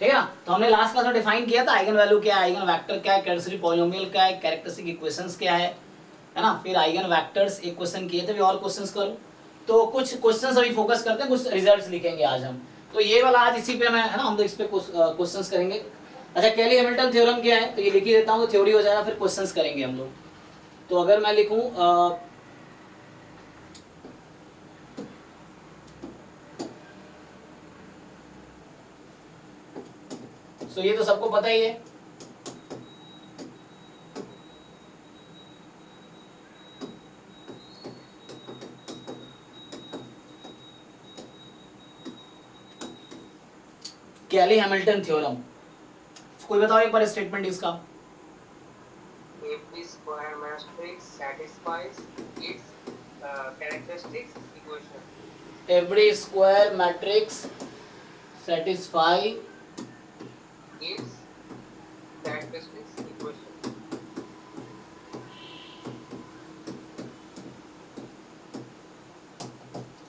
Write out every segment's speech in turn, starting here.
ठीक है ना। तो हमने लास्ट क्लास में डिफाइन किया था आइगन वैल्यू क्या है, आइगन वेक्टर क्या है, कैरेक्टरिस्टिक पॉलिनोमियल क्या है, कैरेक्टरिस्टिक इक्वेशंस क्या है ना। फिर आइगन वेक्टर्स एक क्वेश्चन किए थे, भी और क्वेश्चंस करो। तो कुछ क्वेश्चंस अभी फोकस करते हैं, कुछ रिजल्ट्स लिखेंगे आज हम। तो ये वाला आज इसी पे मैं है ना, हम लोग इस पे क्वेश्चंस करेंगे। अच्छा, कैली हैमिल्टन थ्योरम क्या है, तो ये लिख ही देता हूँ, तो थ्योरी हो जाएगा, फिर क्वेश्चंस करेंगे हम लोग। तो अगर मैं लिखूं तो ये तो सबको पता ही है। कैली हैमिल्टन थ्योरम, कोई बताओ एक बार स्टेटमेंट इसका। Every square matrix satisfies its characteristics equation. Every square matrix satisfy Its characteristics equation.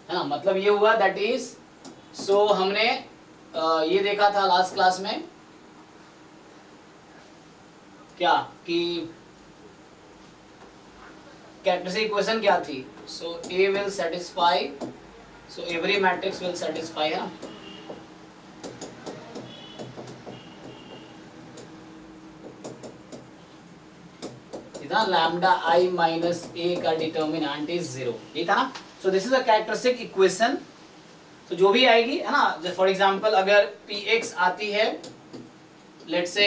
है ना, मतलब ये हुआ दैट इज, सो हमने ये देखा था लास्ट क्लास में क्या कि कैरेक्टरिस्टिक इक्वेशन क्या थी। So A will satisfy, so every matrix will satisfy, है ना। लैम्डा आई माइनस ए का डिटर्मिनेंट इज 0, ये था ना। So this is a characteristic equation. तो जो भी आएगी है ना, फॉर एग्जांपल अगर पी एक्स आती है, लेट्स से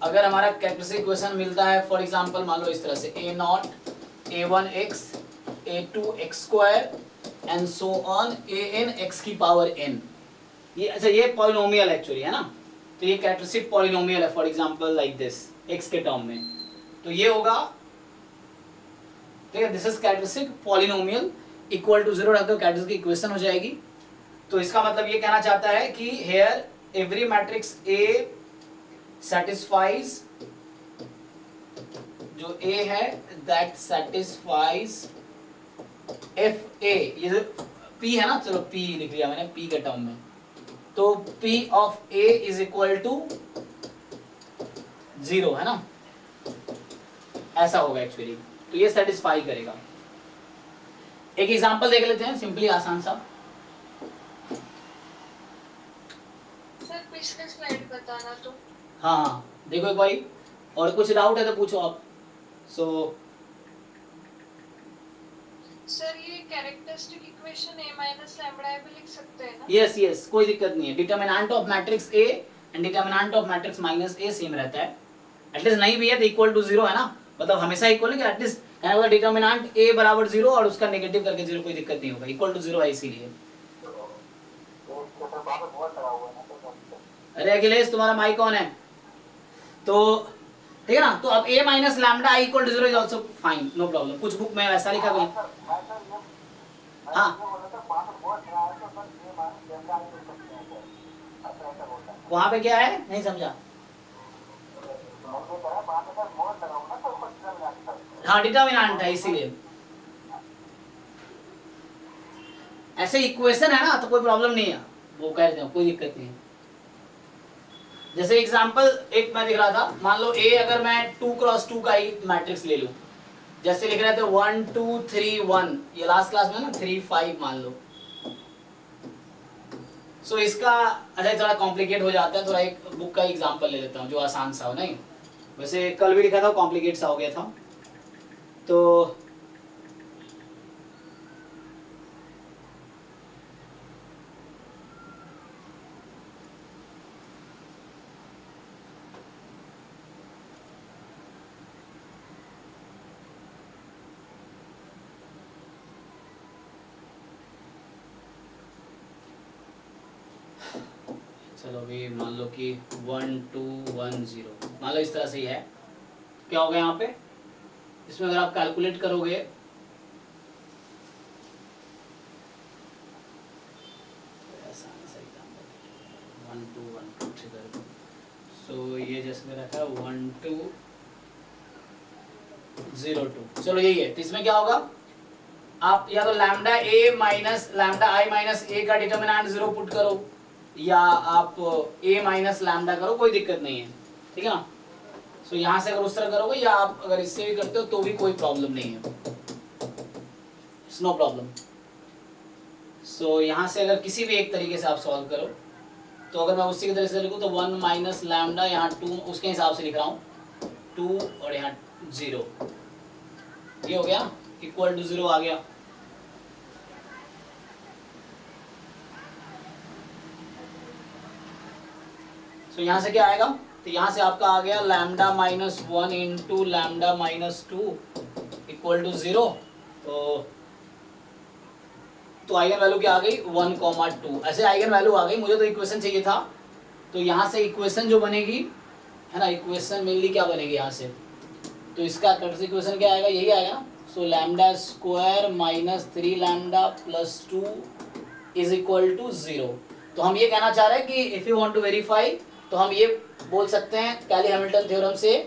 अगर हमारा कैरेक्टरिस्टिक इक्वेशन मिलता है फॉर एग्जांपल मान लो इस तरह से A naught A one x A two x square and so on A n x की पावर एन। ये अच्छा, ये पॉलिनोमियल एक्चुअली है ना। तो ये कैरेक्टरिस्टिक पॉलिनोमियल है for example like this x के टर्म में। तो ये होगा, ठीक है, this is characteristic polynomial equal to 0 रख दो, कैरेक्टरिस्टिक इक्वेशन हो जाएगी। तो इसका मतलब ये कहना चाहता है कि here every matrix a satisfies, जो A है that satisfies fa, ये जो P है ना, चलो P लिख लिया मैंने P के टर्म में। तो P of A is equal to 0, है ना, ऐसा होगा एक्चुअली। तो ये सेटिस्फाई करेगा। एक एग्जांपल देख लेते हैं, सिंपली आसान सा। सर पिछले स्लाइड बताना तो। हाँ देखो एक बारी, और कुछ डाउट है तो पूछो आप। सो सर ये characteristic equation a minus lambda भी लिख सकते हैं ना? यस यस, कोई दिक्कत नहीं है। Determinant of matrix A and determinant of matrix minus A same रहता है। एटलीस्ट नहीं भी है तो इक्वल टू 0 है ना, मतलब हमेशा इक्वल है, एटलीस्ट कहने वाला डिटर्मिनेंट ए बराबर 0 और उसका नेगेटिव करके 0, कोई दिक्कत नहीं होगा, इक्वल टू 0 है इसीलिए। अरे अखिलेश तुम्हारा माइक ऑन है। तो ठीक है ना, तो अब a minus lambda equal to 0 is also fine, no problem. कुछ बुक में वैसा लिखा कोई, हाँ वहां पे क्या है नहीं समझा। हाँ डिटर्मिनेंट है इसीलिए, ऐसे इक्वेशन है ना तो कोई प्रॉब्लम नहीं है, वो कह रहे थे कोई दिक्कत नहीं है। जैसे एग्जांपल एक मैं दिख रहा था, मान लो ए अगर मैं 2x2 का ही मैट्रिक्स ले लूं, जैसे लिख रहे थे 1 2 3 1, ये लास्ट क्लास में ना 3 5 मान लो। सो इसका अच्छा थोड़ा कॉम्प्लिकेट हो जाता है, थोड़ा एक बुक का एग्जांपल ले लेता हूँ जो आसान सा हो। नहीं वैसे कल भी लिखा था कॉम्प्लिकेट सा हो गया था। तो चलो अभी मान लो कि 1 2 1 0, मान लो इस तरह से ही है। क्या होगा यहाँ पे, इसमें अगर आप कैलकुलेट करोगे वन टू थ्री कर, सो ये जैसे में रखा है 1 2 0 2, चलो यही है। तो इसमें क्या होगा, आप या तो लैम्डा ए माइनस लैम्डा आई माइनस ए का डिटर्मिनेंट 0 पुट करो, या आप a माइनस लैम्डा करो, कोई दिक्कत नहीं है, ठीक है ना। सो यहाँ से अगर उस तरह करोगे या आप अगर इससे भी करते हो तो भी कोई प्रॉब्लम नहीं है, इट्स नो प्रॉब्लम। सो यहाँ से अगर किसी भी एक तरीके से आप सॉल्व करो, तो अगर मैं उसी की तरह से लिखूँ तो 1 माइनस लैम्डा, यहाँ 2 उसके हिसाब से लिख रहा हूँ 2 और यहाँ 0, ये हो गया इक्वल टू 0 आ गया। सो यहाँ से क्या आएगा, तो यहाँ से आपका आ गया lambda minus 1 into lambda minus 2 equal to 0। तो आइगन वैल्यू क्या आ गई 1,2, ऐसे आइगन वैल्यू आ गई। मुझे तो इक्वेशन चाहिए था, तो यहाँ से इक्वेशन जो बनेगी है ना, इक्वेशन मेनली क्या बनेगी यहाँ से, तो इसका कैरेक्टरिस्टिक इक्वेशन क्या आएगा, यही आएगा ना। So lambda square minus 3 lambda plus 2 is equal to 0। तो हम ये कहना चाह रहे हैं कि if you want to verify, तो हम ये बोल सकते हैं कैली हैमिल्टन थ्योरम से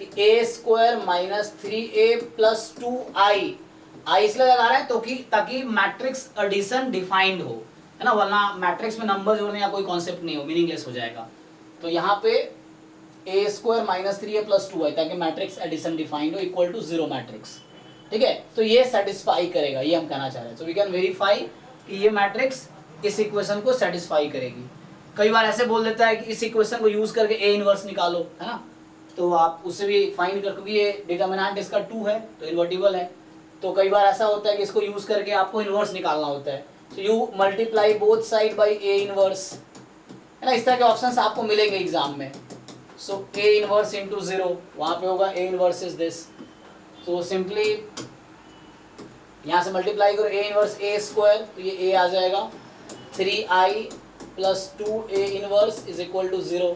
कि a square minus 3a plus 2i, आई इसलिए लगा रहे हैं तो कि ताकि मैट्रिक्स एडिशन डिफाइंड हो, है ना, वरना मैट्रिक्स में नंबर जोड़ने का कोई कॉन्सेप्ट नहीं हो, मीनिंगलेस हो जाएगा। तो यहाँ पे a square minus 3a plus 2i, ताकि मैट्रिक्स एडिशन डिफाइंड हो इक्वल टू 0 मैट्रिक्स, ठीक है। तो ये सेटिस्फाई करेगा, ये हम कहना चाह रहे हैं। सो वी कैन वेरीफाई कि ये मैट्रिक्स इस इक्वेशन को सेटिस्फाई करेगी। कई बार ऐसे बोल देता है कि इस इक्वेशन को यूज करके a इनवर्स निकालो, है ना, तो आप उससे भी फाइंड कर, क्योंकि ये डिटर्मिनेंट इसका 2 है तो इन्वर्टिबल है। तो कई बार ऐसा होता है कि इसको यूज करके आपको इनवर्स निकालना होता है, so you multiply both side by a inverse, है ना, इस तरह के ऑप्शंस आपको मिलेंगे एग्जाम में। सो a इनवर्स इंटू 0, वहाँ पे होगा a इनवर्स इज दिस। तो सिंपली यहाँ से मल्टीप्लाई करो a इनवर्स a स्क्वायर, तो ये a आ जाएगा 3i plus 2a inverse is equal to 0।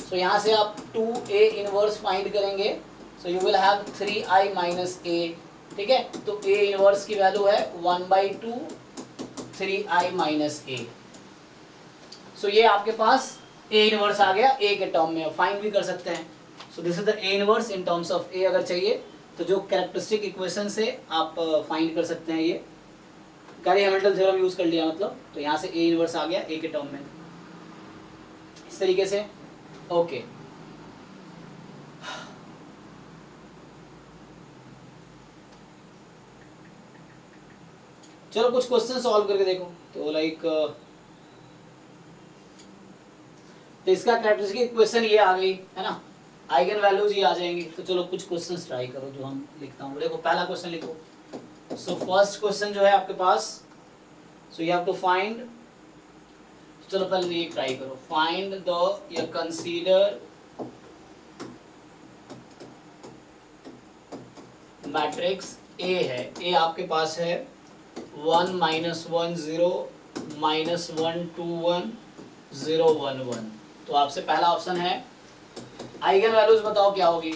So यहाँ से आप 2a इनवर्स फाइंड करेंगे, so you will have 3i minus a, ठीक है। तो a इनवर्स की वैल्यू है 1/2 3i माइनस a। सो ये आपके पास a इनवर्स आ गया a के टर्म में, फाइंड भी कर सकते हैं। So this is the a inverse in terms of a। अगर चाहिए तो जो कैरेक्टरिस्टिक इक्वेशन से आप फाइंड कर सकते हैं, ये कैली हैमिल्टन थ्योरम यूज कर लिया मतलब, तो यहाँ से a इनवर्स आ गया a के टर्म में, इस तरीके से। ओके चलो कुछ क्वेश्चन सॉल्व करके देखो। तो लाइक तो इसका कैरेक्टरिस्टिक इक्वेशन ये आ गई है ना, आइगन वैल्यूज ये आ जाएंगी। तो चलो कुछ क्वेश्चंस ट्राई करो जो हम लिखता हूँ। देखो पहला क्वेश्चन लिखो। सो फर्स्ट क्वेश्चन जो है आपके पास, so you have to find, चलो पहले ये ट्राई करो, फाइंड द या कंसीडर मैट्रिक्स A है, A आपके पास है 1 माइनस 1 0 माइनस 1 2 1 0 1 1। तो आपसे पहला ऑप्शन है आइगन वैल्यूज बताओ क्या होगी।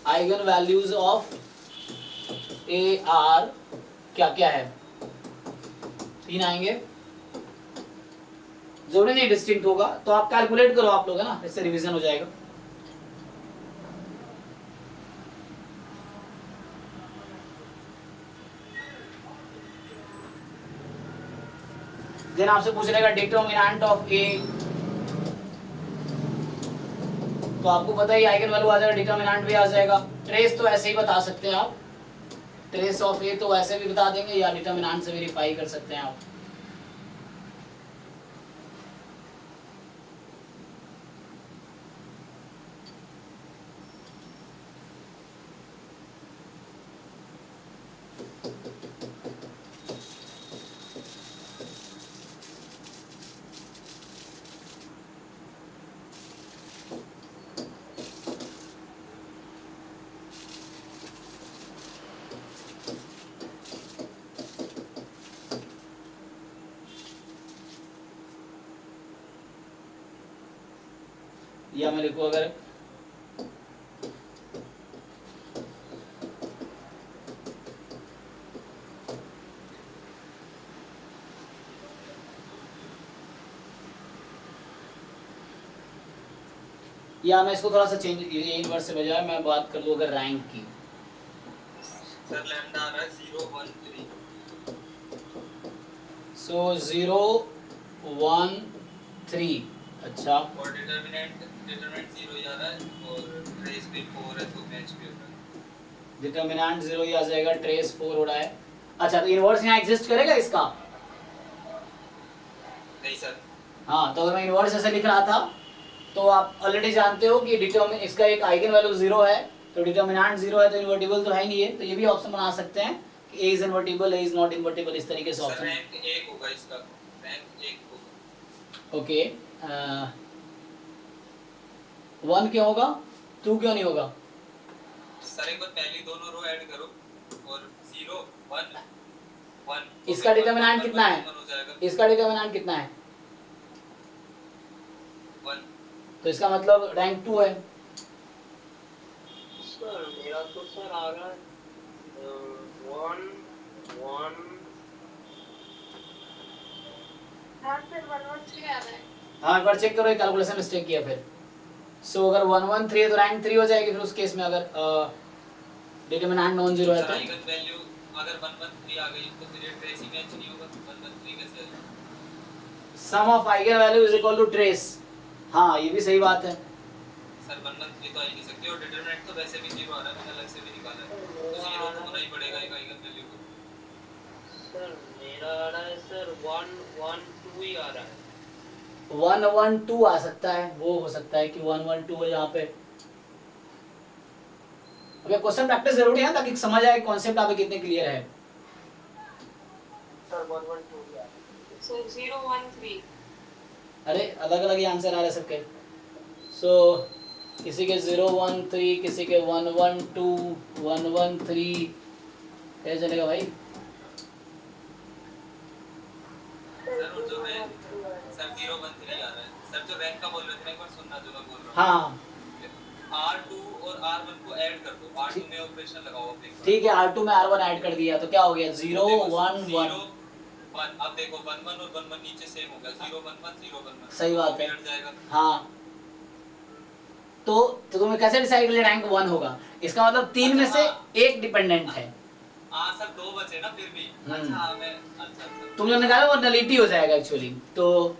Eigen values of A are क्या क्या है, 3 आएंगे, जरूरी नहीं डिस्टिंक्ट होगा, तो आप कैलकुलेट करो आप लोग, है ना, इससे रिवीजन हो जाएगा। देन आपसे पूछने का डिटर्मिनेंट ऑफ A, तो आपको पता ही आइगन वैल्यू आ जाएगा, डिटर्मिनेंट भी आ जाएगा। ट्रेस तो ऐसे ही बता सकते हैं आप, ट्रेस ऑफ A तो ऐसे भी बता देंगे या डिटर्मिनेंट से वेरीफाई कर सकते हैं आप। या मैं लिखूं अगर या मैं इसको थोड़ा सा चेंज, ये इनवर्स से बजाय मैं बात कर लूं अगर रैंक की। सर लैम्डा आ रहा है 0 1 3। सो 0 1 3। अच्छा, और डिटरमिनेंट 0 ही आ रहा है और ट्रेस भी 4 है तो मैच भी हो रहा है। डिटर्मिनेंट 0 ही आ जाएगा, ट्रेस 4 हो रहा है। अच्छा, तो इनवर्स यहाँ एग्जिस्ट करेगा इसका? नहीं सर। हाँ, तो अगर मैं इनवर्स ऐसे लिख रहा था तो आप ऑलरेडी जानते हो कि डिटर्मिन इसका एक आइगन वैल्यू 0 है, तो डिटर्मिनेंट 0 है तो इन्वर्टिबल तो है नहीं है, तो ये भी ऑप्शन बना सकते हैं कि A is invertible, A is not invertible, इस तरीके से सर ऑप्शन। रैंक 1 होगा इसका, रैंक 1 होगा। ओके, 1 क्यों होगा, 2 क्यों नहीं होगा? सर एक बार पहली दोनों रो ऐड करो और 0 1 1 इसका डिटर्मिनेंट कितना है? हो जाएगा इसका डिटर्मिनेंट कितना है? 1। तो इसका मतलब रैंक 2 है। सर मेरा तो सर आ रहा है 1 1। हाँ सर 113 आ रहा है। हाँ, एक बार चेक करो, कैलकुलेशन मिस्टेक किया फिर। सो अगर 113 है तो रैंक 3 हो जाएगी फिर उस केस में, अगर डिटर्मिनेंट नॉन जीरो है सर तो। आइगन वैल्यू अगर 113 आ गई तो फिर ये ट्रेस ही मैच नहीं होगा, 113 कैसे आएगा? Sum of eigen value is equal to trace. हाँ, ये भी सही बात है। सर 113 तो आ ही नहीं सकती और डिटरमिनेंट तो वैसे भी 0 आ रहा है, मैंने अलग से भी निकाला है, तो 0 तो होना ही पड़ेगा एक आइगन वैल्यू को। सर मेरा आ रहा है सर 1 1 2 ही आ रहा है। 112 आ सकता है, वो हो सकता है कि 112 हो यहाँ पे। अब ये क्वेश्चन प्रैक्टिस जरूरी है ताकि समझ आए कॉन्सेप्ट आपके कितने क्लियर है। सर 112 ही आ रहा है। सर 013। अरे अलग अलग ही आंसर आ रहे हैं सबके। सो किसी के 013, किसी के 112, 113, कैसे चलेगा भाई? सर और जो रैंक सर 013 आ रहा है। सर जो रैंक का बोल रहे थे ना, एक बार सुनना जो मैं बोल रहा हूँ। हाँ R2 और R1 को ऐड कर दो, R2 में ऑपरेशन लगाओ आप एक बार। ठीक है, R2 में R1 ऐड कर दिया तो क्या हो गया? 0 1 1। 1 अब देखो 11 और 11 नीचे सेम होगा, 0 1 0 1 सही बात है। मिट जाएगा। हाँ, तो तुम्हें कैसे डिसाइड कर लिया रैंक 1 होगा? इसका मतलब 3 में से एक डिपेंडेंट है। हाँ सर 2 बचे ना फिर भी। अच्छा हाँ मैं अच्छा तुम जो निकालो वो नलिटी हो जाएगा एक्चुअली, तो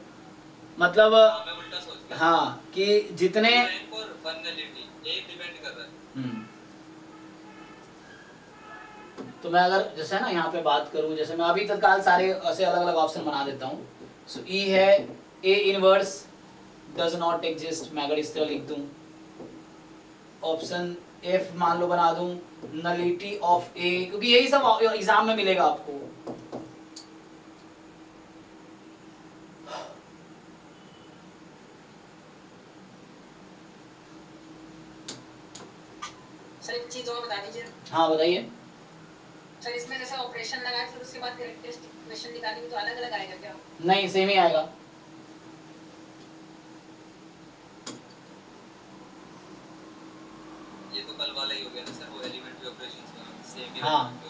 मतलब हाँ मैं उल्टा सोच गया। हाँ कि जितने रैंक और 1 नलिटी एक डिपेंड कर रहा है। तो मैं अगर जैसे है ना यहाँ पे बात करूँ, जैसे मैं अभी तत्काल सारे ऐसे अलग अलग ऑप्शन बना देता हूँ। सो ई है A inverse does not exist, मैं अगर इस तरह लिख दूँ। ऑप्शन एफ मान लो बना दूँ नलिटी ऑफ ए, क्योंकि यही सब एग्जाम में मिलेगा आपको। सर एक चीज और बता दीजिए। हाँ बताइए। सर इसमें जैसे ऑपरेशन लगाए फिर उसके बाद कैरेक्टरिस्टिक इक्वेशन निकालेंगे तो अलग अलग आएगा क्या? नहीं, सेम ही आएगा। ये तो कल वाला ही हो गया ना सर, वो एलिमेंट्री ऑपरेशंस का सेम ही हाँ।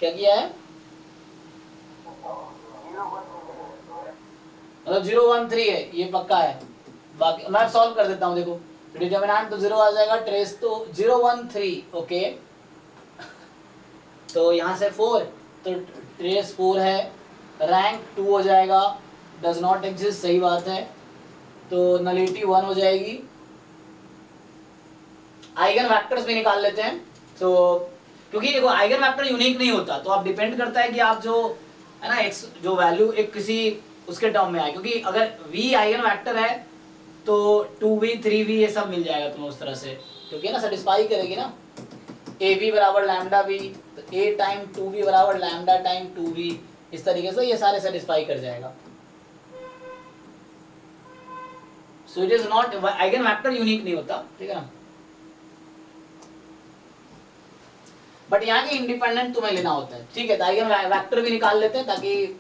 क्या किया है? मतलब 013 है, ये पक्का है। बाकी मैं सॉल्व कर देता हूँ, देखो डिटर्मिनेंट तो 0 आ जाएगा, ट्रेस तो 013। ओके, तो यहाँ से 4, तो ट्रेस 4 है, रैंक 2 हो जाएगा, डज नॉट एग्जिस्ट, सही बात है, तो नलिटी 1 हो जाएगी। आइगन वेक्टर्स भी निकाल लेते हैं। तो क्योंकि देखो आइगन वेक्टर यूनिक नहीं होता, तो आप डिपेंड करता है कि आप जो है ना एक्स जो वैल्यू एक किसी उसके टर्म में आए, क्योंकि अगर v आइगन वेक्टर है तो 2v 3v ये सब मिल जाएगा तुम्हें उस तरह से, क्योंकि ना सेटिस्फाई करेगी ना। ab बराबर लैम्डा v, तो a टाइम 2v बराबर लैम्डा टाइम 2v, इस तरीके से ये सारे सेटिस्फाई कर जाएगा। So it is not, eigen vector unique नहीं होता, ठीक है ना। बट यहाँ के इंडिपेंडेंट तुम्हें लेना होता है, ठीक है। तो आइगन वेक्टर भी निकाल लेते हैं ताकि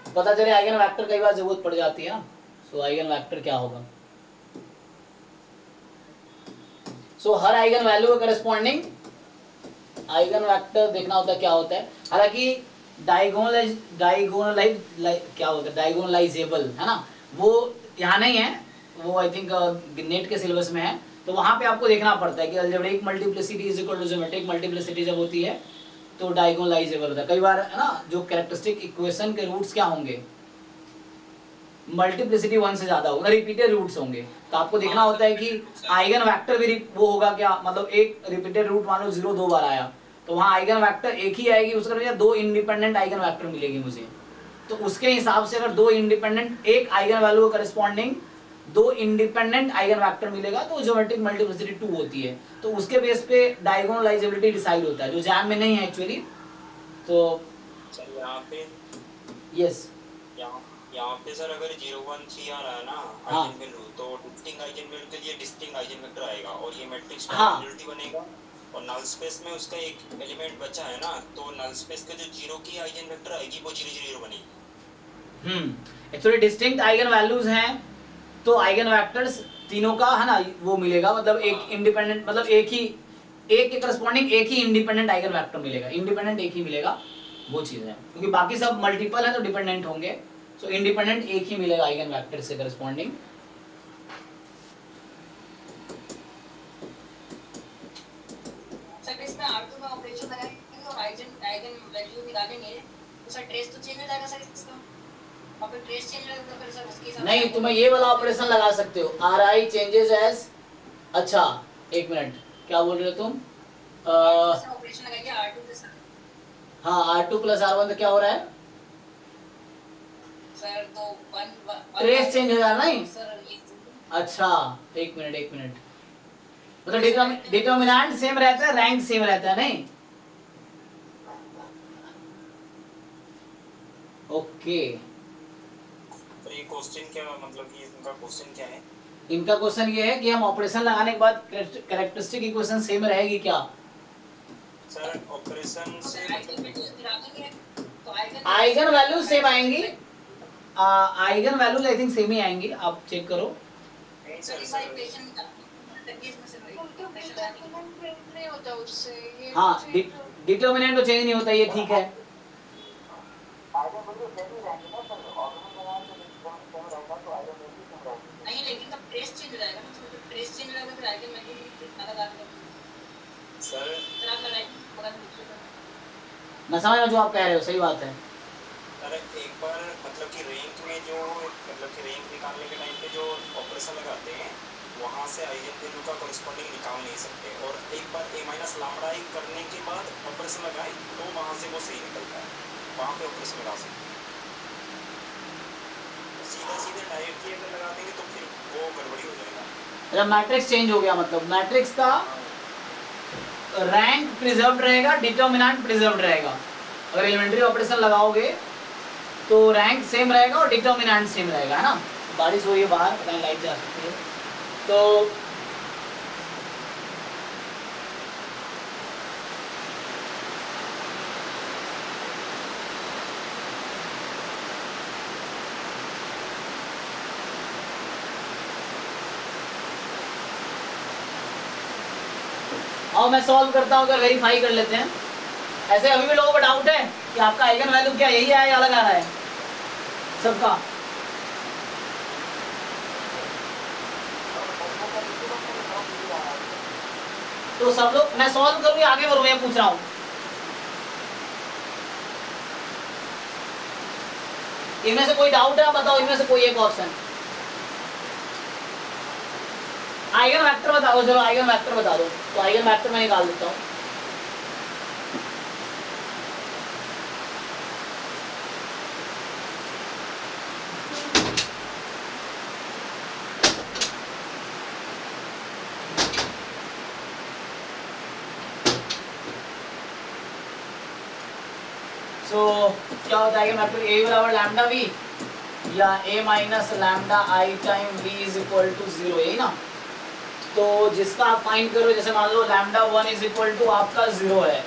पता चले, आइगन वेक्टर कई बार जरूरत पड़ जाती है ना। सो आइगन वेक्टर क्या होगा? सो हर आइगन वैल्यू के करस्पॉन्डिंग आइगन वेक्टर देखना होता है क्या होता है। हालांकि क्या होता है, डायगोनलाइजेबल है ना, वो यहाँ नहीं है, वो आई थिंक नेट के सिलेबस में है। तो वहां पे आपको देखना पड़ता है कि algebraic multiplicity is equal to geometric multiplicity जब होती है तो डायगोनलाइजेबल होता है। कई बार है ना जो कैरेक्टरिस्टिक इक्वेशन के रूट्स क्या होंगे, मल्टीप्लिसिटी 1 से ज्यादा होगा, रिपीटेड रूट्स होंगे, तो आपको देखना होता है कि आइगन वेक्टर भी वो होगा क्या, मतलब एक रिपीटेड रूट मान लो 0 2 बार आया तो वहां आइगन वेक्टर एक ही आएगी, उसका मतलब 2 इंडिपेंडेंट आइगन वेक्टर मिलेगी मुझे। तो उसके हिसाब से अगर 2 इंडिपेंडेंट एक आइगन वैल्यू के करस्पॉन्डिंग 2 इंडिपेंडेंट आइगन वेक्टर मिलेगा तो ज्योमेट्रिक मल्टीप्लिसिटी 2 होती है। तो उसके बेस पे डायगोनलाइजेबिलिटी डिसाइड होता है, जो जैम में नहीं है एक्चुअली। तो सर यहाँ पे यस यहाँ पे सर अगर 0 1 3 आ रहा है ना हाँ। आइगन वैल्यू, तो डिस्टिंक्ट आइगन वैल्यू के लिए डिस्टिंक्ट आइगन वेक्टर आएगा और ये मैट्रिक्स हाँ। डायगोनलिटी बनेगा। और नल स्पेस में उसका एक एलिमेंट बचा है ना, तो नल स्पेस के जो 0 की आइगन वेक्टर आएगी वो 0 0 0 बनेगी। एक्चुअली डिस्टिंक्ट आइगन वैल्यूज हैं तो आइगन वेक्टर्स तीनों का है ना वो मिलेगा, मतलब एक इंडिपेंडेंट, मतलब एक के करस्पॉन्डिंग एक ही इंडिपेंडेंट आइगन वेक्टर मिलेगा, इंडिपेंडेंट एक ही मिलेगा, वो चीज है। क्योंकि बाकी सब मल्टीपल है तो डिपेंडेंट होंगे, सो इंडिपेंडेंट एक ही मिलेगा आइगन वेक्टर से करस्पॉन्डिंग। सर इसमें R2 का ऑपरेशन लगाएंगे और आइगन वैल्यू निकालेंगे तो सर ट्रेस तो चेंज हो जाएगा सर इसका, और फिर ट्रेस चेंज होगा तो फिर सर उसके हिसाब से नहीं, तुम्हें ये वाला ऑपरेशन लगा सकते हो, RI चेंजेस एज, अच्छा एक मिनट क्या बोल रहे हो तुम? ऑपरेशन लगाइए R2 के साथ। हाँ R2 + R1 तो क्या हो रहा है सर तो 1 ट्रेस चेंज हो जा रहा नहीं? सर ये अच्छा एक मिनट, मतलब डिटर्मिनेंट सेम रहता है, रैंक सेम रहता है नहीं? ओके, तो ये क्वेश्चन क्या, मतलब कि इनका क्वेश्चन क्या है? इनका क्वेश्चन ये है कि हम ऑपरेशन लगाने के बाद कैरेक्टरिस्टिक इक्वेशन सेम रहेगी क्या? सर ऑपरेशन से आइगन वैल्यूज निकालेंगे तो आइगन वैल्यू सेम आएंगी, eigen values I think same ही आएंगी, आप चेक करो। नहीं सर सर इसका सर इक्वेशन करके इसमें से उनके ऑपरेशन लगाएंगे। डिटरमिनेंट प्रिंट नहीं होता उससे, ये हाँ change डिटर्मिनेंट तो चेंज नहीं होता, ये ठीक है। नहीं लेकिन तब ट्रेस चेंज हो जाएगा ना, तो ट्रेस चेंज हो जाएगा फिर आइगन वैल्यू भी अलग आ जाएगा। सर सर आप लगाइए मगर दूसरे का मैं समझ रहा हूं जो आप कह रहे हो, सही बात है। अरे एक बार मतलब कि रैंक में जो मतलब कि रैंक निकालने के टाइम पे जो ऑपरेशन लगाते हैं वहाँ से आइगन वैल्यू का कॉरेस्पॉन्डिंग निकाल नहीं सकते, और एक बार a माइनस लैम्बडा i करने के बाद ऑपरेशन लगाए तो वहाँ से वो सही निकलता है, वहाँ पे ऑपरेशन लगा सकते हैं। सीधे डायरेक्टली अगर लगा देंगे तो फिर वो गड़बड़ी हो जाएगा। अच्छा मैट्रिक्स चेंज हो गया, मतलब मैट्रिक्स का रैंक प्रिजर्व्ड रहेगा, डिटर्मिनेंट प्रिजर्व्ड रहेगा। अगर एलिमेंट्री ऑपरेशन लगाओगे तो रैंक सेम रहेगा और डिटर्मिनेंट सेम रहेगा, है ना? बारिश हो रही है बाहर, पता नहीं लाइट जा सकती है तो और मैं सॉल्व करता हूँ, अगर वेरीफाई कर लेते हैं। ऐसे अभी भी लोगों को डाउट है कि आपका आइगन वैल्यू क्या यही है या अलग आ रहा है सबका? तो सब लोग, मैं सॉल्व करूँ या आगे बढ़ूँ, मैं पूछ रहा हूँ। इनमें से कोई डाउट है आप बताओ, इनमें से कोई एक ऑप्शन। आइगन वेक्टर बता दो, चलो आइगन वेक्टर बता दो, तो आइगन वेक्टर मैं निकाल देता हूँ। सो क्या होता है आइगन वेक्टर a बराबर लैम्डा v या a minus lambda i time v is equal to 0, यही ना? तो जिसका आप फाइंड करो, जैसे मान लो लैम्डा 1 इज इक्वल टू आपका 0 है,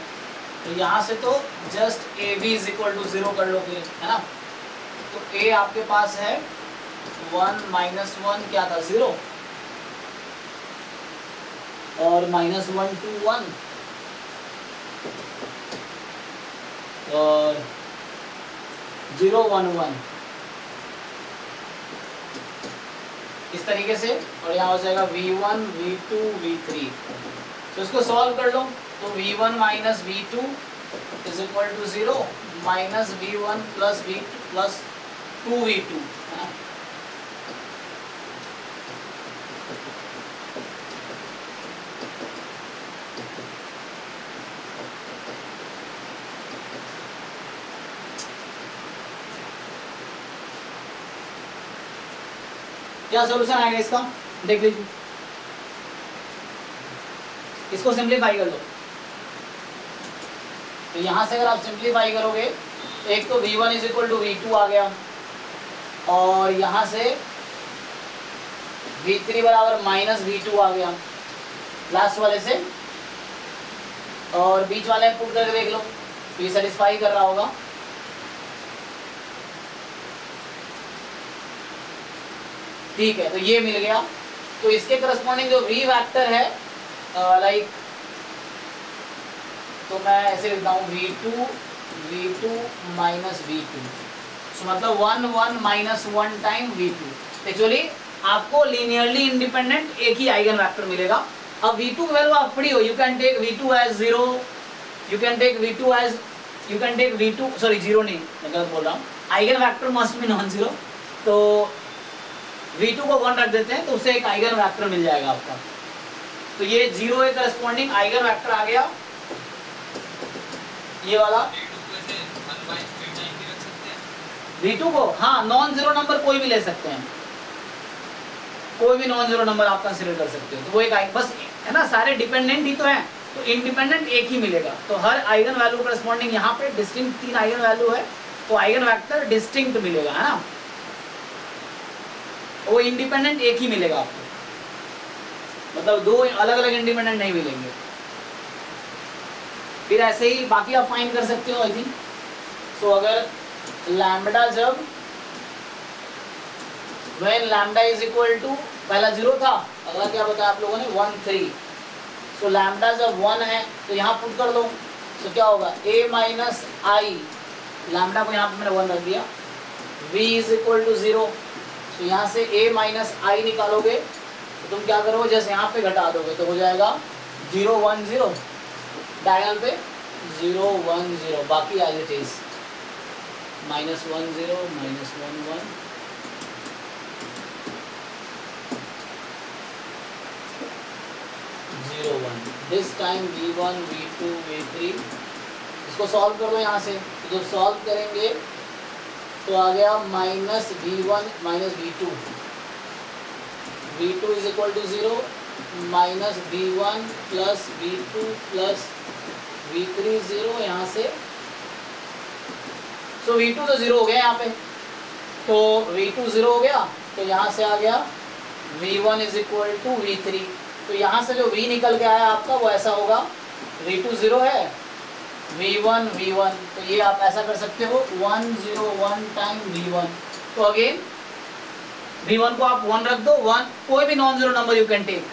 तो यहाँ से तो just a B is equal to 0 कर लो फिर, है ना? तो a आपके पास है 1 माइनस 1 क्या था 0, और माइनस 1 2 1 और 0 1 1। इस तरीके से, और यहाँ हो जाएगा v1 v2 v3। तो इसको सॉल्व कर लो, तो v1 minus v2 is equal to 0 minus v1 plus v2 plus 2v2 है ना। क्या सोल्यूशन आएगा इसका, देख लीजिए। इसको सिंप्लीफाई कर लो, तो यहां से अगर आप सिंप्लीफाई करोगे, एक तो v1 is equal to v2 आ गया, और यहां से v3 बराबर माइनस v2 आ गया लास्ट वाले से, और बीच वाले पुट करके देख लो, तो ये सेटिस्फाई कर रहा होगा। ठीक है, तो ये मिल गया। तो इसके करस्पॉन्डिंग जो v वेक्टर है लाइक, तो मैं ऐसे लिखता हूँ v2 माइनस v2, सो मतलब 1 1 माइनस 1 टाइम v2। एक्चुअली आपको लीनियरली इंडिपेंडेंट एक ही आइगन वेक्टर मिलेगा। अब v2 की वैल्यू आप फ्री हो, you can take v2 as 0, you can take v2 sorry 0 नहीं, मैं गलत बोल रहा हूँ, eigen vector must be non zero. तो v2 को 1 रख देते हैं, तो उससे एक आइगन वेक्टर मिल जाएगा आपका। तो ये 0 के करस्पॉन्डिंग आइगन वेक्टर आ गया, ये वाला v2 को, हाँ नॉन जीरो नंबर कोई भी ले सकते हैं, कोई भी नॉन जीरो नंबर आप कंसीडर कर सकते हो। तो वो एक बस है ना, सारे डिपेंडेंट ही तो हैं, तो इंडिपेंडेंट एक ही मिलेगा। तो हर आइगन वैल्यू करस्पॉन्डिंग यहाँ पे डिस्टिंक्ट 3 आइगन वैल्यू है, तो आइगन वेक्टर डिस्टिंक्ट मिलेगा, है ना, वो इंडिपेंडेंट एक ही मिलेगा आपको, मतलब 2 अलग अलग इंडिपेंडेंट नहीं मिलेंगे। फिर ऐसे ही बाकी आप फाइंड कर सकते हो आई थिंक। सो अगर लैम्बडा जब when lambda is equal to, पहला 0 था, अगला क्या बताया आप लोगों ने 1 3, सो लैम्बडा जब 1 है तो यहाँ पुट कर दो, तो क्या होगा a माइनस आई, लैम्बडा को यहाँ पे मैंने 1 रख दिया, v इज इक्वल टू 0, तो यहाँ से a माइनस आई निकालोगे, तो तुम क्या करोगे, जैसे यहाँ पे घटा दोगे तो हो जाएगा 0 1 0, डायगोनल पे 0 1 0, बाकी as it is minus 1 0 minus 1 1, this time v1 v2 v3। इसको सॉल्व कर दो यहाँ से, तो जब सॉल्व करेंगे तो आ गया minus v1 minus v2, v2 is equal to 0 minus v1 plus v2 plus v3 0, यहाँ से सो v2 तो 0 हो गया यहाँ पे, तो v2 0 हो गया, तो यहाँ से आ गया v1 is equal to v3। तो यहाँ से जो v निकल के आया आपका वो ऐसा होगा, v2 0 है, v1 v1, तो ये आप ऐसा कर सकते हो 1 0 1 टाइम v1। तो अगेन v1 को आप 1 रख दो, 1 कोई भी non zero number you can take,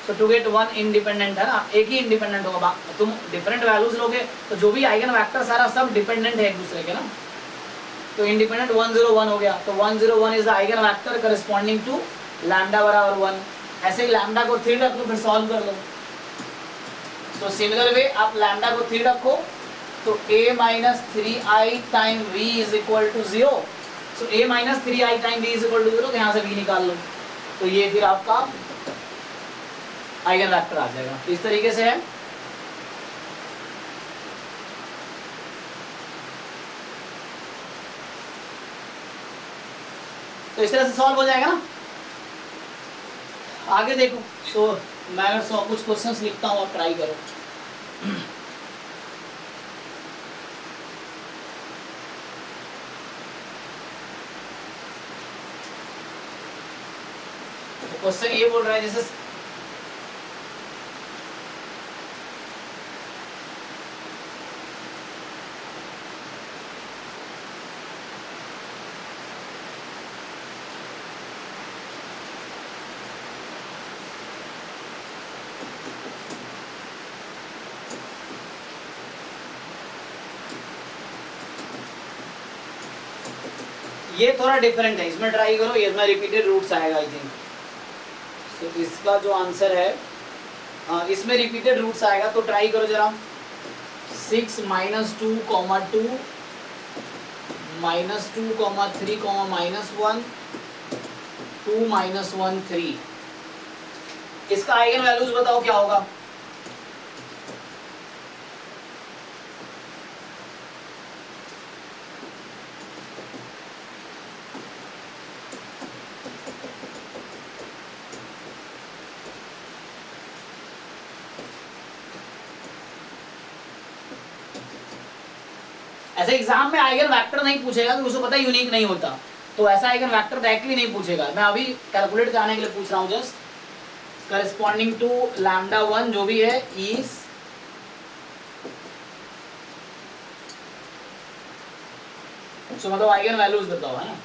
so to get 1 independent, है ना, एक ही इंडिपेंडेंट होगा। तुम डिफरेंट वैल्यूज लोगे तो जो भी आइगन वेक्टर सारा सब डिपेंडेंट है एक दूसरे के ना, तो इंडिपेंडेंट 1 0 1 हो गया, तो 1 0 1 is the eigen vector corresponding to lambda बराबर 1। ऐसे ही लैम्डा को 3 रख लो, फिर सॉल्व कर लो। तो सिमिलर वे आप लैम्डा को 3 रखो, तो a minus 3i time v is equal to 0, so a minus 3i time v is equal to 0, तो यहाँ से v निकाल लो, तो ये फिर आपका आइगन वेक्टर आ जाएगा। इस तरीके से है। तो इस तरह से सॉल्व हो जाएगा ना। आगे देखो, तो मैं अगर कुछ क्वेश्चंस लिखता हूँ, आप ट्राई करो। तो क्वेश्चन ये बोल रहा है जैसे ये थोड़ा डिफरेंट है, इसमें ट्राई करो, ये इसमें रिपीटेड रूट्स आएगा आई थिंक। तो इसका जो आंसर है इसमें रिपीटेड रूट्स आएगा, तो ट्राई करो जरा। 6 -2, 2 -2, -3, -1, 2 -1 3। इसका आइगन वैल्यूज बताओ क्या होगा। ऐसे एग्जाम में आइगन वेक्टर नहीं पूछेगा तो उसको पता है यूनिक नहीं होता, तो ऐसा आइगन वेक्टर डायरेक्टली नहीं पूछेगा। मैं अभी कैलकुलेट कराने के लिए पूछ रहा हूँ, जस्ट करस्पॉन्डिंग टू λ1 जो भी है इज सो मतलब आइगन वैल्यूज बताओ, है ना।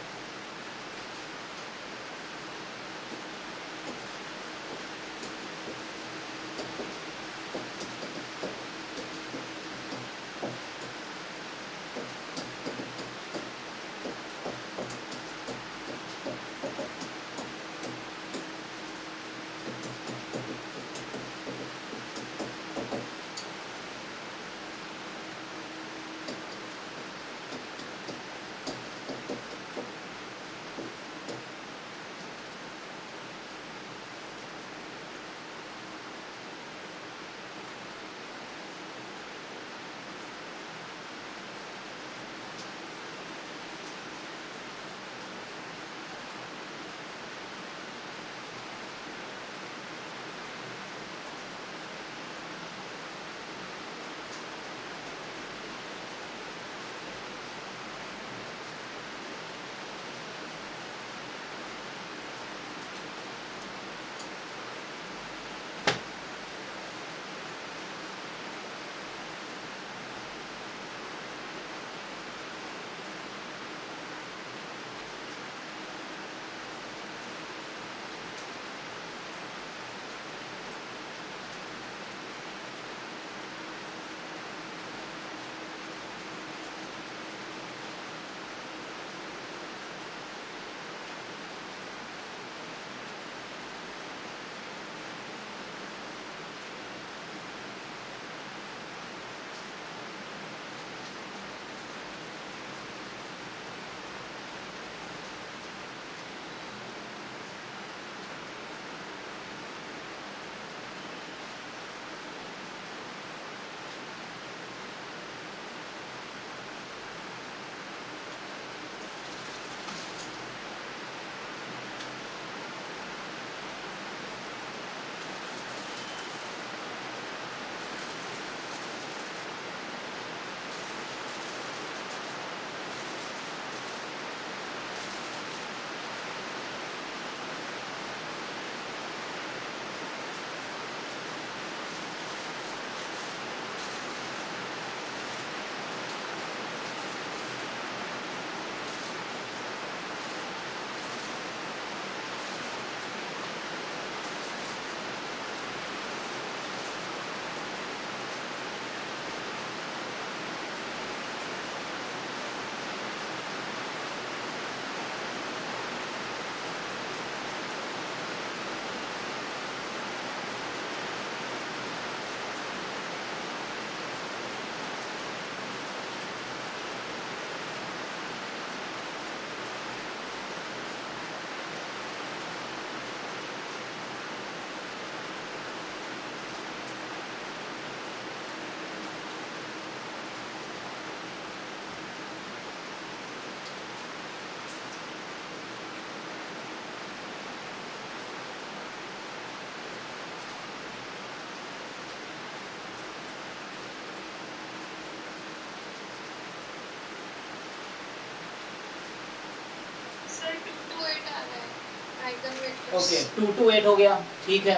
सर 2 to 8 आ रहा है आइगन वेक्टर्स। ओके 2 to 8 हो गया, ठीक है।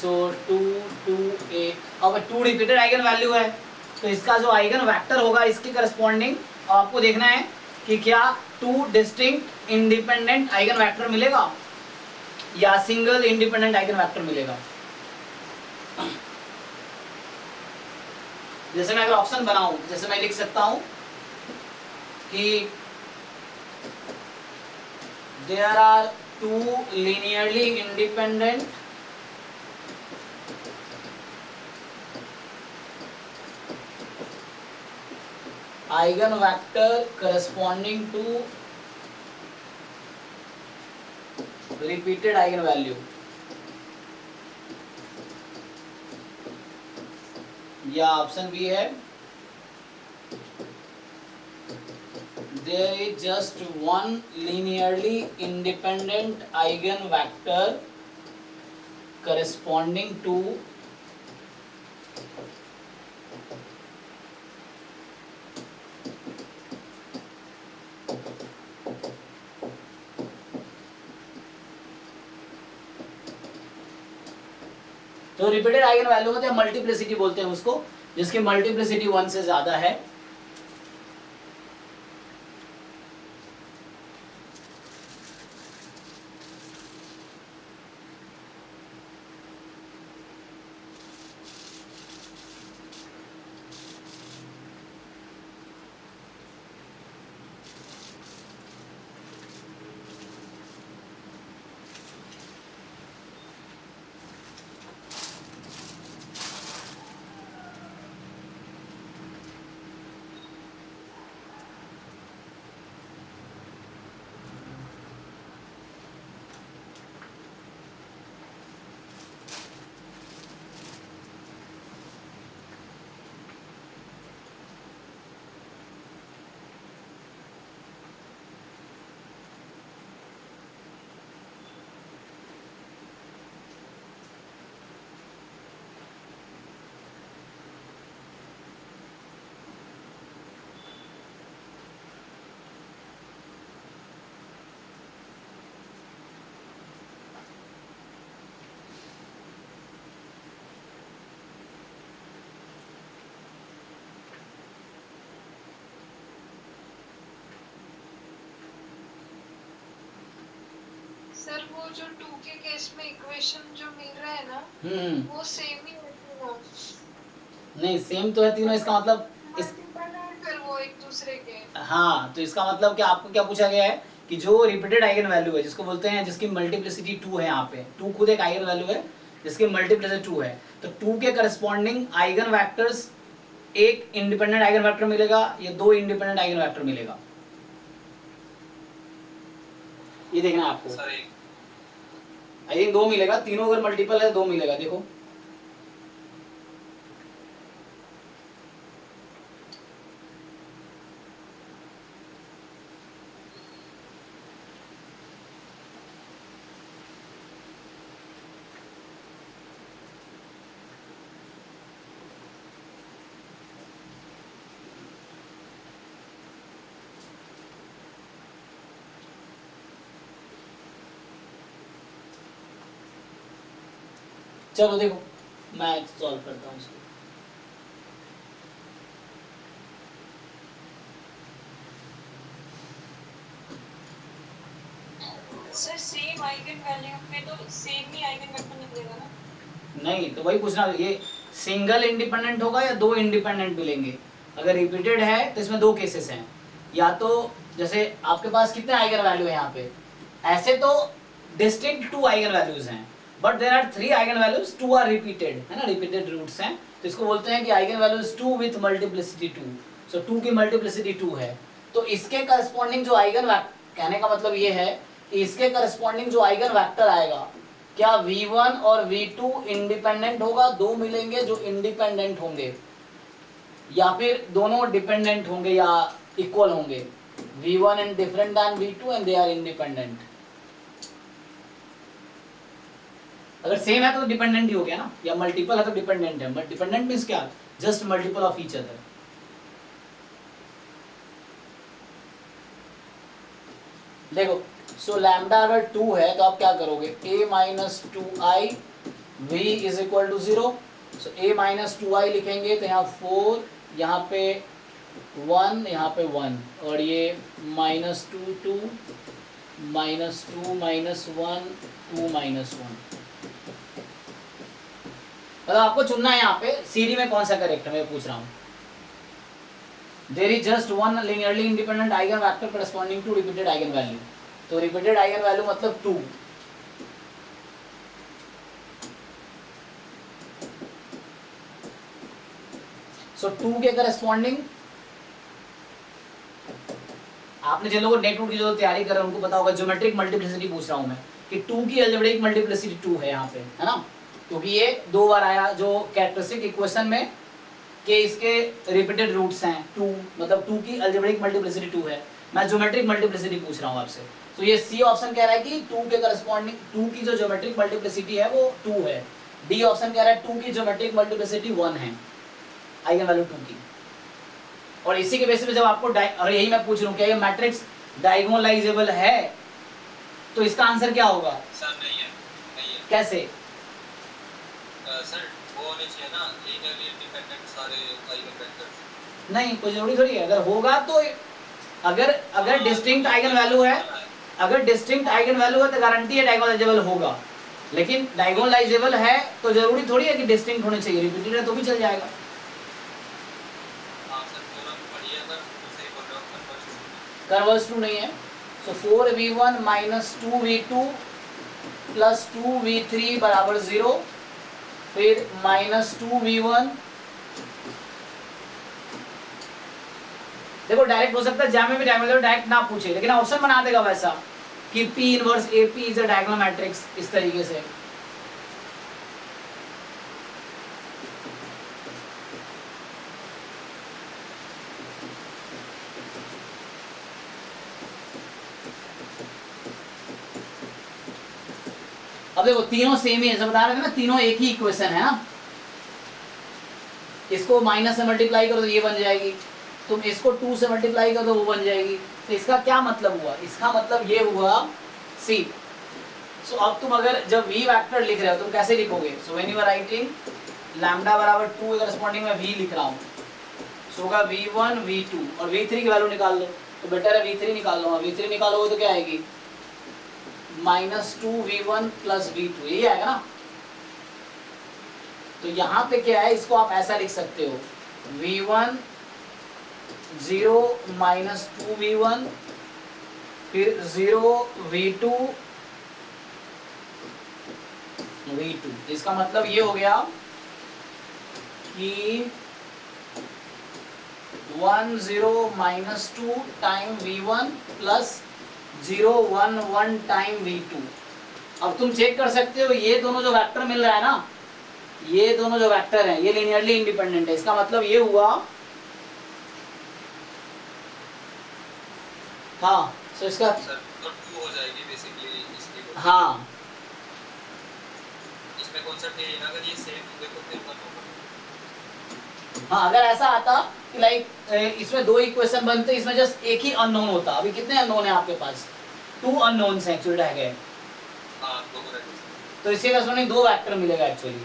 सो 2 to 8, अब 2 रिपीटेड आइगन वैल्यू है, तो इसका जो आइगन वेक्टर होगा इसके करस्पॉन्डिंग आपको देखना है कि क्या 2 डिस्टिंक्ट इंडिपेंडेंट आइगन वेक्टर मिलेगा या सिंगल इंडिपेंडेंट आइगन वेक्टर मिलेगा। जैसे मैं अगर ऑप्शन बनाऊं, जैसे मैं लिख सकता हूं कि there are two linearly independent eigenvector corresponding to repeated eigenvalue, या ऑप्शन बी है there is just one linearly independent eigenvector corresponding to तो रिपीटेड आइगन वैल्यू होते हैं मल्टीप्लिसिटी बोलते हैं उसको, जिसकी मल्टीप्लिसिटी 1 से ज्यादा है। सर वो जो 2 के केस में इक्वेशन जो मिल रहा है ना वो सेम ही होती है। नहीं सेम तो है तीनों, इसका मतलब इस फिर वो एक दूसरे के। हाँ, तो इसका मतलब कि आपको क्या पूछा गया है कि जो रिपीटेड आइगन वैल्यू है जिसको बोलते हैं, जिसकी मल्टीप्लिसिटी 2 है, यहाँ पे 2 खुद एक आइगन वैल्यू है जिसकी मल्टीप्लिसिटी 2 है, तो 2 के करस्पॉन्डिंग आइगन वेक्टर्स एक इंडिपेंडेंट आइगन वेक्टर मिलेगा या 2 इंडिपेंडेंट आइगन वेक्टर मिलेगा, ये देखना है आपको। सर एक आई थिंक 2 मिलेगा, तीनों अगर मल्टीपल है 2 मिलेगा। देखो चलो देखो मैं सॉल्व करता हूँ इसको। सर सेम आइगन वैल्यू पे तो सेम ही आइगन वेक्टर निकलेगा ना? नहीं तो वही पूछना, ये सिंगल इंडिपेंडेंट होगा या 2 इंडिपेंडेंट मिलेंगे। अगर रिपीटेड है तो इसमें 2 केसेस हैं, या तो जैसे आपके पास कितने आइगन वैल्यू है यहाँ पे, ऐसे तो डिस्टिंक्ट 2 आइगन वैल्यूज हैं, but there are 3 eigen values, 2 are repeated, है ना, रिपीटेड रूट्स हैं, तो इसको बोलते हैं कि आइगन वैल्यूज 2 विथ मल्टीप्लिसिटी 2। सो 2 की मल्टीप्लिसिटी 2 है, तो इसके करस्पॉन्डिंग जो आइगन, कहने का मतलब ये है कि इसके करस्पॉन्डिंग जो आइगन वेक्टर आएगा, क्या V1 और V2 इंडिपेंडेंट होगा, 2 मिलेंगे जो इंडिपेंडेंट होंगे, या फिर दोनों डिपेंडेंट होंगे या इक्वल होंगे। V1 and different than V2 and they are independent. अगर सेम है तो डिपेंडेंट ही हो गया ना, या मल्टीपल है तो डिपेंडेंट है। बट डिपेंडेंट मींस क्या, just multiple of each other. देखो सो लैम्डा अगर 2 है तो आप क्या करोगे, a minus 2i v is equal to 0। So a minus 2i लिखेंगे तो यहाँ 4, यहाँ पे 1, यहाँ पे 1, और ये माइनस 2 2 माइनस 2 माइनस 1 2 माइनस 1। मतलब आपको चुनना है यहाँ पे सीडी में कौन सा करेक्ट है, मैं पूछ रहा हूँ। There is just one linearly independent eigen vector corresponding to repeated eigen value. तो रिपीटेड आइगन वैल्यू मतलब 2। सो 2 के करस्पॉन्डिंग, आपने जिन लोगों को नेट की जो तैयारी कर रहे हैं उनको पता होगा, ज्योमेट्रिक मल्टीप्लिसिटी पूछ रहा हूं मैं कि 2 की अलजेब्रिक मल्टीप्लिसिटी 2 है यहाँ पे, है ना, क्योंकि ये 2 बार आया जो कैरेक्टरिस्टिक इक्वेशन में कि इसके रिपीटेड रूट्स हैं 2, मतलब 2 की अलजेब्रिक मल्टीप्लिसिटी 2 है। मैं ज्योमेट्रिक मल्टीप्लिसिटी पूछ रहा हूँ आपसे, तो ये सी ऑप्शन कह रहा है कि 2 के करस्पॉन्डिंग 2 की जो ज्योमेट्रिक मल्टीप्लिसिटी है वो 2 है। डी ऑप्शन कह रहा है 2 की ज्योमेट्रिक मल्टीप्लिसिटी 1 है, आइगन वैल्यू 2 की। और इसी के बेसिस पे जब आपको और यही मैं पूछ रहा हूँ क्या ये मैट्रिक्स डायगोनलाइजेबल है, तो इसका आंसर क्या होगा? सर नहीं है। कैसे? सर वो होने चाहिए ना लीनियरली इंडिपेंडेंट सारे आइगन वेक्टर्स। नहीं, कोई जरूरी थोड़ी है। अगर होगा तो अगर डिस्टिंक्ट आइगन वैल्यू है, अगर डिस्टिंक्ट आइगन वैल्यू है तो गारंटी है डायगोनलाइजेबल होगा। लेकिन डायगोनलाइजेबल है तो जरूरी थोड़ी है कि डिस्टिंक्ट होने चाहिए, रिपीटेड है तो भी चल जाएगा। हां सर दोनों बढ़िया पर सही बोल रहे हो, कन्वर्स टू नहीं है। सो 4v1 minus 2v2 plus 2v3 बराबर 0, फिर माइनस 2v1। देखो डायरेक्ट हो सकता है, जहाँ में भी डायगोनल डायरेक्ट ना पूछे, लेकिन ऑप्शन बना देगा वैसा कि P inverse AP is a diagonal matrix, इस तरीके से। अब देखो तीनों सेम ही है, बता रहे थे ना, तीनों एक ही इक्वेशन है ना। इसको माइनस से मल्टीप्लाई करो तो ये बन जाएगी, तुम इसको 2 से मल्टीप्लाई करो तो वो बन जाएगी। तो इसका क्या मतलब हुआ? इसका मतलब ये हुआ सी। सो अब तुम अगर जब v वेक्टर लिख रहे हो तुम कैसे लिखोगे? So when you are writing lambda बराबर 2 के करस्पॉन्डिंग में v लिख रहा हूँ, सो होगा v1 v2 और v3 की वैल्यू निकाल लो, तो बेटर है v3 निकाल लो। v3 निकालोगे तो क्या आएगी? माइनस 2v1 प्लस v2, यही आएगा ना। तो यहाँ पे क्या है, इसको आप ऐसा लिख सकते हो v1 0 माइनस 2v1 फिर 0 v2 v2। इसका मतलब ये हो गया कि 1 0 minus 2 time v1 plus 0 1 1 time v2। अब तुम चेक कर सकते हो ये दोनों जो वेक्टर मिल रहा है ना, ये दोनों जो वेक्टर हैं ये लिनियरली इंडिपेंडेंट है। इसका मतलब ये हुआ, हाँ सो इसका सर तो 2 हो जाएगी बेसिकली इसकी। हाँ इसमें कॉन्सेप्ट ये है ना, अगर ये सेम होंगे तो फिर 1 होगा। हाँ, अगर ऐसा आता कि लाइक इसमें 2 इक्वेशन बनते, इसमें जस्ट एक ही अननोन होता। अभी कितने अननोन है आपके पास? 2 अननोन्स हैं एक्चुअली रह गए, हां 2 करेक्ट। तो इसके करस्पॉन्डिंग 2 वेक्टर मिलेगा एक्चुअली।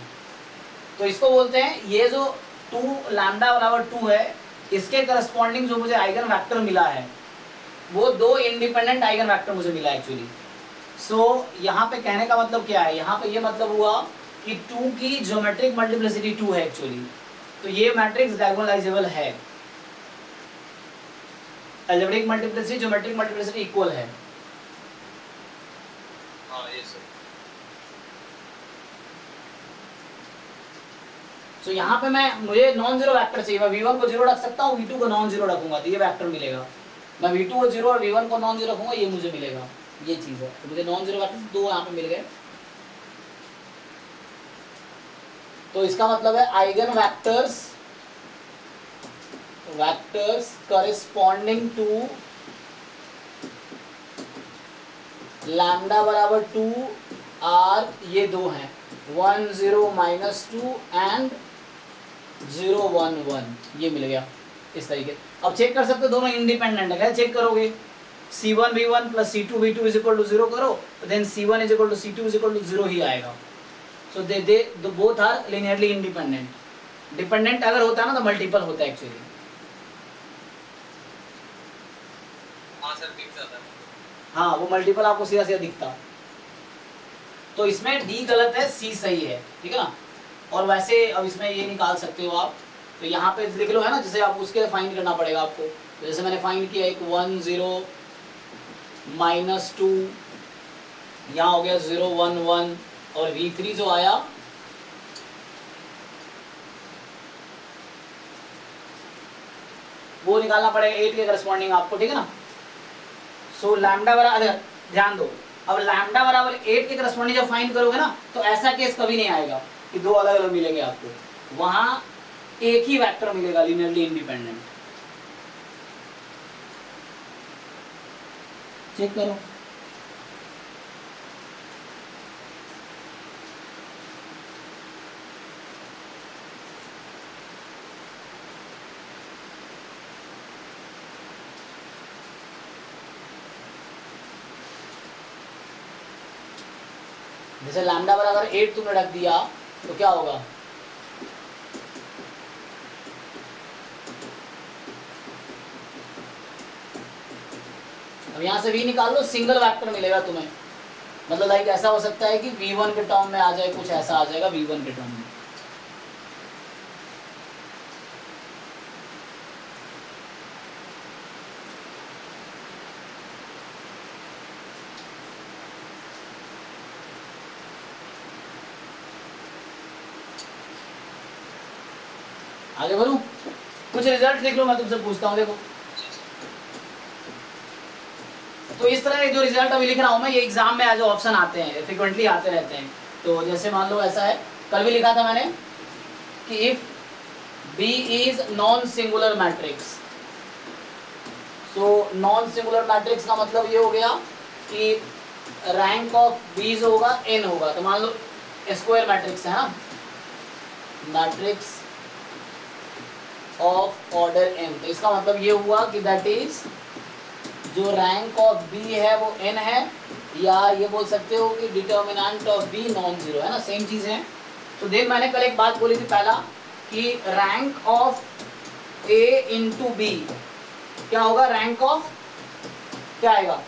तो इसको बोलते हैं, ये जो 2 लैम्डा बराबर 2 है, इसके करस्पॉन्डिंग जो मुझे आइगन वेक्टर मिला है वो 2 इंडिपेंडेंट आइगन वेक्टर मुझे मिला एक्चुअली। सो यहाँ पे कहने का मतलब क्या है, यहाँ पे ये मतलब हुआ कि 2 की ज्योमेट्रिक मल्टीप्लिसिटी 2 है एक्चुअली, तो ये मैट्रिक्स डायगोनलाइजेबल है। Algebraic multiplicity geometric multiplicity equal है। हां ये सर। तो यहाँ पे मुझे नॉन जीरो वेक्टर चाहिए। मैं v1 को 0 रख सकता हूँ, v2 को नॉन जीरो रखूंगा तो ये वेक्टर मिलेगा। मैं v2 को 0 और v1 को नॉन जीरो रखूंगा, ये मुझे मिलेगा। ये चीज है, तो मुझे नॉन जीरो वेक्टर 2 यहाँ पे मिल गए। तो इसका मतलब है eigen vectors corresponding to lambda बराबर 2 आर, ये 2 हैं 1 0 माइनस 2 एंड 0 1 1, ये मिल गया इस तरीके। अब चेक कर सकते हो दोनों इंडिपेंडेंट है। कैसे चेक करोगे? c1 v1 plus c2 v2 is equal to 0 करो, तो then c1 is equal to c2 is equal to 0 ही आएगा। So they both are linearly independent. Dependent अगर होता है ना तो मल्टीपल होता है एक्चुअली। हां सर दिख जाता है। हाँ, वो मल्टीपल आपको सीधा सीधा दिखता। तो इसमें डी गलत है, सी सही है, ठीक है ना। और वैसे अब इसमें ये निकाल सकते हो आप, तो यहाँ पे लिख लो है ना, जैसे आप उसके फाइंड करना पड़ेगा आपको। तो जैसे मैंने फाइंड किया एक 1 0 -2, यहाँ हो गया 0 1 1 और V3 जो आया वो निकालना पड़ेगा 8 के करस्पॉन्डिंग आपको, ठीक है ना। सो लैम्डा बराबर, ध्यान दो, अब लैम्डा बराबर 8 के करस्पॉन्डिंग जब फाइंड करोगे ना तो ऐसा केस कभी नहीं आएगा कि दो अलग अलग मिलेंगे आपको, वहां एक ही वेक्टर मिलेगा लीनियरली इंडिपेंडेंट। चेक करो, जैसे लैम्डा बराबर 8 तुमने रख दिया तो क्या होगा, अब यहाँ से v निकाल लो, सिंगल वेक्टर मिलेगा तुम्हें, मतलब लाइक ऐसा हो सकता है कि v1 के टर्म में आ जाए, कुछ ऐसा आ जाएगा v1 के टर्म में। आगे बढ़ूं, कुछ रिजल्ट देख लो, मैं तुमसे पूछता हूँ। देखो तो इस तरह के जो रिजल्ट अभी लिख रहा हूँ मैं, ये एग्जाम में एज ऑप्शन आते हैं, फ्रिक्वेंटली आते रहते हैं। तो जैसे मान लो ऐसा है, कल भी लिखा था मैंने कि if B is non singular matrix, so non singular matrix का मतलब ये हो गया कि रैंक ऑफ B जो होगा n होगा। तो मान लो स्क्वायर मैट्रिक्स है ना, मैट्रिक्स ऑफ ऑर्डर n, तो इसका मतलब ये हुआ कि दैट इज जो रैंक ऑफ B है वो n है, या ये बोल सकते हो कि determinant of B non zero है ना, सेम चीज है। तो देन मैंने कल एक बात बोली थी पहला कि rank of A into B क्या होगा, रैंक ऑफ क्या आएगा,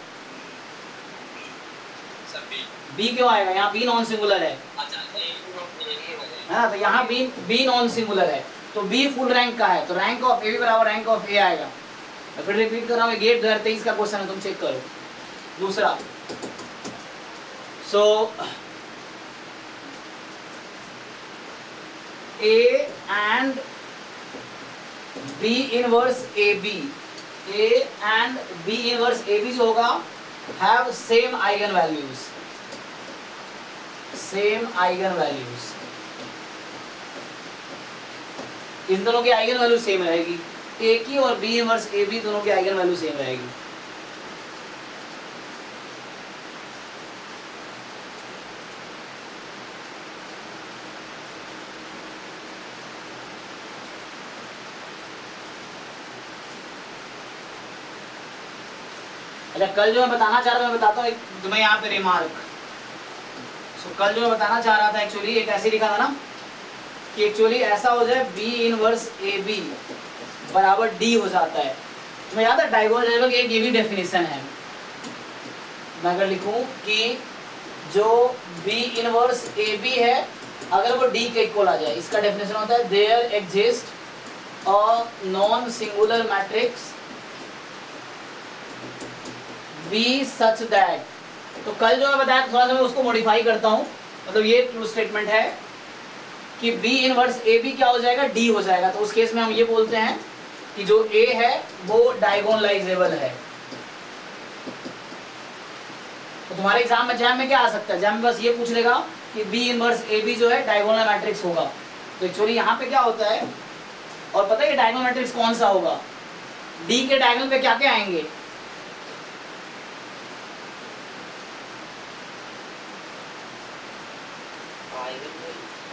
B क्यों आएगा, यहाँ B नॉन सिंगुलर है ना, तो यहाँ B नॉन सिंगुलर है, तो B फुल रैंक का है, तो रैंक ऑफ A भी बराबर रैंक ऑफ A आएगा। मैं फिर रिपीट कर रहा हूँ, गेट 2023 का क्वेश्चन है, तुम चेक करो। दूसरा, so A and B inverse AB, A and B inverse AB जो होगा have same eigen values, same eigen values, इन दोनों की आइगन वैल्यू सेम रहेगी, A की और B इनवर्स AB दोनों की आइगन वैल्यू सेम रहेगी। अच्छा, कल जो मैं बताना चाह रहा था मैं बताता हूँ तुम्हें यहाँ पे रिमार्क। सो कल जो मैं बताना चाह रहा था एक्चुअली एक ऐसे लिखा था ना कि एक्चुअली ऐसा हो जाए B इनवर्स AB बराबर D हो जाता है। तुम्हें याद है डायगोनल की एक ये भी डेफिनेशन है, मैं अगर लिखूं कि जो B इनवर्स AB है अगर वो D के इक्वल आ जाए, इसका डेफिनेशन होता है there exist a non singular matrix B such that. तो कल जो मैं बताया थोड़ा सा मैं उसको मॉडिफाई करता हूँ, मतलब ये ट्रू स्टेटमेंट है कि B इनवर्स AB क्या हो जाएगा, D हो जाएगा। तो उस केस में हम ये बोलते हैं कि जो A है वो डायगोनलाइजेबल है। तो तुम्हारे एग्जाम में जैम में क्या आ सकता है, जैम में बस ये पूछ लेगा कि B इनवर्स AB जो है डायगोनल मैट्रिक्स होगा। तो एक्चुअली यहाँ पे क्या होता है, और पता है ये डायगोनल मैट्रिक्स कौन सा होगा, D के डायगोनल पे क्या क्या आएंगे,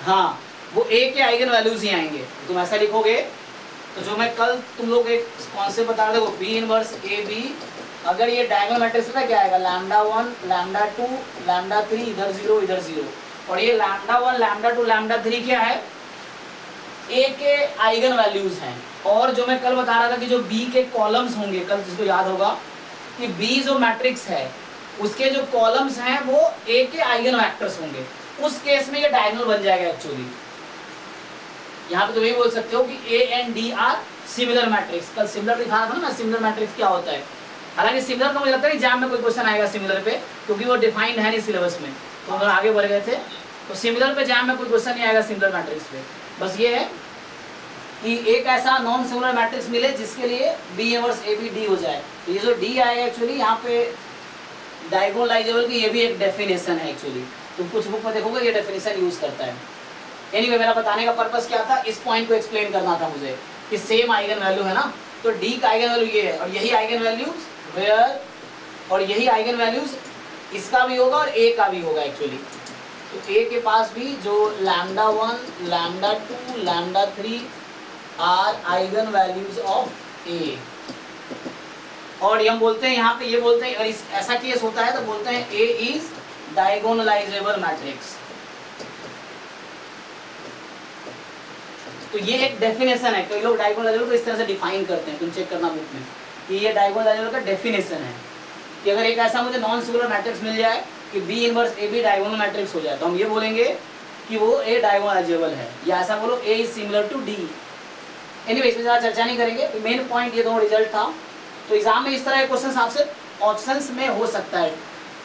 हाँ वो A के आइगन वैल्यूज ही आएंगे। तुम ऐसा लिखोगे तो जो मैं कल तुम लोग एक कॉन्सेप्ट बता रहे थे वो B इनवर्स AB, अगर ये डायगोनल मैट्रिक्स में क्या आएगा, लैम्डा 1 लैम्डा 2 लैम्डा 3, इधर 0 इधर 0, और ये लैम्डा 1 लैम्डा 2 लैम्डा 3 क्या है, A के आइगन वैल्यूज हैं। और जो मैं कल बता रहा था कि जो B के कॉलम्स होंगे, कल जिसको याद होगा कि B जो मैट्रिक्स है उसके जो कॉलम्स हैं वो A के आइगन वेक्टर्स होंगे, उस केस में ये डायगोनल बन जाएगा। एक्चुअली यहाँ पे तो यही बोल सकते हो कि A and D are similar matrix. कल सिमिलर दिखा रहा था ना मैं, सिमिलर मैट्रिक्स क्या होता है हालांकि सिमिलर का मुझे लगता है एग्जाम में कोई क्वेश्चन आएगा सिमिलर पे, क्योंकि वो डिफाइंड है नहीं सिलेबस में, तो हम आगे बढ़ गए थे, तो सिमिलर पे एग्जाम में कोई क्वेश्चन नहीं आएगा सिमिलर मैट्रिक्स पे। बस ये है कि एक ऐसा नॉन सिमिलर मैट्रिक्स मिले जिसके लिए बी इनवर्स ए बी डी हो जाए। तो ये जो डी आएगा एक्चुअली यहाँ पे डायगोनलाइजेबल की ये भी एक डेफिनेशन है एक्चुअली, तो कुछ बुक में देखोगे ये डेफिनेशन यूज करता है। एनीवे मेरा बताने का पर्पस क्या था, इस पॉइंट को एक्सप्लेन करना था मुझे कि सेम आइगन वैल्यू है ना, तो डी का आइगन वैल्यू ये है और यही आइगन वैल्यूज वेयर, और यही आइगन वैल्यूज इसका भी होगा और ए का भी होगा एक्चुअली। तो ए के पास भी जो lambda 1 lambda 2 lambda 3 are eigen values of A, और ये हम बोलते हैं यहाँ पे, ये बोलते हैं अगर ऐसा केस होता है तो बोलते हैं ए इज डायगोनलाइजेबल मैट्रिक्स। तो ये एक डेफिनेशन है, कई लोग डायगोनलाइजेबल को इस तरह से डिफाइन करते हैं, तुम चेक करना बुक में कि ये डायगोनलाइजेबल का डेफिनेशन है कि अगर एक ऐसा मुझे नॉन सिंगुलर मैट्रिक्स मिल जाए कि बी इनवर्स ए बी डायगोनल मैट्रिक्स हो जाए, तो हम ये बोलेंगे कि वो ए डायगोनलाइजेबल है, या ऐसा बोलो A is similar to D. Anyway इसमें ज़्यादा चर्चा नहीं करेंगे, मेन पॉइंट ये दो रिजल्ट था। तो एग्जाम में इस तरह के क्वेश्चन आपसे ऑप्शंस में हो सकता है,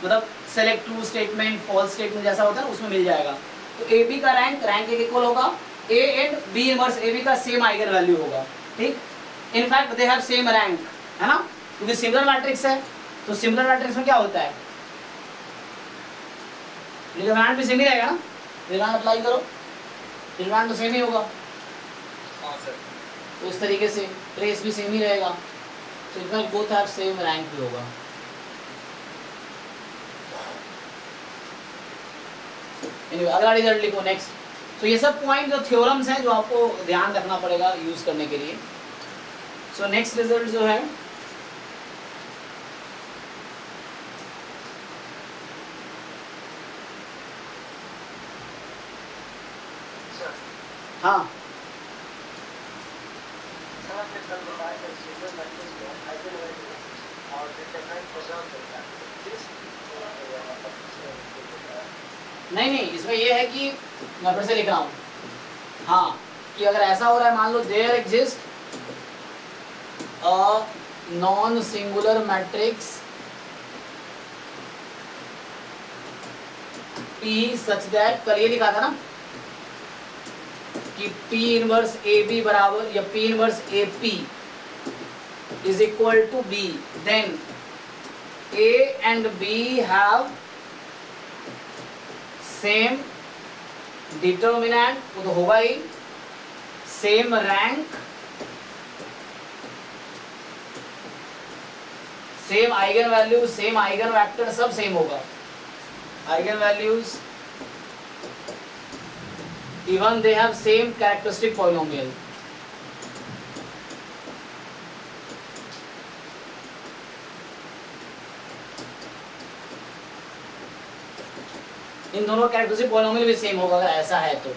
मतलब select true statement false statement जैसा होता है ना, उसमें मिल जाएगा। तो ए बी का रैंक एक इक्वल होगा, A and B inverse A B का सेम आइगन वैल्यू होगा, ठीक। In fact they have same rank, है ना, क्योंकि सिमिलर मैट्रिक्स है। तो सिमिलर मैट्रिक्स में क्या होता है, डिटरमिनेंट भी सेम ही रहेगा ना, डिटरमिनेंट अप्लाई करो, डिटरमिनेंट तो सेम ही होगा। हाँ सर। तो इस तरीके से ट्रेस भी सेम ही रहेगा, तो in fact both have same rank भी होगा। anyway, अगला रिजल्ट लिखो नेक्स्ट। तो ये सब पॉइंट जो थ्योरम्स हैं जो आपको ध्यान रखना पड़ेगा यूज करने के लिए। सो नेक्स्ट रिजल्ट जो है हाँ नहीं नहीं, इसमें ये है कि मैं फिर से लिख रहा हूँ, हाँ, कि अगर ऐसा हो रहा है, मान लो there exist a non singular matrix P such that, कल ये लिखा था ना कि P इनवर्स AB बराबर या P inverse AP is equal to B, then A and B have same determinant, वो तो होगा ही, same rank, same eigen value, same eigen vector, सब सेम होगा, eigen values, even they have same characteristic polynomial. इन दोनों characteristic polynomial भी same होगा अगर ऐसा है तो।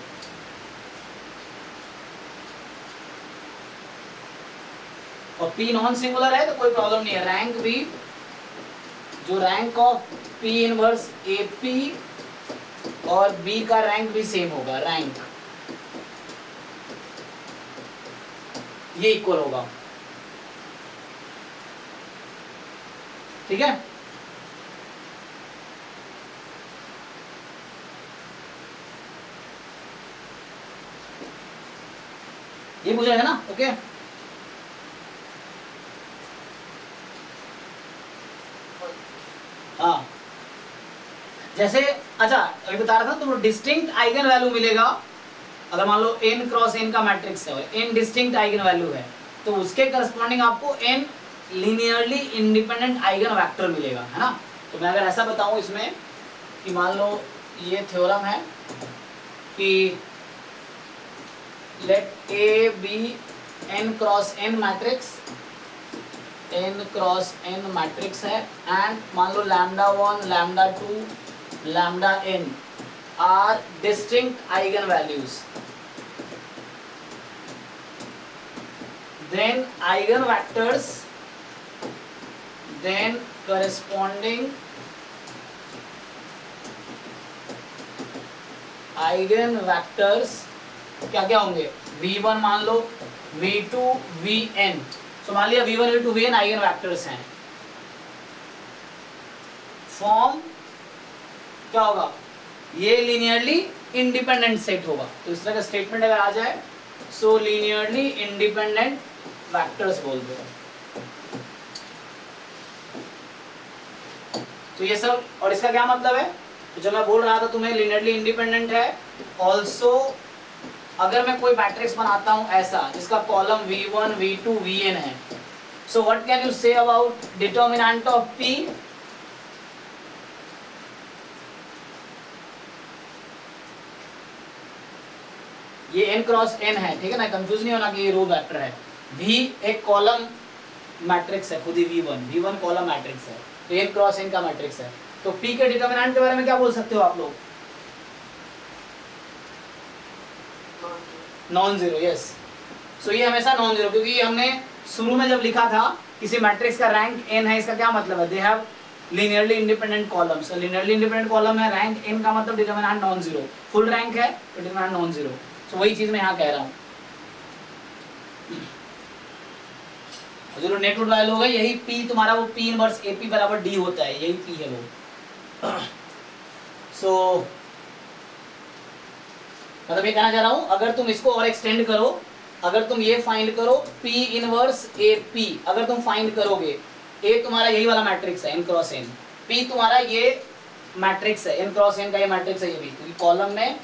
और P नॉन सिंगुलर है तो कोई प्रॉब्लम नहीं है, रैंक भी, जो rank of P inverse AP और B का रैंक भी सेम होगा, रैंक ये इक्वल होगा, ठीक है। ये पूछा है ना, ओके। हाँ जैसे, अच्छा अभी बता रहा था, तो डिस्टिंक्ट आइगन वैल्यू मिलेगा अगर मान लो n क्रॉस n का मैट्रिक्स है और n डिस्टिंक्ट आइगन वैल्यू है, तो उसके करस्पॉन्डिंग आपको n linearly independent eigen vector मिलेगा, है ना। तो मैं अगर ऐसा बताऊं इसमें कि मान लो ये थ्योरम है कि let A be n cross n matrix, n cross n matrix है, एंड मान लो lambda 1 lambda 2 lambda n are distinct eigen values, then eigen vectors, then corresponding eigen vectors क्या क्या होंगे, v1 मान लो, v2 vn, तो मान लिया v1 v2 vn eigen vectors हैं, फॉर्म क्या होगा, ये लीनियरली इंडिपेंडेंट सेट होगा। तो इस तरह का स्टेटमेंट अगर आ जाए, सो लीनियरली इंडिपेंडेंट वेक्टर्स बोल दो। तो ये सब, और इसका क्या मतलब है, तो जो मैं बोल रहा था तुम्हें, लीनियरली इंडिपेंडेंट है। ऑल्सो अगर मैं कोई मैट्रिक्स बनाता हूं ऐसा जिसका कॉलम v1 v2 vn है, so what can you say about determinant of p? ये n क्रॉस n है, ठीक है ना, कंफ्यूज नहीं होना कि ये रो वेक्टर है। v एक कॉलम मैट्रिक्स है, खुद ही v1 कॉलम मैट्रिक्स है, तो n क्रॉस n का मैट्रिक्स है। तो p के डिटर्मिनेंट के बारे में क्या बोल सकते हो आप लोग? Non zero, yes. सो ये हमेशा नॉन जीरो, क्योंकि हमने शुरू में जब लिखा था किसी मैट्रिक्स का रैंक n है, इसका क्या मतलब है, they have linearly independent columns. So linearly independent column है, रैंक n का मतलब determinant non zero, full rank है तो डिटर्मिनेंट नॉन जीरो। सो वही चीज मैं यहाँ कह रहा हूँ। जो लोग नेटवर्क वाले लोग हैं, यही p तुम्हारा वो p इनवर्स AP बराबर d होता है, यही p है वो। सो मतलब ये कहना चाह रहा हूं, अगर तुम इसको और एक्सटेंड करो, अगर तुम ये फाइंड करो p इनवर्स AP, अगर तुम फाइंड करोगे, A तुम्हारा यही वाला मैट्रिक्स है n क्रॉस n, P तुम्हारा ये मैट्रिक्स है n क्रॉस n का, ये मैट्रिक्स है ये भी, क्योंकि कॉलम में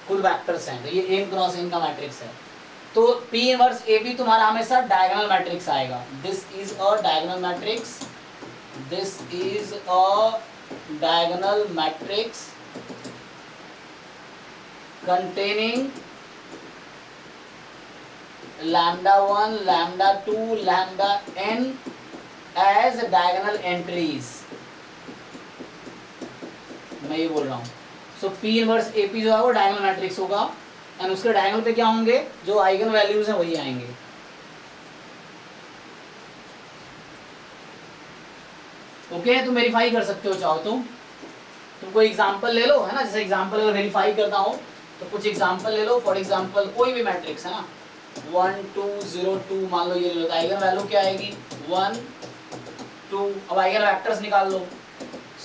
खुद वेक्टर्स हैं, तो ये n क्रॉस n का मैट्रिक्स है। तो P इनवर्स AP तुम्हारा हमेशा डायगोनल मैट्रिक्स आएगा। This is a diagonal matrix, this is a diagonal matrix containing lambda 1, lambda 2, lambda n as diagonal entries। मैं ये बोल रहा हूँ। सो P इनवर्स AP जो है वो डायगोनल मैट्रिक्स होगा, एंड उसके डायगोनल पे क्या होंगे, जो आइगन वैल्यूज हैं वही आएंगे। ओके, तुम वेरीफाई कर सकते हो चाहो तो। तुम कोई एग्जांपल ले लो, है ना, जैसे एग्जांपल अगर वेरीफाई करता हो तो कुछ एग्जांपल ले लो। फॉर एग्जांपल कोई भी मैट्रिक्स है ना, 1 2 0 2 मान लो, ये ले लो, तो आइगन वैल्यू क्या आएगी, 1 2। अब आइगन वेक्टर्स निकाल लो।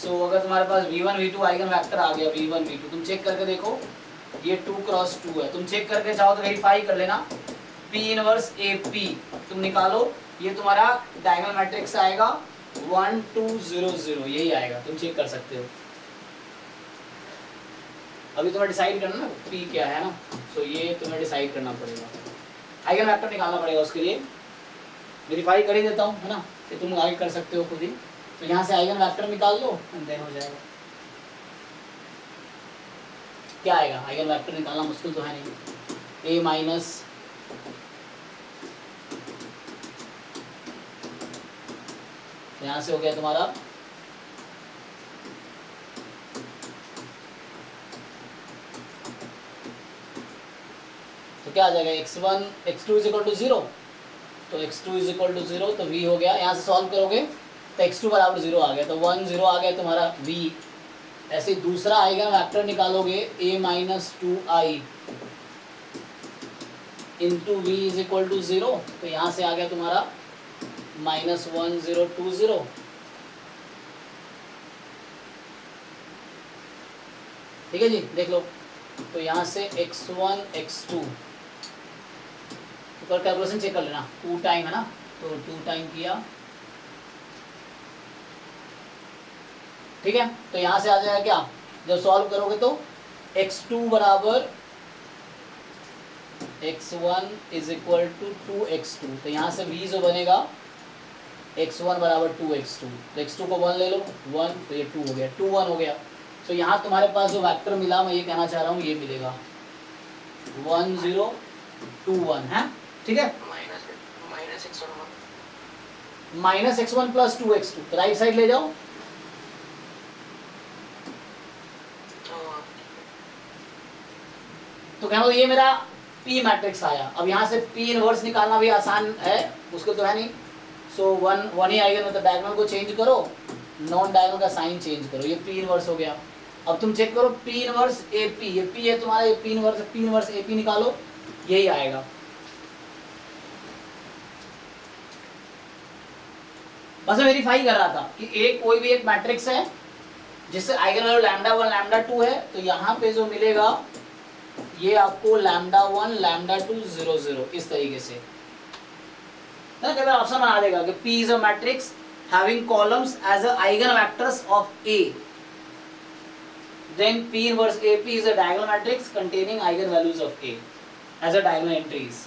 सो अगर तुम्हारे पास v1 v2 आइगन वेक्टर आ गया, v1 v2, तुम चेक करके देखो, ये 2 क्रॉस 2 है, तुम चेक करके चाहो तो वेरीफाई कर लेना। p इनवर्स AP तुम निकालो, ये तुम्हारा डायगोनल मैट्रिक्स आएगा 1 2 0 0, यही आएगा, तुम चेक कर सकते हो। अभी तुम्हें डिसाइड करना ना p क्या है ना, सो ये तुम्हें डिसाइड करना पड़ेगा, आइगन वेक्टर निकालना पड़ेगा। उसके लिए वेरीफाई कर ही देता हूँ, है ना, कि तुम आगे कर सकते हो खुद ही। तो यहाँ से आइगन वेक्टर निकाल लो, देन हो जाएगा। क्या आएगा, आइगन वेक्टर निकालना मुश्किल तो है नहीं। a माइनस यहाँ से हो गया तुम्हारा क्या आ जाएगा, x1 x2 is equal to 0, तो x2 इज इक्वल टू 0, तो v हो गया। यहाँ से सॉल्व करोगे तो x2 बराबर 0 आ गया, तो 1 0 आ गया तुम्हारा v। ऐसे दूसरा आइगन वेक्टर निकालोगे a minus 2i into v is equal to 0, तो यहाँ से आ गया तुम्हारा माइनस 1 0 2 0। ठीक है जी, देख लो। तो यहाँ से x1 x2 ऊपर कैलकुलेशन चेक कर लेना, 2 टाइम है ना, तो 2 टाइम किया, ठीक है। तो यहाँ से आ जाएगा क्या, जब सॉल्व करोगे तो x2 बराबर x1 is equal to 2x2, तो यहाँ से v जो बनेगा x1 बराबर 2x2, तो x2 को 1 ले लो, 1, तो ये 2 हो गया, 2 1 हो गया। तो यहाँ तुम्हारे पास जो वेक्टर मिला, मैं ये कहना चाह रहा हूँ, ये मिलेगा 1 0 2 1 है, ठीक है। माइनस x1 प्लस 2x2, तो राइट साइड ले जाओ। तो कहना ये मेरा P मैट्रिक्स आया। अब यहाँ से P इनवर्स निकालना भी आसान है, उसको तो है नहीं। सो वन ही आएगा, मतलब डायगोनल को चेंज करो, नॉन डायगोनल का साइन चेंज करो, ये P इनवर्स हो गया। अब तुम चेक करो P इनवर्स AP, ये P है तुम्हारा, ये P इनवर्स AP निकालो, यही आएगा। बस मैं वेरीफाई कर रहा था कि एक कोई भी एक मैट्रिक्स है, जिससे आइगन वैल्यू लैम्डा 1 लैम्डा 2 है, तो यहाँ पे जो मिलेगा ये आपको लैम्डा 1 लैम्डा 2 0 0 इस तरीके से ना। कई बार ऑप्शन बना देगा कि P is a matrix having columns as a eigen vectors of A, then P inverse AP is a diagonal matrix containing eigenvalues of A as a diagonal entries.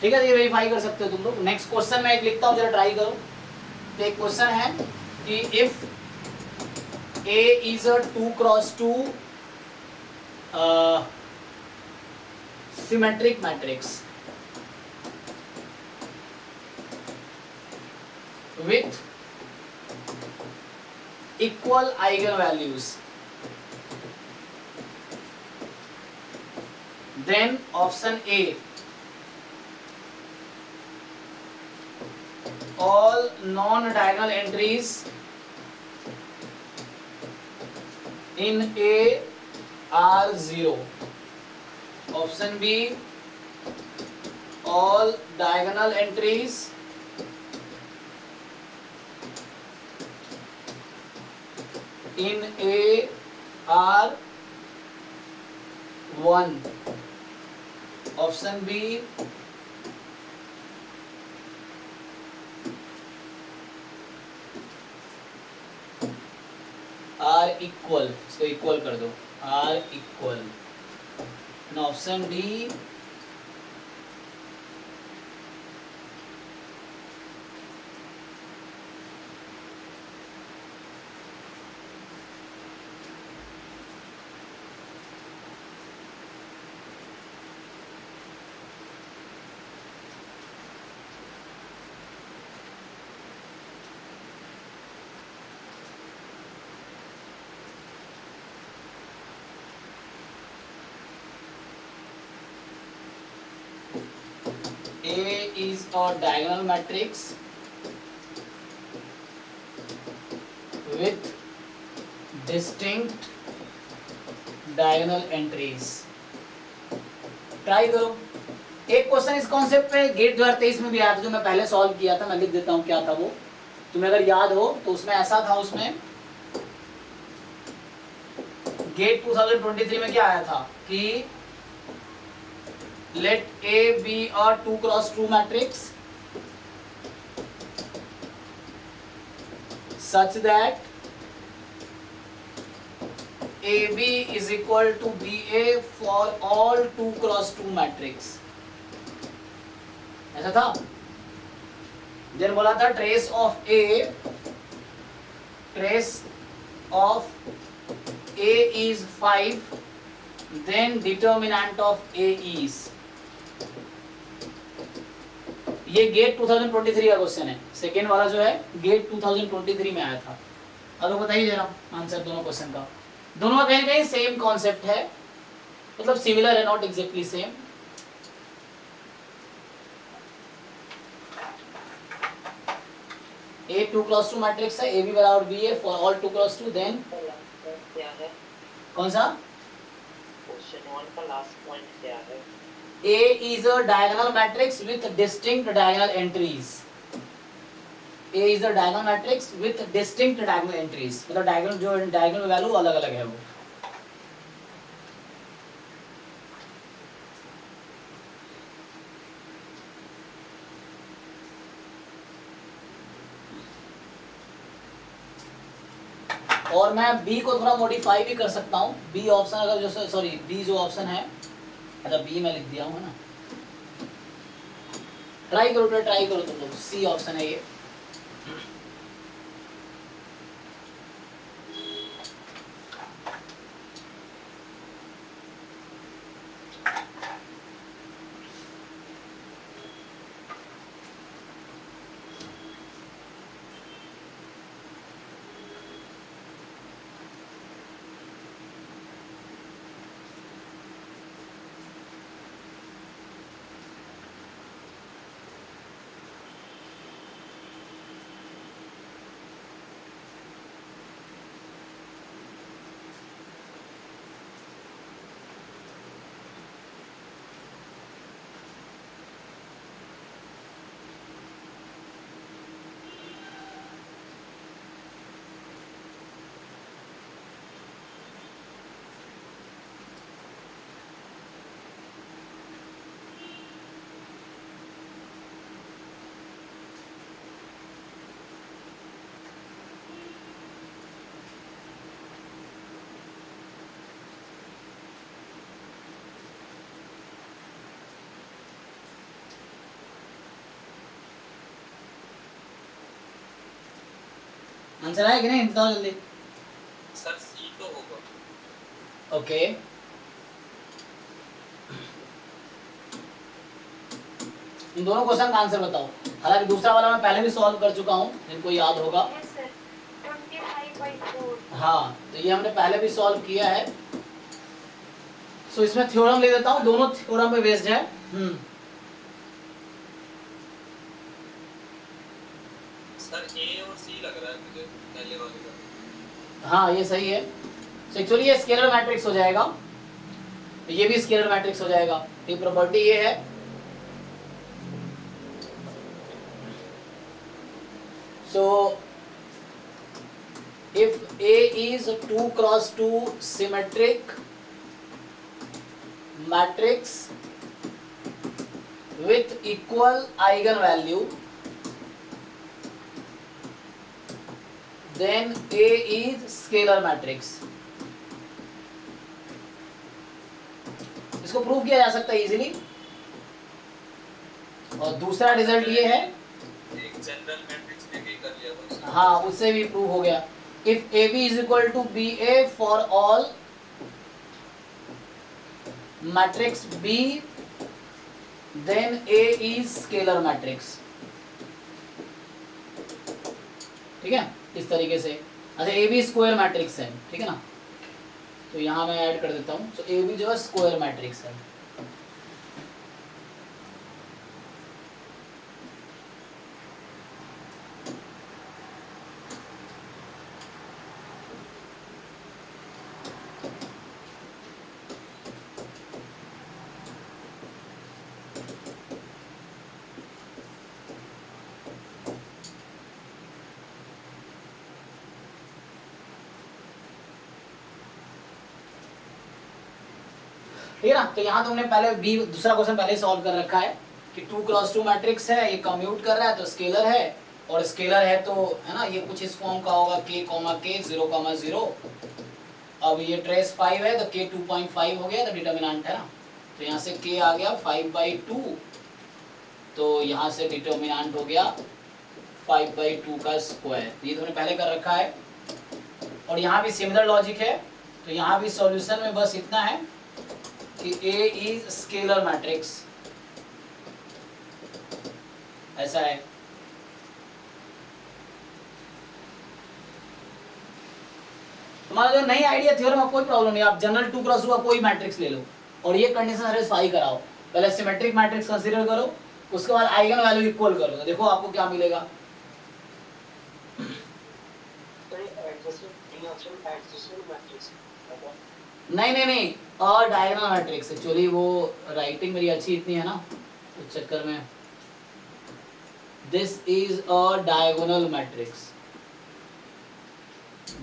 ठीक है, ये वेरीफाई कर सकते हो तुम लोग। नेक्स्ट क्वेश्चन मैं एक लिखता हूँ, जरा ट्राई करो। तो एक क्वेश्चन है कि if A is a 2x2 symmetric matrix with equal eigenvalues, then option A, all non-diagonal entries in A are 0. Option B, all diagonal entries in A are 1. Option B, are equal, इसको equal कर दो, are equal. Option D A is a diagonal matrix with distinct diagonal entries. Try करो। एक question इस concept पे gate 2023 में भी आया था, जो मैं पहले सॉल्व किया था। मैं लिख देता हूँ क्या था वो, तुम्हें अगर याद हो तो। उसमें ऐसा था, उसमें गेट 2023 में क्या आया था कि let A be a 2x2 matrix such that AB is equal to BA for all 2x2 matrix. ऐसा था। then बोला था trace of A is 5, then determinant of A is। ये गेट 2023 का क्वेश्चन है। सेकेंड वाला जो है गेट 2023 में आया था। अब बताइए जरा आंसर दोनों क्वेश्चन का। दोनों का कहीं कहीं सेम कॉन्सेप्ट है, मतलब सिमिलर है, not exactly same. A 2x2 matrix है, AB बराबर BA for all 2x2। Then क्या है? कौन सा क्वेश्चन 1 का लास्ट पॉइंट क्या है? A is a diagonal matrix with distinct diagonal entries. A is a diagonal matrix with distinct diagonal entries, मतलब diagonal जो diagonal वैल्यू अलग अलग है वो। और मैं बी को थोड़ा मॉडिफाई भी कर सकता हूँ। बी ऑप्शन अगर जो सॉरी बी जो ऑप्शन है, अच्छा बी मैं लिख दिया हूँ ना, ट्राई करो तुम लोग, सी ऑप्शन है ये। आंसर आया कि नहीं, बताओ जल्दी। सर सी तो होगा। ओके, इन दोनों क्वेश्चन का आंसर बताओ। हालांकि दूसरा वाला मैं पहले भी सॉल्व कर चुका हूँ, जिनको याद होगा। Yes sir, 25/4। हाँ, तो ये हमने पहले भी सॉल्व किया है। सो इसमें थ्योरम ले देता हूँ, दोनों थ्योरम पे बेस्ड है। सर ए और सी लग रहा है मुझे पहले वाले का। हाँ ये सही है। तो एक्चुअली ये स्केलर मैट्रिक्स हो जाएगा, ये भी स्केलर मैट्रिक्स हो जाएगा। ये प्रॉपर्टी ये है। So if A is 2 cross 2 symmetric matrix with equal eigenvalue, then A is scalar matrix. इसको प्रूव किया जा सकता है इजीली। और दूसरा रिजल्ट ये है, एक जनरल मैट्रिक्स लेके कर लिया था उसने। हाँ उससे भी प्रूव हो गया। If A B is equal to B A for all matrix B, then A is scalar matrix. ठीक है, इस तरीके से। अच्छा ए बी स्क्वायर मैट्रिक्स है, ठीक है ना, तो यहाँ मैं ऐड कर देता हूँ। तो ए बी जो है स्क्वायर मैट्रिक्स है। ठीक है ना, तो यहाँ तुमने पहले बी दूसरा क्वेश्चन पहले सॉल्व कर रखा है कि 2 क्रॉस 2 मैट्रिक्स है, ये कम्यूट कर रहा है तो स्केलर है, और स्केलर है तो है ना ये कुछ इस फॉर्म का होगा k, k 0, 0। अब ये ट्रेस 5 है तो k 2.5 हो गया, तो डिटर्मिनेंट है ना, तो यहाँ से k आ गया 5/2, तो यहाँ से डिटर्मिनेंट हो गया 5/2 का स्क्वायर। ये तुमने पहले कर रखा है। और यहाँ भी सिमिलर लॉजिक है, तो यहाँ भी सॉल्यूशन में बस इतना है कि A इज स्केलर मैट्रिक्स, ऐसा है। तुम्हारा जो नई आइडिया थ्योरम में कोई प्रॉब्लम नहीं, आप जनरल 2 क्रॉस 2 का कोई मैट्रिक्स ले लो और ये कंडीशन सेटिस्फाई कराओ। पहले सिमेट्रिक मैट्रिक्स कंसीडर करो, उसके बाद आइगन वैल्यू इक्वल करो, तो देखो आपको क्या मिलेगा। नहीं और डायगोनल मैट्रिक्स। एक्चुअली वो राइटिंग मेरी अच्छी इतनी है ना, उस चक्कर में। This is a diagonal matrix,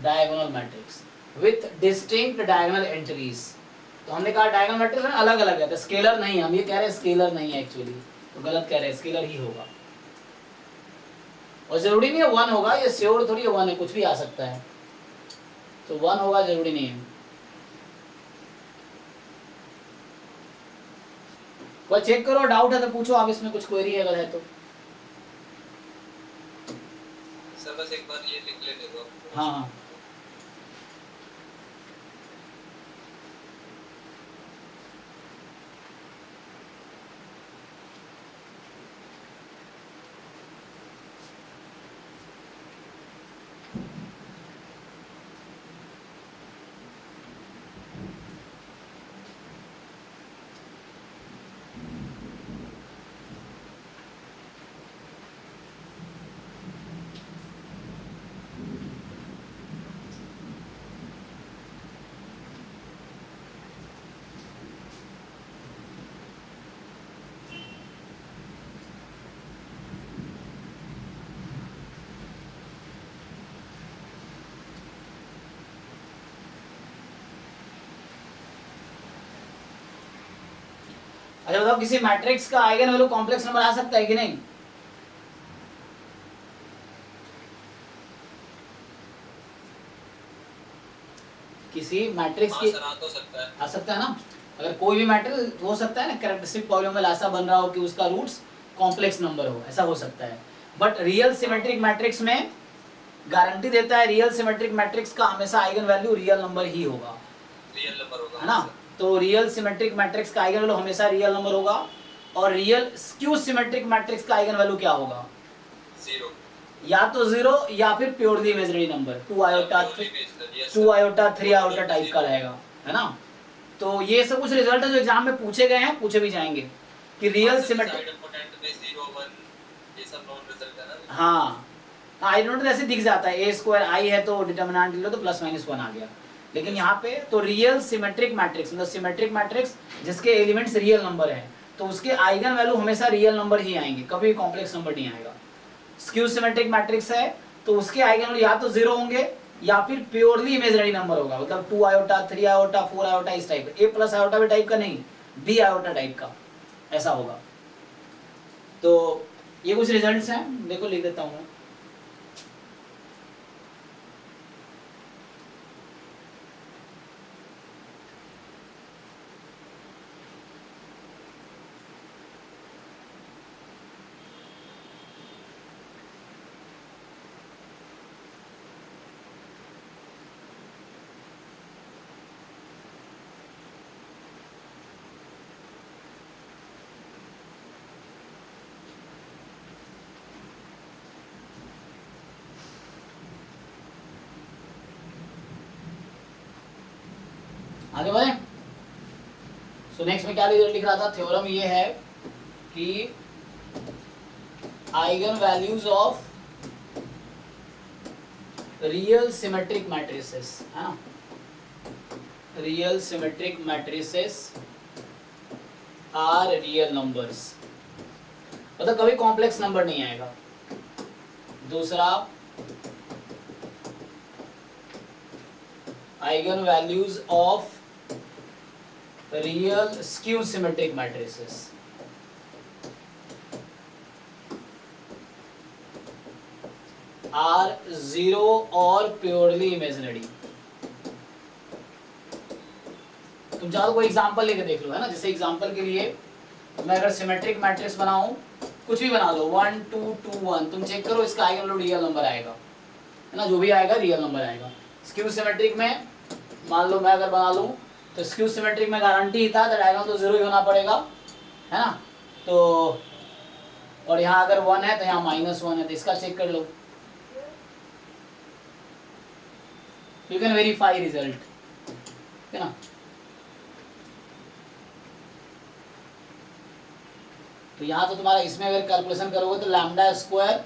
diagonal matrix with distinct diagonal entries. तो हमने कहा डायगोनल मैट्रिक्स अलग अलग है, तो स्केलर नहीं है। हम ये कह रहे हैं स्केलर नहीं है, एक्चुअली तो गलत कह रहे हैं, स्केलर ही होगा। और जरूरी नहीं है 1 होगा, ये श्योर थोड़ी है 1 है, कुछ भी आ सकता है। तो 1 होगा जरूरी नहीं है। वह चेक करो, डाउट है तो पूछो आप, इसमें कुछ क्वेरी है अगर है तो। सर बस एक बार ये लिख लेने दो। हाँ हाँ अच्छा बताओ, किसी मैट्रिक्स का आइगन वैल्यू कॉम्प्लेक्स नंबर आ सकता है कि नहीं? किसी मैट्रिक्स की सर आ तो सकता है। आ सकता है ना, अगर कोई भी मैट्रिक्स हो सकता है ना, कैरेक्टरिस्टिक पॉलिनोमियल ऐसा बन रहा हो कि उसका रूट्स कॉम्प्लेक्स नंबर हो, ऐसा हो सकता है। बट रियल सिमेट्रिक मैट्रिक्स में गारंटी देता है, रियल सिमेट्रिक मैट्रिक्स का हमेशा आइगन वैल्यू रियल नंबर ही होगा, रियल नंबर होगा है ना। तो रियल सिमेट्रिक मैट्रिक्स का आइगन वैल्यू हमेशा रियल नंबर होगा। और रियल स्क्यू सिमेट्रिक मैट्रिक्स का आइगन वैल्यू क्या होगा? 0 या तो 0 या फिर purely imaginary number, 2 iota 3 iota type का रहेगा, है ना। तो ये सब कुछ रिजल्ट है जो एग्जाम में पूछे गए हैं, पूछे भी जाएंगे कि रियल सिमेट्रिक। हाँ आई नोट ऐसे दिख जाता है, a स्क्वायर i है तो डिटरमिनेंट लो तो प्लस माइनस 1 आ गया। लेकिन यहाँ पे तो रियल सिमेट्रिक मैट्रिक्स, मतलब सिमेट्रिक मैट्रिक्स जिसके एलिमेंट्स रियल नंबर है, तो उसके आइगन वैल्यू हमेशा रियल नंबर ही आएंगे, कभी कॉम्प्लेक्स नंबर नहीं आएगा। स्क्यू सिमेट्रिक मैट्रिक्स है तो उसके आइगन वैल्यू या तो 0 होंगे या फिर प्योरली इमेजिनरी नंबर होगा, मतलब 2 आयोटा 3 आयोटा 4 आयोटा इस टाइप का, a प्लस आयोटा भी टाइप का नहीं, b आयोटा टाइप का ऐसा होगा। तो ये कुछ रिजल्ट्स हैं, देखो लिख देता हूँ। आगे बढ़े। सो नेक्स्ट में क्या रिजल्ट लिख रहा था, थ्योरम ये है कि eigen values of real symmetric matrices, है ना, real symmetric matrices are real numbers, मतलब कभी कॉम्प्लेक्स नंबर नहीं आएगा। दूसरा, eigen values of real skew symmetric matrices are 0 और प्योरली इमेजिनरी। तुम चाहो कोई एग्जांपल लेके देख लो, है ना। जैसे एग्जांपल के लिए मैं अगर सिमेट्रिक मैट्रिक्स बनाऊं, कुछ भी बना लो 1 2 2 1, तुम चेक करो इसका आइगन वैल्यू रियल नंबर आएगा, है ना, जो भी आएगा रियल नंबर आएगा। स्क्यू सिमेट्रिक में मान लो मैं अगर बना लूं तो स्क्यू सिमेट्रिक में गारंटी ही था, तो डायगोनल तो 0 ही होना पड़ेगा, है ना। तो और यहाँ अगर 1 है तो यहाँ -1 है, तो इसका चेक कर लो, यू कैन वेरीफाई रिजल्ट, है ना। तो यहाँ तो तुम्हारा इसमें अगर कैलकुलेशन करोगे तो लैम्डा स्क्वायर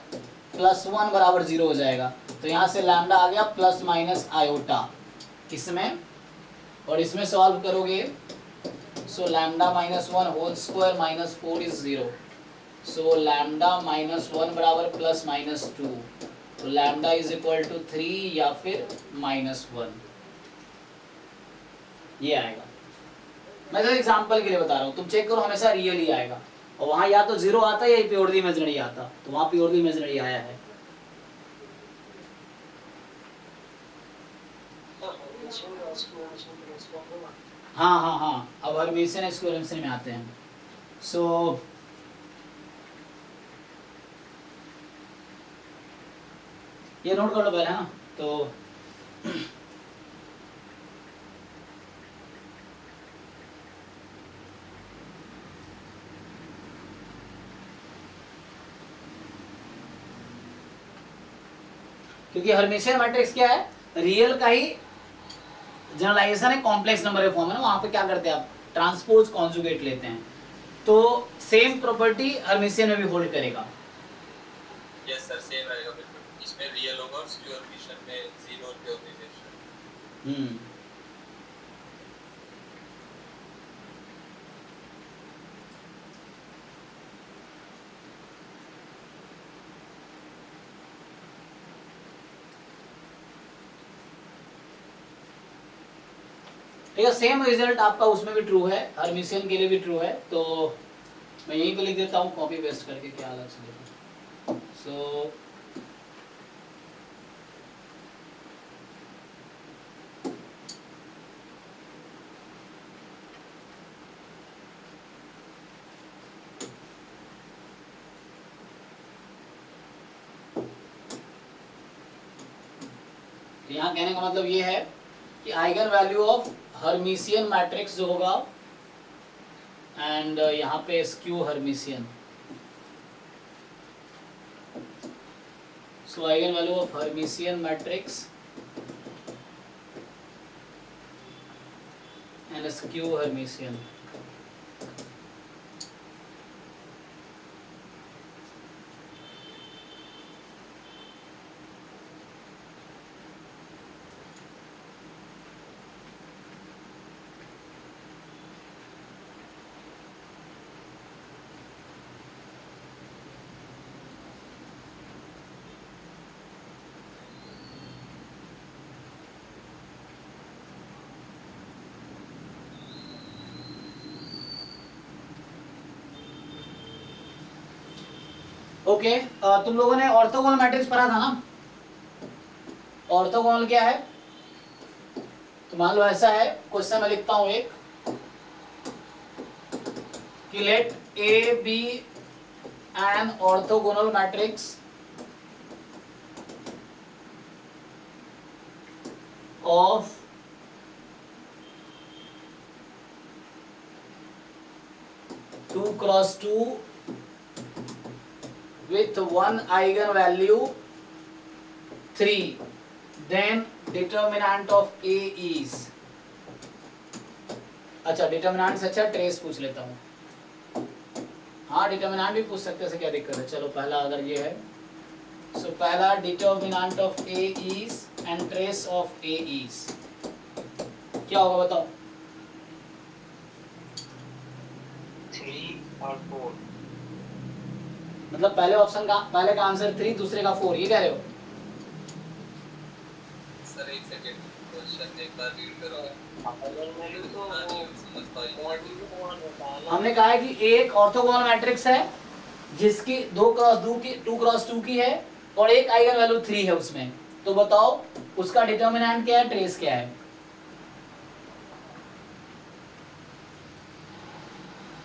+1 बराबर 0 हो जाएगा, तो यहाँ से लैम्डा आ गया प्लस माइनस आयोटा इसमें, और इसमें सॉल्व करोगे so lambda -1 whole square -4 is 0, so lambda -1 बराबर +-2, तो लैम्डा इज इक्वल टू 3 या फिर -1, ये आएगा। मैं तो एग्जांपल के लिए बता रहा हूँ, तुम चेक करो हमेशा रियल ही आएगा, और वहाँ या तो 0 आता है या प्योरली इमेजिनरी आता, तो वहाँ प्योरली इमेजिनरी आया है। हाँ हाँ हाँ, अब हर्मिशियन स्क्वायर हर्मिशियन में आते हैं। सो ये नोट कर लो पहले, है ना। तो क्योंकि हर्मिशियन मैट्रिक्स क्या है, रियल का ही जनरलाइजेशन है, कॉम्प्लेक्स नंबर के फॉर्म है ना, वहां पे क्या करते हैं आप, ट्रांसपोज कॉन्जुगेट लेते हैं। तो सेम प्रॉपर्टी हर्मिशियन में भी होल्ड करेगा। यस सर, सेम रहेगा बिल्कुल। इसमें रियल होगा और स्क्वायर हर्मिशियन में जीरो और प्योर हर्मिशियन। ठीक है, सेम रिजल्ट आपका उसमें भी ट्रू है, हर्मिशियन के लिए भी ट्रू है। तो मैं यहीं पे लिख देता हूँ कॉपी पेस्ट करके, क्या अलग से लिखूं। सो यहाँ कहने का मतलब ये है कि eigen value of Hermitian matrix जो होगा, एंड यहाँ पे skew Hermitian, so eigen value of Hermitian matrix and skew Hermitian. Okay, तुम लोगों ने ऑर्थोगोनल मैट्रिक्स पढ़ा था ना। ऑर्थोगोनल क्या है, तो मान लो ऐसा है, क्वेश्चन मैं लिखता हूं एक, कि let A be an orthogonal matrix of two cross two with one eigenvalue 3, then determinant of A is, अच्छा डिटर्मिनेंट से अच्छा ट्रेस पूछ लेता हूँ। हाँ डिटर्मिनेंट भी पूछ सकते हैं, क्या दिक्कत है। चलो पहला अगर ये है, सो पहला determinant of A is and trace of A is क्या होगा बताओ। 3 और 4। मतलब पहले ऑप्शन का, पहले का आंसर 3, दूसरे का 4, ये कह रहे हो। सर एक सेकंड, क्वेश्चन एक बार रीड करोगे? हमने कहा है कि एक ऑर्थोगोनल मैट्रिक्स है जिसकी 2 क्रॉस 2 की है और एक आइगन वैल्यू 3 है उसमें, तो बताओ उसका डिटर्मिनेंट क्या है, ट्रेस क्या है।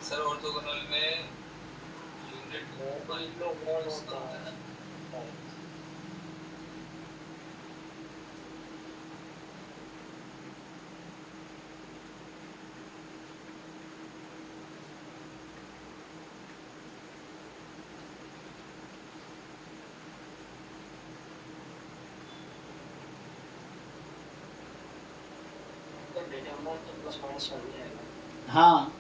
सर ऑर्थोगोनल में हाँ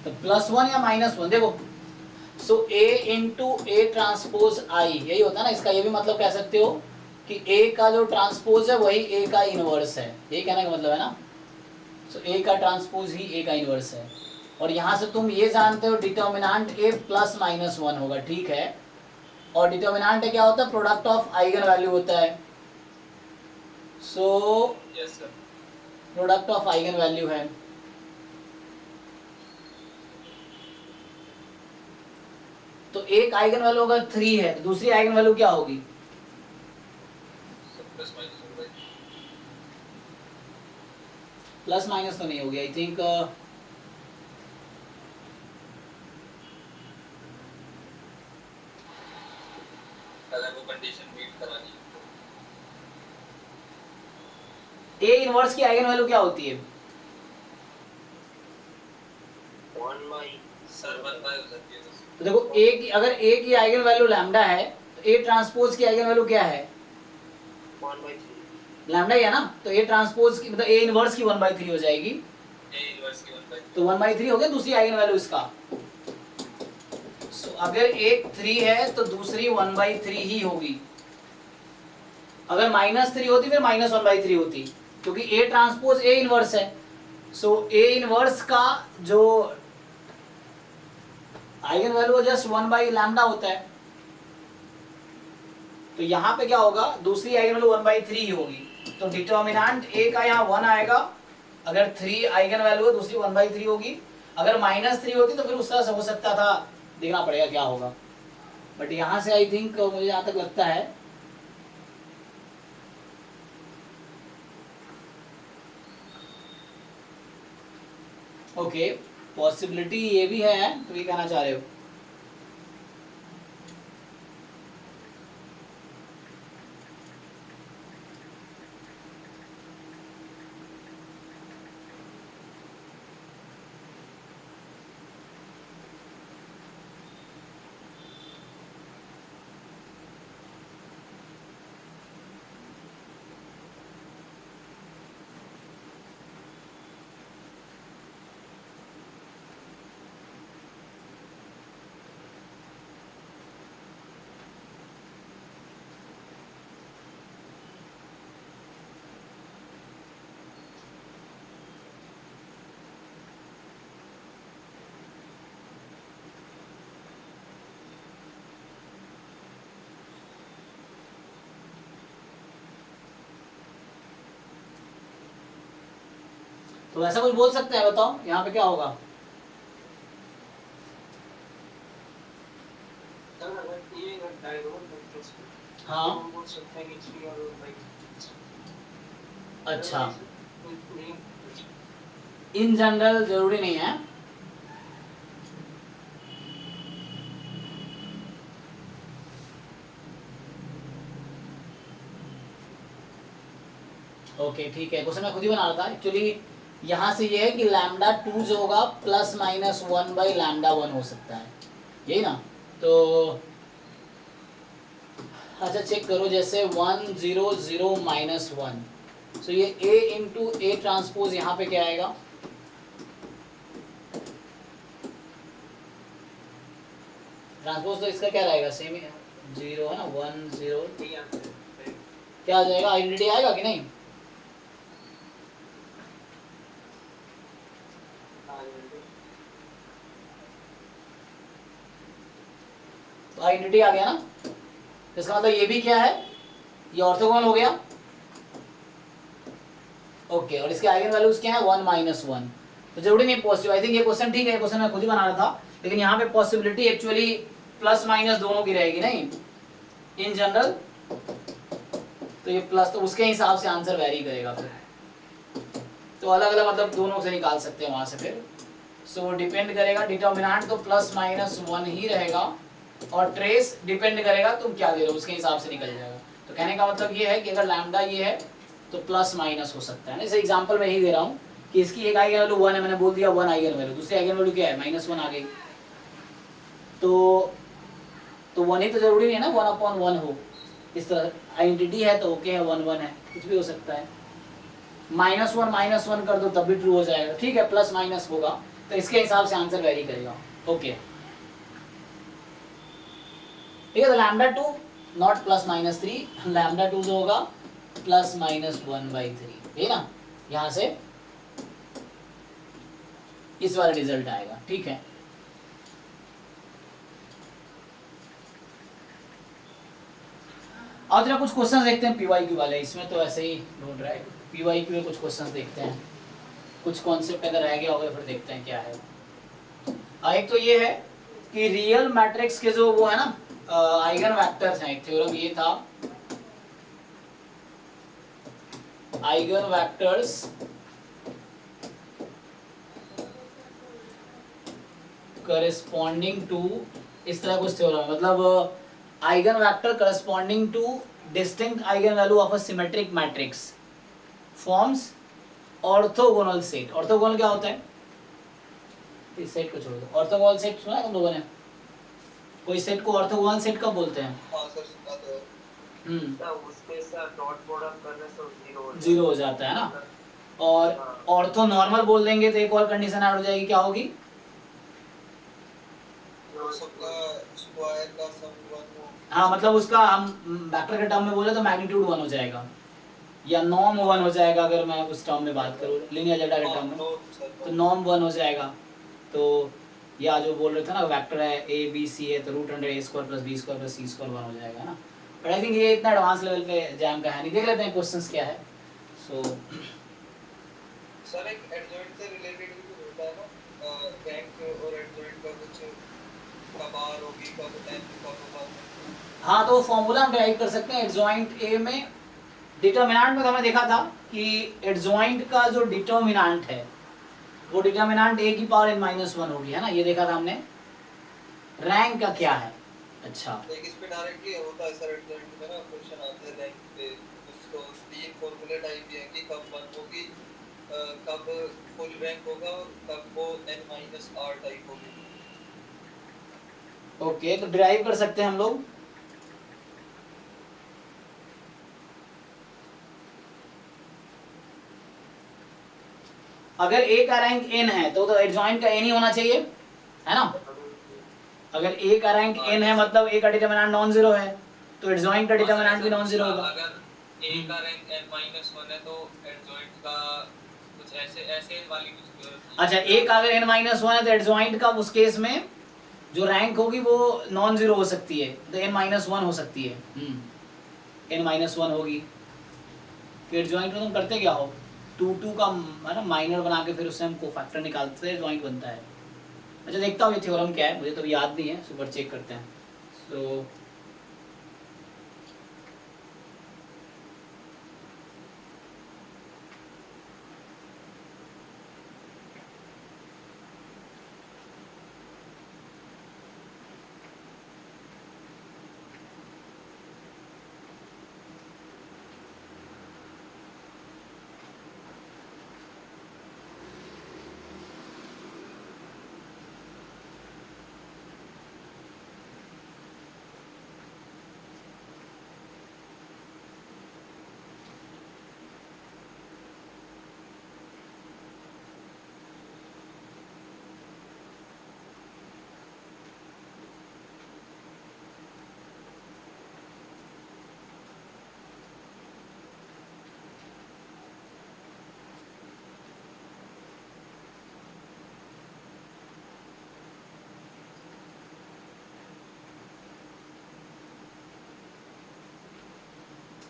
तो +1 या -1 देखो, सो A into A transpose I यही होता है ना इसका। ये भी मतलब कह सकते हो कि A का जो ट्रांसपोज है वही A का इनवर्स है, ये कहने का मतलब है ना। सो A का ट्रांसपोज ही A का इनवर्स है। और यहाँ से तुम ये जानते हो डिटर्मिनेंट A प्लस माइनस 1 होगा, ठीक है। और डिटर्मिनेंट क्या होता है, प्रोडक्ट ऑफ आइगन वैल्यू होता है। So yes sir. Product of eigen value है। तो एक आइगन वैल्यू अगर 3 है तो दूसरी आइगन वैल्यू क्या होगी? Plus minus 1 by plus minus तो नहीं होगी, आई थिंक अगर वो कंडीशन मीट करानी ए इनवर्स की आइगन वैल्यू क्या होती है? 1 बाई सर 1 बाई हो सकती है तो देखो ए की, अगर ए की आइगन वैल्यू लैम्डा है तो ए ट्रांसपोज की आइगन वैल्यू क्या है? 1/3 लैम्डा ही है ना, तो ए ट्रांसपोज की मतलब ए इनवर्स की 1/3 हो जाएगी। ए इनवर्स की 1 बाई तो 1/3 हो गया दूसरी आइगन वैल्यू इसका। सो अगर एक 3 है तो दूसरी 1/3 ही होगी। अगर -3 होती फिर -1/3 होती, क्योंकि ए ट्रांसपोज ए इनवर्स है। सो ए इनवर्स का जो आइगन वैल्यू जस्ट 1/λ होता है। तो यहाँ पे क्या होगा, दूसरी आइगन वैल्यू 1/3 ही होगी। तो डिटर्मिनेंट ए का यहाँ 1 आएगा, अगर 3 आइगन वैल्यू है दूसरी 1/3 होगी। अगर -3 होती तो फिर उस तरह से हो सकता था, देखना पड़ेगा क्या होगा। बट यहाँ से आई थिंक मुझे यहाँ तक लगता है ओके, पॉसिबिलिटी ये भी है, तो ये कहना चाह रहे हो। तो ऐसा कुछ बोल सकते हैं, बताओ यहाँ पे क्या होगा? हाँ अच्छा, इन जनरल जरूरी नहीं है। ओके ठीक है, क्वेश्चन मैं खुद ही बना रहा था एक्चुअली। यहाँ से ये है कि λ2 जो होगा +-1/λ1 हो सकता है, यही ना। तो अच्छा चेक करो, जैसे 1 0 0 -1, तो ये A इंटू A ट्रांसपोज यहाँ पे क्या आएगा? ट्रांसपोज तो इसका क्या रहेगा, सेम ही 0 है ना, 1 0 क्या आ जाएगा, आइडेंटिटी आएगा कि नहीं? तो आइडेंटिटी आ गया ना, तो इसका मतलब ये भी क्या है, ये ऑर्थोगोनल हो गया। ओके, और इसके आइगन वैल्यूज क्या है, 1 -1। तो जरूरी नहीं पॉजिटिव, आई थिंक ये क्वेश्चन ठीक है, क्वेश्चन मैं खुद ही बना रहा था, लेकिन यहाँ पे पॉसिबिलिटी एक्चुअली प्लस माइनस दोनों की रहेगी नहीं इन जनरल। तो ये प्लस, तो उसके हिसाब से आंसर वेरी करेगा फिर। तो अलग अलग मतलब दोनों से निकाल सकते हैं वहां से फिर। सो डिपेंड करेगा, डिटर्मिनेंट तो +-1 ही रहेगा, और ट्रेस डिपेंड करेगा तुम क्या दे रहे हो, उसके हिसाब से निकल जाएगा। तो कहने का मतलब ये है कि अगर लैम्डा ये है तो +- हो सकता है। जैसे एग्जांपल मैं यही दे रहा हूँ कि इसकी एक आइगन वैल्यू 1 है, मैंने बोल दिया 1 आइगन वैल्यू, दूसरी आइगन वैल्यू क्या है, -1 आ गई। तो 1 ही तो जरूरी नहीं है ना 1/1 हो, इस तरह आइडेंटिटी है तो ओके है, 1 1 है, कुछ भी हो सकता है। -1 कर दो तब भी ट्रू हो जाएगा, ठीक है, +- होगा, तो इसके हिसाब से आंसर वेरी करेगा। ओके ठीक है, तो λ2 नॉट प्लस माइनस 3, लैम्डा 2 जो होगा प्लस माइनस 1/3, है ना। यहाँ से इस वाला रिजल्ट आएगा, ठीक है। और जरा कुछ क्वेश्चंस देखते हैं पीवाईक्यू वाले, इसमें तो ऐसे ही ढूंढ रहा है। पीवाईक्यू में कुछ क्वेश्चंस देखते हैं, कुछ कॉन्सेप्ट अगर रह गया होगा फिर देखते हैं क्या है। एक तो ये है कि रियल मैट्रिक्स के जो वो है ना आइगन वेक्टर्स हैं, एक थ्योरम ये था, आइगन वेक्टर्स करस्पॉन्डिंग टू, इस तरह कुछ थ्योरम, मतलब eigen vector corresponding two distinct eigen value of a symmetric matrix forms orthogonal set. Orthogonal क्या होता है, इस सेट को छोड़ दो, ऑर्थोगोनल सेट सुना है तुम लोगों ने? कोई सेट को ऑर्थोगोनल सेट कब बोलते हैं? हाँ सर सुना तो है। उसके साथ डॉट प्रोडक्ट करने से जीरो हो जाता है ना। और ऑर्थो नॉर्मल बोल देंगे तो एक और कंडीशन ऐड हो जाएगी, क्या होगी? सबका स्क्वायर का सम 1 हो। हाँ, मतलब उसका हम वेक्टर के टर्म में बोले तो मैग्नीट्यूड 1 हो जाएगा, या नॉर्म 1 हो जाएगा। अगर मैं उस टर्म में बात करूँ लीनियर अलजेब्रा के टर्म में, तो नॉर्म 1 हो जाएगा। तो या जो बोल रहे थे ना वेक्टर है ए बी सी है, तो root under A square plus B square plus C square 1 हो जाएगा ना। बट आई थिंक ये इतना एडवांस लेवल पे जैम का है नहीं। देख लेते हैं क्वेश्चंस क्या है। सो सर एक एडजॉइंट से रिलेटेड भी कुछ होता है ना, रैंक और एडजॉइंट का कुछ कब आर होगी कब एन कब होगा। हाँ, तो फॉर्मूला हम ड्राइव कर सकते हैं। एडजॉइंट ए में डिटर्मिनेंट में तो हमने देखा था कि एडजॉइंट का जो डिटर्मिनेंट है वो डिटर्मिनेंट ए की पावर n माइनस 1 होगी, है ना, ये देखा था हमने। रैंक का क्या है? अच्छा, एक इस पे डायरेक्टली होता है सर एडजॉइंट में ना, क्वेश्चन आते हैं रैंक पे, उसको तीन फॉर्मूले टाइप दिए हैं कि कब 1 होगी, कब फुल रैंक होगा और कब वो n माइनस r टाइप होगी। ओके, तो ड्राइव कर सकते हैं हम लोग। अगर ए का रैंक n है तो एडजॉइंट का n ही होना चाहिए, है ना। अगर ए का रैंक n है मतलब ए का डिटरमिनेंट नॉन जीरो है, तो एडजॉइंट का डिटरमिनेंट भी नॉन जीरो होगा। अगर ए का रैंक n माइनस 1 है तो एडजॉइंट का कुछ ऐसे ऐसे वाली कुछ। अच्छा, ए का अगर n माइनस 1 है तो एडजॉइंट का उस केस में जो रैंक होगी वो नॉन जीरो हो सकती है, तो n माइनस 1 हो सकती है। n माइनस 1 होगी। फिर एडजॉइंट में तुम करते क्या हो, 2 का है ना माइनर बना के फिर उससे हम कोफैक्टर निकालते हैं, जॉइंट बनता है। अच्छा, देखता हूँ ये थ्योरम क्या है, मुझे तो याद नहीं है, सुपर चेक करते हैं। सो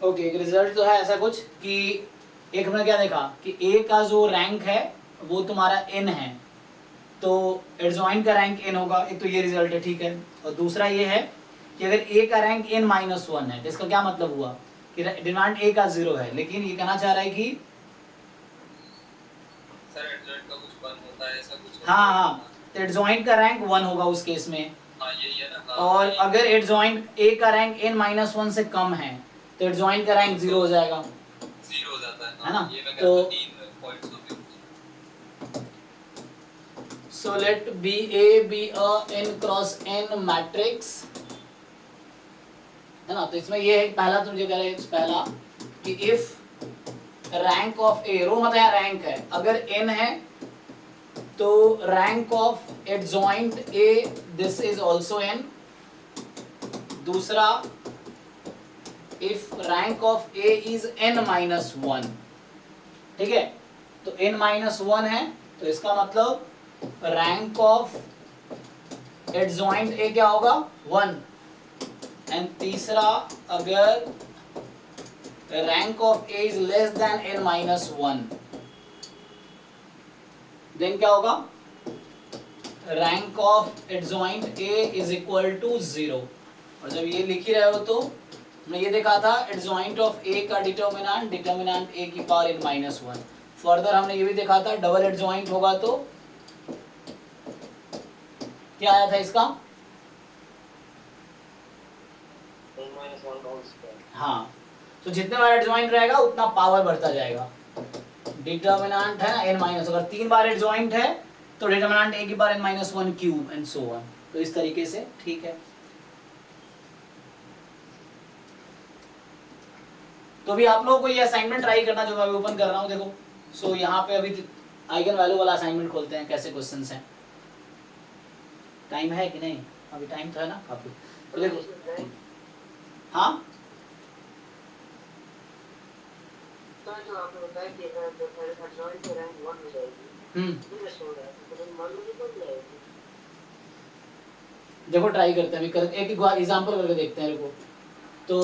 ओके, एक रिजल्ट तो है ऐसा कुछ कि एक हमने क्या देखा कि ए का जो रैंक है वो तुम्हारा n है, तो एडजॉइंट का रैंक n होगा। एक तो ये रिजल्ट है, ठीक है। और दूसरा ये है कि अगर ए का रैंक n माइनस 1 है तो इसका क्या मतलब हुआ कि डिमांड ए का 0 है, लेकिन ये कहना चाह रहा है कि सर एडजॉइंट का कुछ 1 होता है ऐसा कुछ। हाँ, तो एडजॉइंट का रैंक 1 होगा उस केस में। हाँ यही है ना। और अगर एडजॉइंट ए का रैंक n माइनस 1 से कम है तो एडजॉइंट का रैंक 0 हो जाएगा, 0 हो जाता है ना। ये मैं तो कहता हूं 3 पॉइंट्स होते हैं। so let B A be a n cross n matrix, है ना। तो इसमें ये है पहला, तुम जो कह रहे हैं पहला कि इफ रैंक ऑफ ए, रो मतलब यहाँ रैंक है, अगर n है तो rank of adjoint A this is also n। दूसरा if rank of A is n minus one, ठीक है, तो n माइनस वन है, तो इसका मतलब रैंक ऑफ एडजॉइंट ए क्या होगा 1। एंड तीसरा, अगर rank of A is less than n minus one, then क्या होगा, rank of adjoint A is equal to 0। और जब ये लिख ही रहे हो तो हमने ये देखा था एडजॉइंट ऑफ ए का डिटर्मिनेंट ए की power n minus one. Further हमने ये भी देखा था डबल एडजॉइंट होगा तो क्या आया था इसका, हाँ, तो जितने बार एडजॉइंट रहेगा उतना पावर बढ़ता जाएगा। डिटर्मिनेंट है ना n माइनस, अगर 3 बार एडजॉइंट है तो डिटर्मिनेंट a की power n minus one cube and so on. तो इस तरीके से ठीक है। तो भी आप लोगों को ये असाइनमेंट ट्राई करना जो मैं अभी ओपन कर रहा हूँ, देखो। सो यहाँ पे अभी आइगन वैल्यू वाला असाइनमेंट खोलते हैं, कैसे क्वेश्चंस हैं। टाइम है कि नहीं, अभी टाइम तो है ना काफी। तो देखो, हाँ जो आपने बताया कि एडजॉइंट की रैंक 1 हो जाएगी, ये कैसे हो रहा है, तो मालूम नहीं पड़ जाएगी। देखो ट्राई करते हैं, अभी एक एग्जांपल करके देखते हैं। देखो तो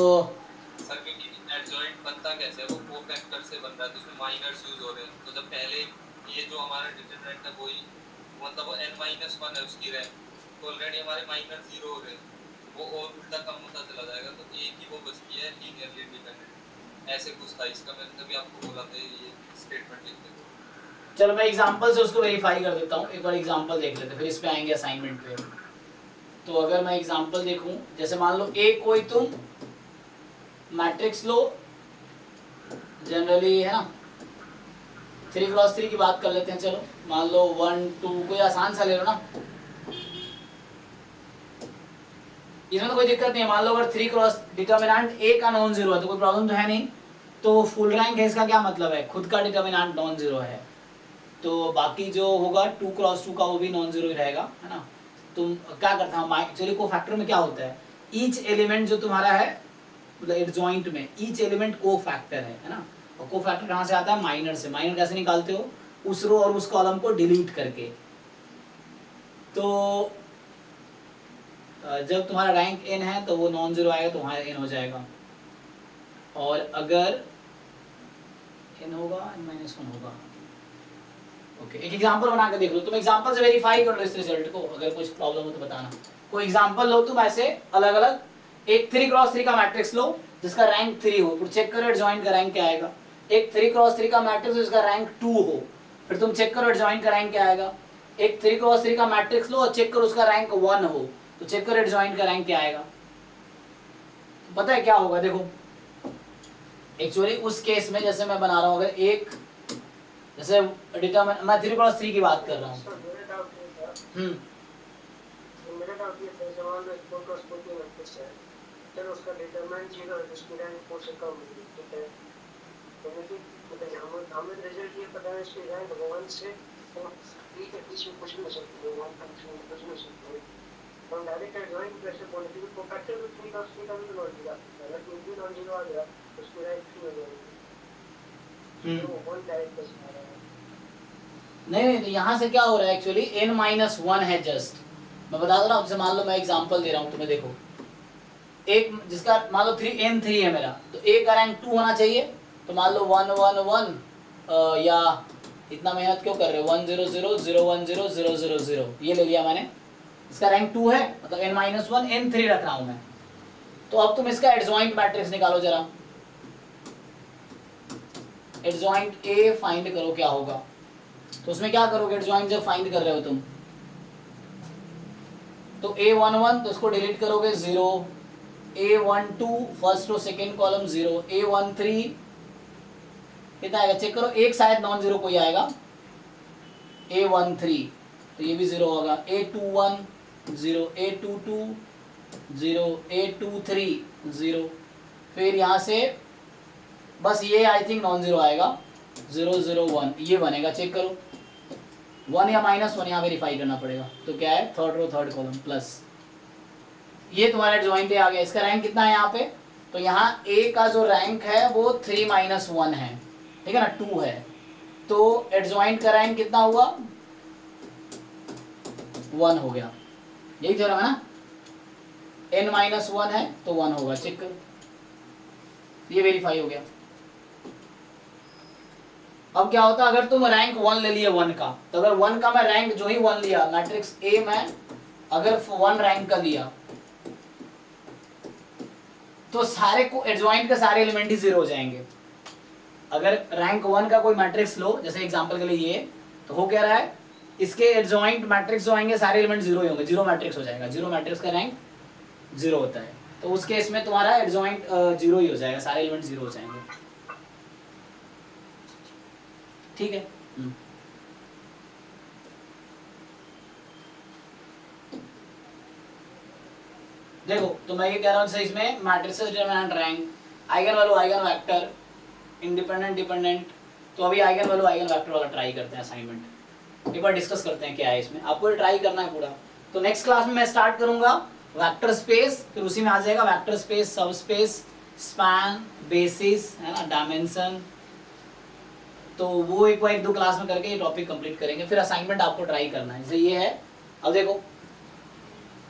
सर क्योंकि एडजॉइंट बनता कैसे है, वो कोफैक्टर से बन रहा है, तो उसमें माइनर्स यूज हो रहे हैं। तो जब पहले ये जो हमारा डिटरमिनेंट है वही, मतलब वो n-1 है उसकी रैंक, तो ऑलरेडी हमारे माइनर 0 हो रहे हैं, वो और उल्टा कम होता चला जाएगा, तो एक ही वो बचती है लीनियरली इंडिपेंडेंट। ऐसे कुछ था इसका, मैंने तभी आपको बोला था ये स्टेटमेंट लिखते थे। चलो मैं एग्जांपल से उसको वेरीफाई कर देता हूँ। एक बार एग्जांपल देख लेते हैं, फिर इस पे आएंगे असाइनमेंट पे। तो अगर मैं एग्जांपल देखूं, जैसे मान लो एक कोई तुम मैट्रिक्स लो, जनरली है ना 3x3 की बात कर लेते हैं। चलो मान लो 1 2, कोई आसान सा ले लो ना, इसमें तो कोई दिक्कत नहीं है। मान लो अगर 3x डिटर्मिनेंट ए का नॉन जीरो है तो कोई प्रॉब्लम तो है नहीं। तो फुल रैंक है, इसका क्या मतलब है, खुद का डिटर्मिनेंट नॉन जीरो है, तो बाकी जो होगा 2x2 का वो भी नॉन जीरो ही रहेगा, है ना। तुम क्या करता हूँ, एक्चुअली को फैक्टर में क्या होता है, ईच एलिमेंट जो तुम्हारा है मतलब एडजॉइंट में ईच एलिमेंट को फैक्टर है ना। और को फैक्टर कहाँ से आता है, माइनर से। माइनर कैसे निकालते हो, उस रो और उस कॉलम को डिलीट करके। तो जब तुम्हारा रैंक n है तो वो नॉन जीरो आएगा तो वहाँ n हो जाएगा। और अगर n होगा n-1 होगा। ओके, एक एग्जांपल बना के देख लो। तुम एग्जांपल से वेरीफाई कर लो इस रिजल्ट को, अगर कुछ प्रॉब्लम हो तो बताना। कोई एग्जांपल लो तुम ऐसे अलग अलग, एक 3x3 का मैट्रिक्स लो जिसका रैंक 3 हो, फिर चेक करो एडजॉइंट का रैंक क्या आएगा। एक 3x3 का मैट्रिक्स जिसका रैंक 2 हो, फिर तुम चेक करो एडजॉइंट का रैंक क्या आएगा। एक 3x3 का मैट्रिक्स लो और चेक करो उसका रैंक 1 हो, तो चेक करो एडजॉइंट का रैंक क्या आएगा। पता है क्या होगा, देखो एक्चुअली उस केस में जैसे मैं बना रहा हूँ, अगर एक जैसे डिटरमिन, मैं 3x3 की बात कर रहा हूँ। मेरा डाउट ये था, सवाल में 4x4 की मैट्रिक्स है, चलो उसका डिटरमिनेंट 0 है, उसकी रैंक 4 से कम है, ठीक है। तो मुझे हमें रिजल्ट ये पता है इसकी रैंक 1 से 3 के बीच में कुछ भी हो सकती है, 1 तक कुछ भी हो सकती है। तो डायरेक्ट एडजॉइंट कैसे पॉजिटिव को फैक्टर में 3x3 का भी नॉन जीरो अगर कोई भी नॉन जीरो आ गया उसकी रैंक 3 हो जाएगी। तो 1 डायरेक्ट कैसे आ रहा है? नहीं, तो यहाँ से क्या हो रहा है एक्चुअली, n-1 है जस्ट। मैं बता दे रहा हूँ, जैसे मान लो मैं एग्जांपल दे रहा हूँ तुम्हें, देखो एक जिसका मान लो n3 है मेरा, तो a का रैंक 2 होना चाहिए। तो मान लो 1 1 1 या इतना मेहनत क्यों कर रहे हो, 1 0 0 0 1 0 0 0 0 ये ले लिया मैंने, इसका रैंक 2 है, मतलब n-1 n3 रख रहा हूँ मैं। तो अब तुम इसका एडजॉइंट मैट्रिक्स निकालो जरा, एडजॉइंट a फाइंड करो क्या होगा। तो उसमें क्या करोगे, एडजॉइंट जब फाइंड कर रहे हो तुम, तो a11 तो इसको डिलीट करोगे 0, a12 first row second column 0, a13 कितना आएगा चेक करो, एक शायद नॉन जीरो कोई आएगा, a13 तो ये भी 0 होगा, a21 0, a22 0, a23 0, फिर यहाँ से बस ये आई थिंक नॉन जीरो आएगा 0 0 1 ये बनेगा, चेक करो 1 या -1 यहाँ वेरीफाई करना पड़ेगा। तो क्या है, third row third column plus, ये तुम्हारा एडजॉइंट आ गया। इसका रैंक कितना है यहाँ पे, तो यहाँ A का जो रैंक है वो 3 - 1 है, ठीक है ना, 2 है, तो एडजॉइंट का रैंक कितना हुआ, 1 हो गया, यही थ्योरम है ना, n - 1 है तो 1 होगा, चेक करो, ये वेरीफाई हो गया। अब क्या होता है अगर तुम रैंक 1 ले लिए 1 का, तो अगर 1 का मैं रैंक जो ही 1 लिया, मैट्रिक्स ए में अगर 1 रैंक का लिया तो सारे को एडजॉइंट के सारे एलिमेंट ही 0 हो जाएंगे। अगर रैंक 1 का कोई मैट्रिक्स लो, जैसे एग्जांपल के लिए ये, तो हो क्या रहा है, इसके एडजॉइंट मैट्रिक्स जो आएंगे सारे एलिमेंट 0 ही होंगे, 0 मैट्रिक्स हो जाएगा, 0 मैट्रिक्स का रैंक 0 होता है, तो उस केस में तुम्हारा एडजॉइंट 0 ही हो जाएगा, सारे एलिमेंट 0 हो जाएंगे, ठीक है। देखो तो मैं ये कह रहा हूँ जैसे इसमें matrices determinant rank, eigen value eigen vector, independent dependent, तो अभी आइगन वैल्यू आइगन वेक्टर वाला ट्राई करते हैं, असाइनमेंट एक बार डिस्कस करते हैं क्या है इसमें, आपको ये ट्राई करना है पूरा। तो नेक्स्ट क्लास में मैं स्टार्ट करूंगा वेक्टर स्पेस, फिर उसी में आ जाएगा वेक्टर स्पेस, सब स्पेस, स्पैन, बेसिस, है ना, डायमेंशन, तो वो एक बार 1-2 क्लास में करके ये टॉपिक कंप्लीट करेंगे, फिर असाइनमेंट आपको ट्राई करना है, जैसे ये है। अब देखो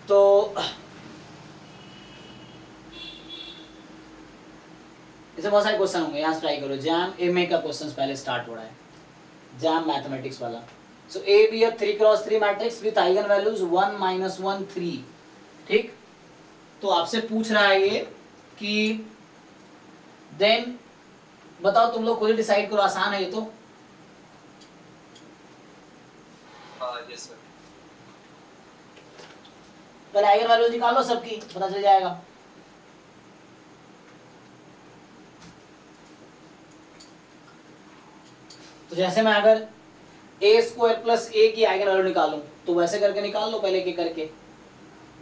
तो इससे बहुत सारे क्वेश्चन होंगे, यहाँ से ट्राई करो, जैम एमए का क्वेश्चन पहले स्टार्ट हो रहा है, जैम मैथमेटिक्स वाला। So A be a 3x3 matrix with eigen values 1 - 1 3, ठीक, तो आपसे पूछ रहा है ये कि देन बताओ, तुम लोग खुद ही डिसाइड करो, आसान है ये तो। हाँ यस सर। पहले आइगन वैल्यूज निकालो सबकी, पता चल जाएगा। तो जैसे मैं अगर a² + a की आइगन वैल्यू निकालूं तो वैसे करके निकाल लो, पहले के करके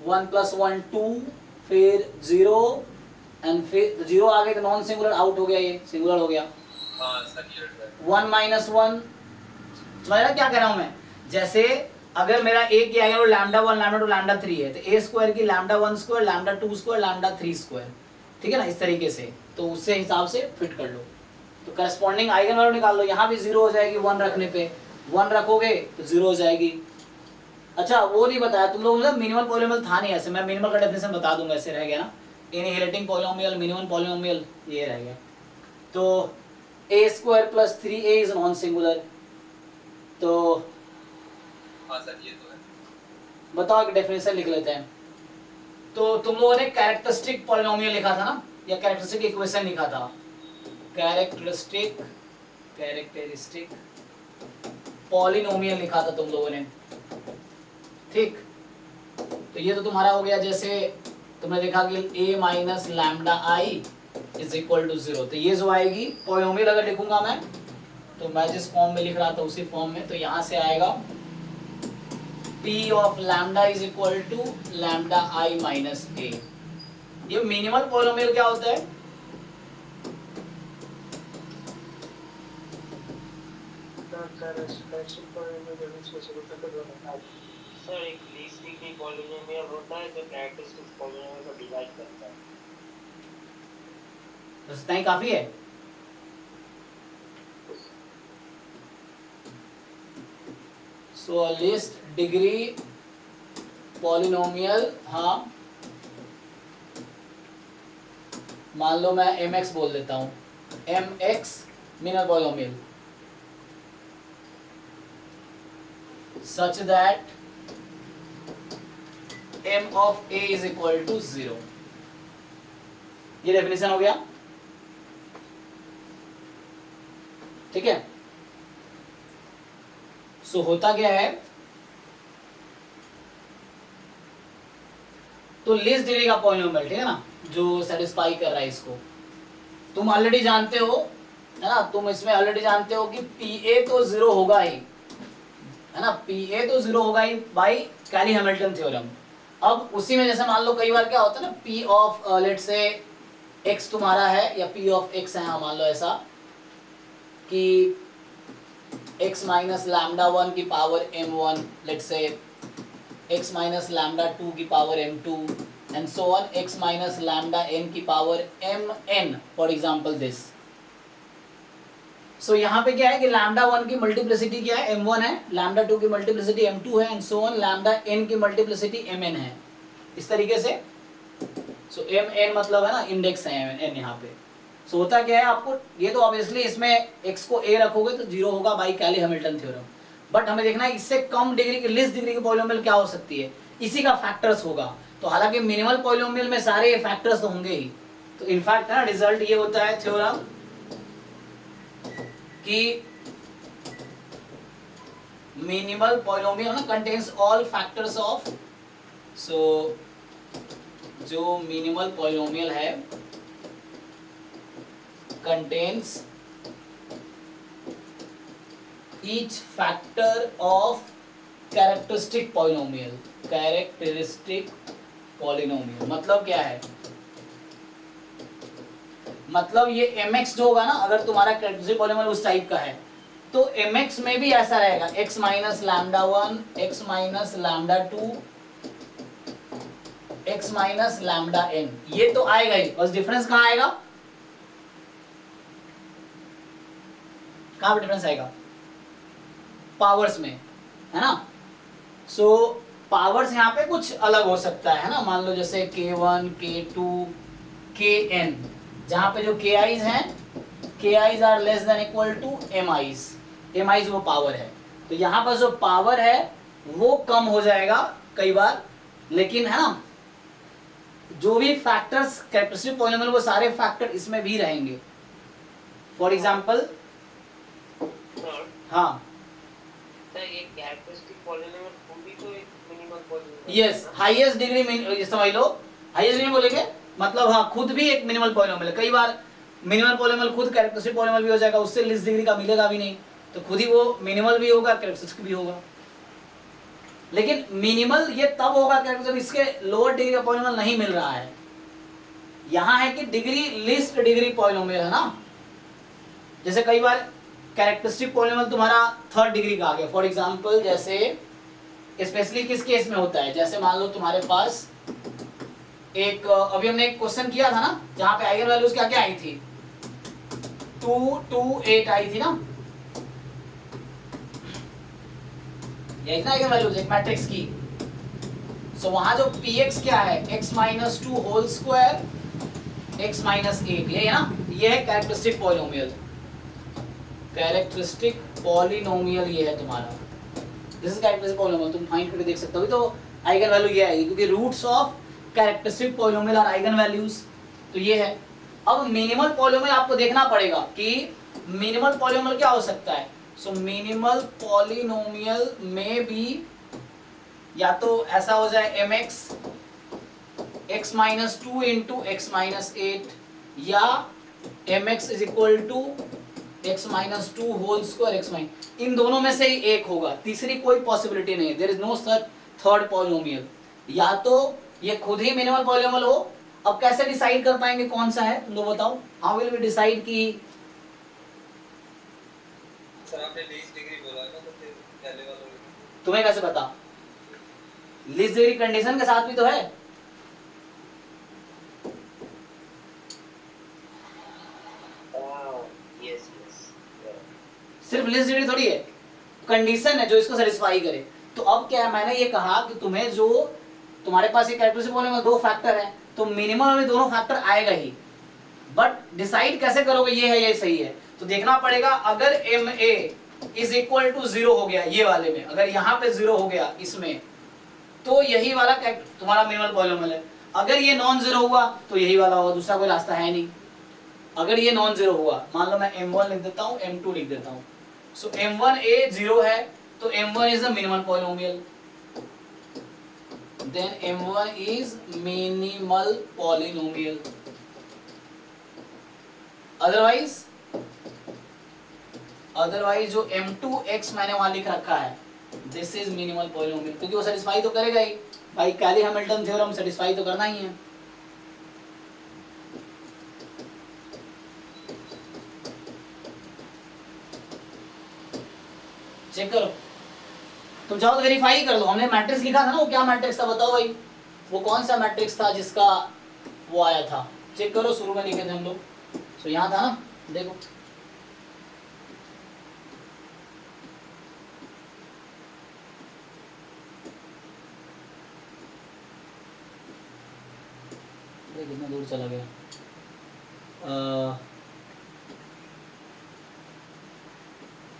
1 + 1 2, फिर 0 एंड फिर 0 आ गए तो नॉन सिंगुलर आउट हो गया, ये सिंगुलर हो गया। हाँ सर ये 1 - 1 समझ रहा क्या कह रहा हूं मैं, जैसे अगर मेरा a की आइगन वैल्यू λ1 λ2 λ3 है तो a² की λ1² λ2² λ3², ठीक है ना, इस तरीके से, तो उससे हिसाब से फिट कर लो, तो करस्पॉन्डिंग आइगन वैल्यू निकाल लो, यहाँ भी 0 हो जाएगी 1 रखने पे, 1 रखोगे तो 0 हो जाएगी। अच्छा वो नहीं बताया तुम लोगों ने, मिनिमल पॉलिनोमियल था नहीं, ऐसे मैं मिनिमल का डेफिनेशन बता दूंगा, ऐसे रह गया ना, इनहेरिटिंग पॉलिनोमियल, मिनिमल पॉलिनोमियल, ये रह गया। तो a² + 3a is non singular, तो हाँ सर ये तो है। बताओ एक डेफिनेशन लिख लेते हैं। तो तुम लोगों ने कैरेक्टरिस्टिक पॉलिनोमियल लिखा था ना, या कैरेक्टरिस्टिक इक्वेशन लिखा था, कैरेक्टरिस्टिक पॉलिनोमियल लिखा था तुम लोगों ने, ठीक, तो ये तो तुम्हारा हो गया, जैसे तुमने देखा कि a - λi = 0, तो ये जो आएगी पॉलिनोमियल अगर लिखूंगा मैं, तो मैं जिस फॉर्म में लिख रहा था उसी फॉर्म में, तो यहाँ से आएगा p of λ = λi - a। ये मिनिमल पॉलिनोमियल क्या होता है, सर एक लीस्ट डिग्री पॉलिनोमियल होता है जो कैरेक्टरिस्टिक पॉलिनोमियल को डिवाइड करता है। तो इतना ही काफी है। सो लीस्ट डिग्री पॉलिनोमियल, हाँ मान लो मैं mx बोल देता हूँ, mx minimal polynomial such that m of a is equal to 0, ये डेफिनेशन हो गया, ठीक है। सो होता क्या है, तो लीस्ट डिग्री का पॉलिनोमियल, ठीक है ना, जो सेटिस्फाई कर रहा है इसको, तुम ऑलरेडी जानते हो, है ना, तुम इसमें ऑलरेडी जानते हो कि pa तो 0 होगा ही, है ना, pa तो 0 होगा ही बाय कैली हैमिल्टन थ्योरम। अब उसी में जैसे मान लो कई बार क्या होता है ना, p of let's say x तुम्हारा है या p ऑफ x है, हाँ मान लो ऐसा कि x - λ1 की power m1, let's say x - λ2 की power m2, and so on x minus lambda n की पावर mn फॉर एग्जांपल दिस। सो यहाँ पे क्या है कि लैम्डा 1 की मल्टीप्लिसिटी क्या है, m1 है, लैम्डा 2 की मल्टीप्लिसिटी m2 है, and so on lambda n की मल्टीप्लिसिटी mn है, इस तरीके से। सो mn मतलब है ना इंडेक्स है n यहाँ पे। सो होता क्या है आपको, ये तो ऑब्वियसली इसमें x को a रखोगे तो 0 होगा by Cayley Hamilton theorem, but हमें देखना है इससे कम डिग्री की, लेस डिग्री की पॉलिनोमियल क्या हो सकती है, इसी का फैक्टर्स होगा। तो हालांकि मिनिमल पॉलिनोमियल में सारे फैक्टर्स तो होंगे ही, तो इनफैक्ट ना रिजल्ट ये होता है थ्योरम कि मिनिमल पॉलिनोमियल ना कंटेन्स ऑल फैक्टर्स ऑफ, सो जो मिनिमल पॉलिनोमियल है contains each factor of characteristic polynomial। characteristic polynomial मतलब क्या है, मतलब ये mx जो होगा ना, अगर तुम्हारा characteristic polynomial उस टाइप का है तो mx में भी ऐसा रहेगा, x minus lambda 1, x minus lambda 2, x minus lambda n, ये तो आएगा ही, बस डिफरेंस कहाँ आएगा, कहाँ पे डिफरेंस आएगा, पावर्स में, है ना। सो पावर्स यहाँ पे कुछ अलग हो सकता है ना, मान लो जैसे k1, k2, kn, जहाँ पे जो ki's हैं, ki's are less than equal to mi's, mi's वो पावर है, तो यहाँ पर जो पावर है वो कम हो जाएगा कई बार, लेकिन है ना जो भी फैक्टर्स कैरेक्टरिस्टिक पॉलिनोमियल वो सारे फैक्टर इसमें भी रहेंगे। फॉर एग्जांपल हाँ सर ये कैरेक्टरिस्टिक पॉलिनोमियल खुद भी तो एक minimal polynomial, yes highest degree समझ लो, हाईएस्ट डिग्री बोलेंगे मतलब हाँ खुद भी एक मिनिमल पॉलिनोमियल है। कई बार मिनिमल पॉलिनोमियल खुद कैरेक्टरिस्टिक पॉलिनोमियल भी हो जाएगा, उससे लेस डिग्री का मिलेगा भी नहीं, तो खुद ही वो मिनिमल भी होगा कैरेक्टरिस्टिक भी होगा। लेकिन मिनिमल ये तब होगा जब इसके लोअर डिग्री का पॉलिनोमियल नहीं मिल रहा है। यहाँ है कि डिग्री लिस्ट डिग्री पॉलिनोमियल है ना, जैसे कई बार कैरेक्टरिस्टिक पॉलिनोमियल तुम्हारा थर्ड डिग्री का आ गया। फॉर एग्जांपल जैसे स्पेशली किस केस में होता है, जैसे मान लो तुम्हारे पास एक अभी हमने एक क्वेश्चन किया था ना जहाँ पे आइगन वैल्यूज क्या क्या आई थी, 2, 2, 8 आई थी ना, यही ना आइगन वैल्यूज एक मैट्रिक्स की। सो वहां जो px क्या है, x minus 2 whole square x minus 8, ये है ना, ये है कैरेक्टरिस्टिक पॉलिनोमियल, कैरेक्टरिस्टिक पॉलिनोमियल ये है तुम्हारा, दिस इज कैरेक्टरिस्टिक पॉलिनोमियल, तुम फाइंड करके देख सकते हो। तो आइगन वैल्यू ये आएगी क्योंकि roots of characteristic polynomial are eigen values, तो ये है। अब मिनिमल पॉलिनोमियल आपको देखना पड़ेगा कि मिनिमल पॉलिनोमियल क्या हो सकता है। सो मिनिमल पॉलिनोमियल में भी या तो ऐसा हो जाए mx x minus 2 into x minus 8, या mx is equal to x minus 2 whole square x minus, इन दोनों में से ही एक होगा, तीसरी कोई पॉसिबिलिटी नहीं है, there is no such third polynomial. या तो ये खुद ही मिनिमल पॉलिनोमियल हो। अब कैसे डिसाइड कर पाएंगे कौन सा है, तुम लोग बताओ, हाउ विल वी डिसाइड कि सर आपने लीस्ट डिग्री बोला ना, तो फिर पहले वाला तुम्हें कैसे पता, लीस्ट डिग्री कंडीशन के साथ भी तो है। यस सिर्फ लिस्ट डिग्री थोड़ी है, कंडीशन है जो इसको सेटिस्फाई करे। तो अब क्या है, मैंने ये कहा कि तुम्हें जो तुम्हारे पास एक कैरेक्टरिस्टिक होने में दो फैक्टर है, तो मिनिमम में दोनों फैक्टर आएगा ही, बट डिसाइड कैसे करोगे ये है ये सही है। तो देखना पड़ेगा अगर ma इज इक्वल टू 0 हो गया ये वाले में, अगर यहाँ पे 0 हो गया इसमें, तो यही वाला तुम्हारा मिनिमल पॉलिनोमियल है। अगर ये नॉन जीरो हुआ तो यही वाला होगा, दूसरा कोई रास्ता है नहीं। अगर ये नॉन जीरो हुआ, मान लो मैं m1 लिख देता हूँ, m2 लिख देता हूँ, सो m1a 0 है तो m1 is the minimal polynomial, then m1 is minimal polynomial. Otherwise जो m2x मैंने वहां लिख रखा है, दिस इज मिनिमल पॉलिनोमियल, क्योंकि वो सेटिस्फाई तो करेगा ही भाई, कैली हैमिल्टन थ्योरम सेटिस्फाई तो करना ही है। चेक करो, तुम चाहो तो वेरीफाई कर दो, हमने मैट्रिक्स लिखा था ना, वो क्या मैट्रिक्स था बताओ भाई, वो कौन सा मैट्रिक्स था जिसका वो आया था, चेक करो, शुरू में लिखे थे हम लोग। सो यहाँ था ना, देखो कितना दूर चला गया।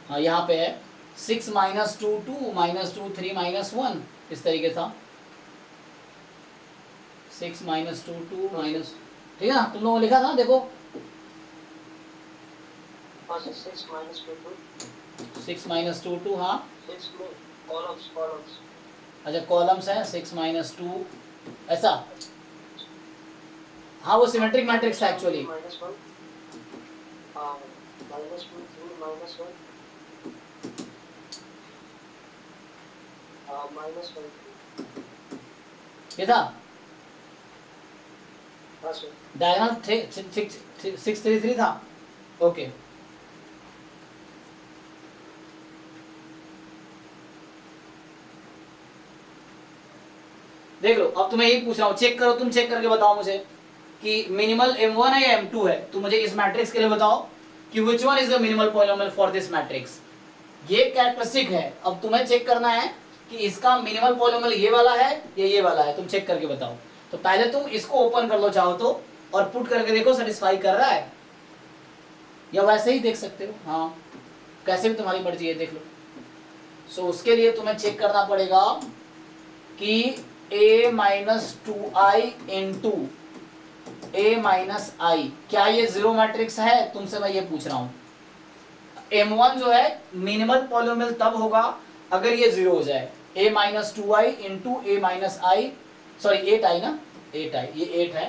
हाँ यहाँ पे है 6 माइनस 2 2 माइनस 2 3 माइनस 1, इस तरीके था 6 माइनस 2 2 माइनस, ठीक है ना, तुम लोगों ने लिखा था देखो 6 माइनस 2 6 माइनस 2 2, हाँ 6 में कॉलम्स अच्छा कॉलम्स है 6 माइनस 2 ऐसा, हाँ वो सिमेट्रिक मैट्रिक्स है एक्चुअली। -1 -2 3 -1 -1 ये था हाँ सर। डायगोनल 633 था, ओके। देख लो, अब तुम्हें यही पूछ रहा हूँ, चेक करो, तुम चेक करके बताओ मुझे कि मिनिमल m1 है या m2 है। तो मुझे इस मैट्रिक्स के लिए बताओ कि विच one is the minimal polynomial for this matrix. ये कैरेक्टरिस्टिक है, अब तुम्हें चेक करना है कि इसका मिनिमल पॉलिनोमियल ये वाला है या ये वाला है, तुम चेक करके बताओ। तो पहले तुम इसको ओपन कर लो चाहो तो, और पुट करके देखो सेटिस्फाई कर रहा है, या वैसे ही देख सकते हो, हाँ कैसे भी तुम्हारी मर्जी है, देख लो। सो उसके लिए तुम्हें चेक करना पड़ेगा कि a minus 2i into a minus I, क्या ये जीरो मैट्रिक्स है, तुमसे मैं ये पूछ रहा हूं। m1 जो है मिनिमल पॉलिनोमियल तब होगा अगर ये जीरो हो जाए, a minus 2i into a minus I, sorry 8i ना, 8i, ये 8 है,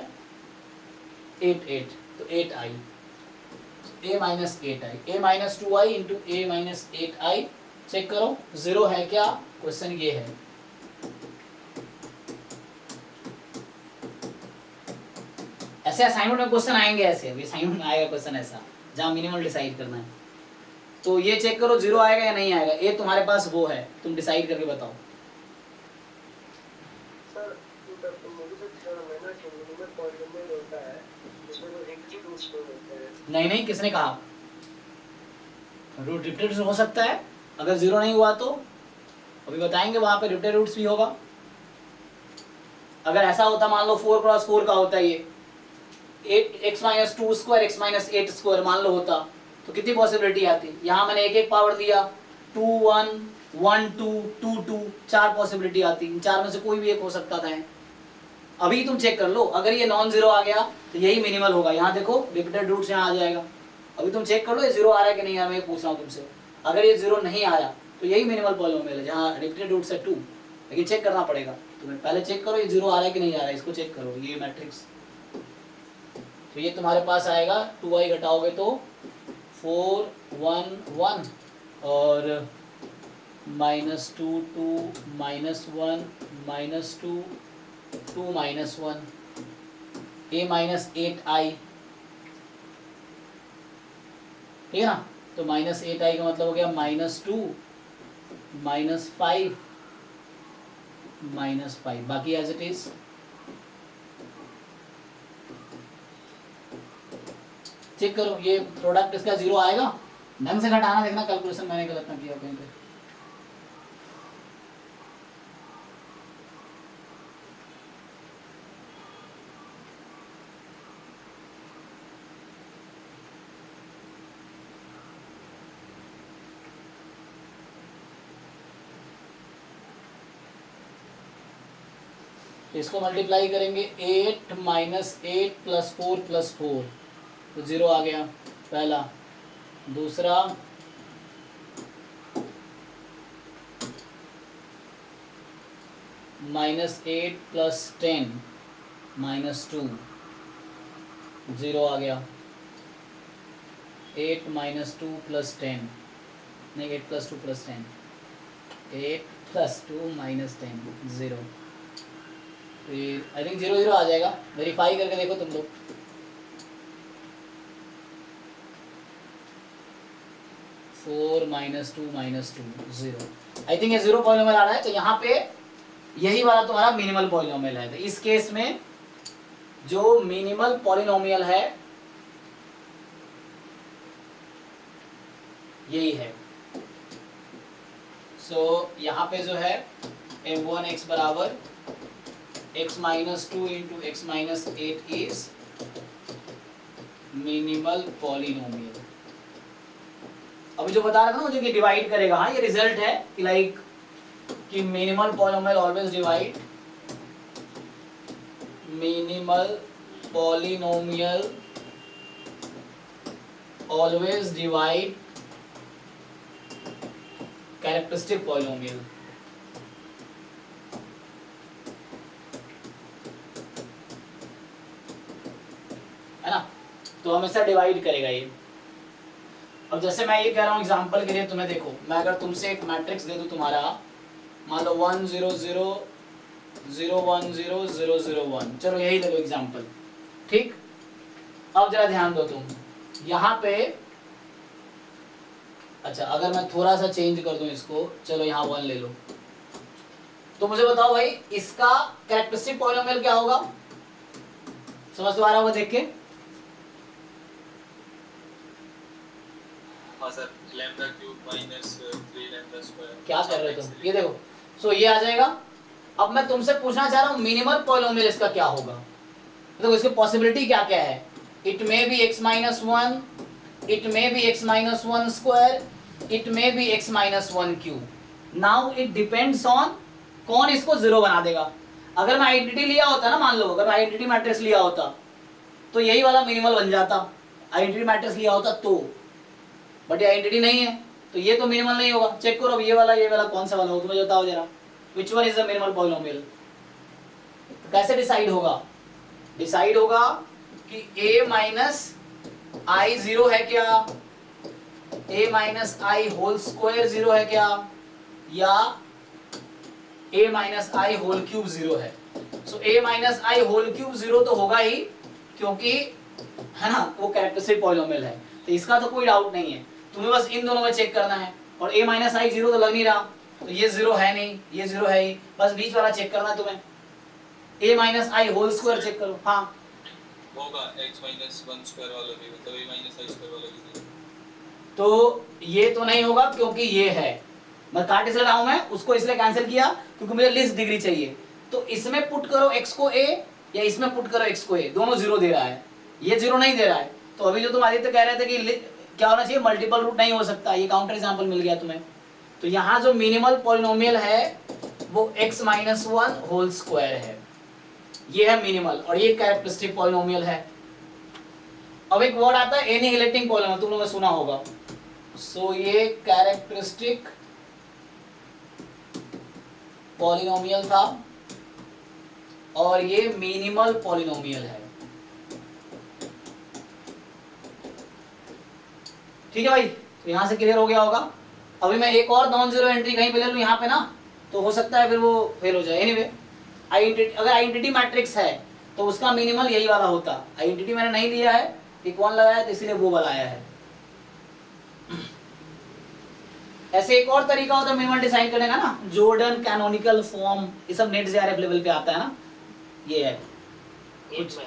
8 तो 8i, a minus 8i, a minus 2i into a minus 8i, check करो जीरो है क्या, क्वेश्चन ये है। ऐसे असाइनमेंट में क्वेश्चन आएंगे, ऐसे अभी असाइनमेंट में आएगा क्वेश्चन ऐसा जहाँ मिनिमल डिसाइड करना है। तो ये चेक करो जीरो आएगा या नहीं आएगा, ये तुम्हारे पास वो है, तुम डिसाइड करके बताओ। सर मुझे तो थ्योरम है ना कि मिनिमल पॉलिनोमियल होता है जिसमें तो रिपीटेड रूट्स नहीं होते हैं। नहीं, किसने कहा रूट रिपीटेड हो सकता है, अगर जीरो नहीं हुआ तो अभी बताएंगे, वहां पे रिपीटेड रूट्स भी होगा। अगर ऐसा होता, मान लो 4 क्रॉस 4 का होता है ये 8x minus 2 square x minus 8 square मान लो होता, तो कितनी पॉसिबिलिटी आती। यहाँ मैंने एक पावर दिया, 2 1 1 2 2 2, 4 पॉसिबिलिटी आती, इन चार में से कोई भी एक हो सकता था। अभी तुम चेक कर लो, अगर ये नॉन जीरो आ गया तो यही मिनिमल होगा। यहाँ देखो रिपीटेड रूट्स यहाँ आ जाएगा। अभी तुम चेक कर लो ये जीरो आ रहा है कि नहीं आ रहा, मैं पूछ रहा हूँ तुमसे। अगर ये जीरो नहीं आया तो यही मिनिमल पॉलिनोमियल है जहाँ रिपीटेड रूट्स है 2, लेकिन चेक करना पड़ेगा तुम्हें। पहले चेक करो ये जीरो आ रहा है कि नहीं आ रहा है, इसको चेक करो ये मैट्रिक्स। तो ये तुम्हारे पास आएगा 2i घटाओगे तो 4 1 1 और -2 2 -1 -2 2 -1 a माइनस 8i, ठीक है ना। तो -8i का मतलब हो गया -2 -5 -5, बाकी एज इट इज। चेक करो ये प्रोडक्ट इसका जीरो आएगा, ढंग से घटाना देखना, कैलकुलेशन मैंने गलत ना किया कहीं पे। इसको मल्टीप्लाई करेंगे 8 माइनस 8 प्लस 4 प्लस 4, तो जीरो आ गया पहला। दूसरा -8 प्लस 10 -2, जीरो आ गया। 8 माइनस 2 प्लस 10, नहीं 8 plus 2 plus 10, 8 plus 2 minus 10, zero. फिर आई थिंक 0 0 आ जाएगा, वेरीफाई करके देखो तुम लोग। -4 -2 -2 0, आई थिंक ये जीरो पॉलिनोमियल आ रहा है। तो यहाँ पे यही वाला तुम्हारा मिनिमल पॉलिनोमियल है। तो इस केस में जो मिनिमल पॉलिनोमियल है यही है। सो यहाँ पे जो है m1x बराबर x minus 2 into x minus 8 is minimal polynomial. अभी जो बता रहा था ना मुझे कि डिवाइड करेगा, हाँ ये रिजल्ट है कि लाइक कि minimal polynomial always divide, minimal polynomial always divide characteristic polynomial. है ना, तो हमेशा डिवाइड करेगा ये। अब जैसे मैं ये कह रहा हूँ एग्जांपल के लिए तुम्हें, देखो मैं अगर तुमसे एक मैट्रिक्स दे दूं तुम्हारा, मान लो 1 0 0 0 1 0 0 0 1, चलो यही ले लो एग्जांपल, ठीक। अब जरा ध्यान दो तुम यहाँ पे, अच्छा अगर मैं थोड़ा सा चेंज कर दूं इसको, चलो यहाँ 1 ले लो, तो मुझे बताओ भाई इसका कैरेक्टरिस्टिक पॉलिनोमियल क्या होगा? समझ तो आ रहा होगा देख के? हाँ sir, lambda cube minus 3 lambda square. क्या कर रहे हो तुम? ये देखो, सो ये आ जाएगा। अब मैं तुमसे पूछना चाह रहा हूँ मिनिमल पॉलिनोमियल इसका क्या होगा। देखो इसकी पॉसिबिलिटी क्या क्या है, it may be x minus 1, it may be x minus 1 square, it may be x minus 1 cube. Now it depends on कौन इसको जीरो बना देगा। अगर मैं आइडेंटिटी लिया होता ना, मान लो अगर मैं आइडेंटिटी मैट्रिक्स लिया होता तो यही वाला मिनिमल बन जाता, आइडेंटिटी मैट्रिक्स लिया होता तो, बट ये आइडेंटिटी नहीं है तो ये तो मिनिमल नहीं होगा। चेक करो अब ये वाला कौन सा वाला हो, तुम्हें बताओ जरा, which one is the minimal polynomial. कैसे डिसाइड होगा? डिसाइड होगा कि a माइनस आई जीरो है क्या, a minus I whole square zero है क्या, या a minus I whole cube zero है। So a minus I whole cube zero तो होगा ही, क्योंकि है ना वो कैरेक्टरिस्टिक पॉलिनोमियल है, तो इसका तो कोई डाउट नहीं है। तुम्हें बस इन दोनों में चेक करना है, और a माइनस आई जीरो तो लग नहीं रहा, तो ये जीरो है नहीं, ये जीरो है ही, बस बीच वाला चेक करना है तुम्हें, a minus I whole square check करो। हाँ होगा x माइनस 1 स्क्वायर वाला भी, मतलब a माइनस आई स्क्वायर वाला भी। तो ये तो नहीं होगा क्योंकि ये है, मैं काट इसलिए रहा हूं, मैं उसको इसलिए कैंसिल किया क्योंकि मुझे लिस्ट डिग्री चाहिए। तो इसमें पुट करो x को a या इसमें पुट करो x को a, दोनों जीरो दे रहा है, ये जीरो नहीं दे रहा है। तो अभी जो तुम आदित्य कह रहे थे कि क्या होना चाहिए, मल्टीपल रूट नहीं हो सकता, ये काउंटर एग्जांपल मिल गया तुम्हें। तो यहाँ जो मिनिमल पॉलिनोमियल है वो x माइनस 1 होल स्क्वायर है, ये है मिनिमल, और ये कैरेक्टरिस्टिक पॉलिनोमियल है। अब एक वर्ड आता है एनिहिलेटिंग पॉलिनोमियल, तुम लोगों ने सुना होगा। सो ये कैरेक्टरिस्टिक पॉलिनोमियल था और ये मिनिमल पॉलिनोमियल है, ठीक है भाई। तो यहां से क्लियर हो गया होगा। अभी मैं एक और नॉन जीरो एंट्री कहीं पे ले लूं यहाँ पे ना, तो हो सकता है फिर वो फेल हो जाए। एनीवे आइडेंटिटी, अगर आइडेंटिटी मैट्रिक्स है तो उसका मिनिमल यही वाला होता। आइडेंटिटी मैंने नहीं लिया है, एक वन लगाया तो इसलिए वो वाला आया है। ऐसे एक और तरीका होता है मिनिमल डिसाइड करने का ना, जॉर्डन कैनोनिकल फॉर्म, ये सब नेट जेआरएफ लेवल पे आता है ना, ये है कुछ।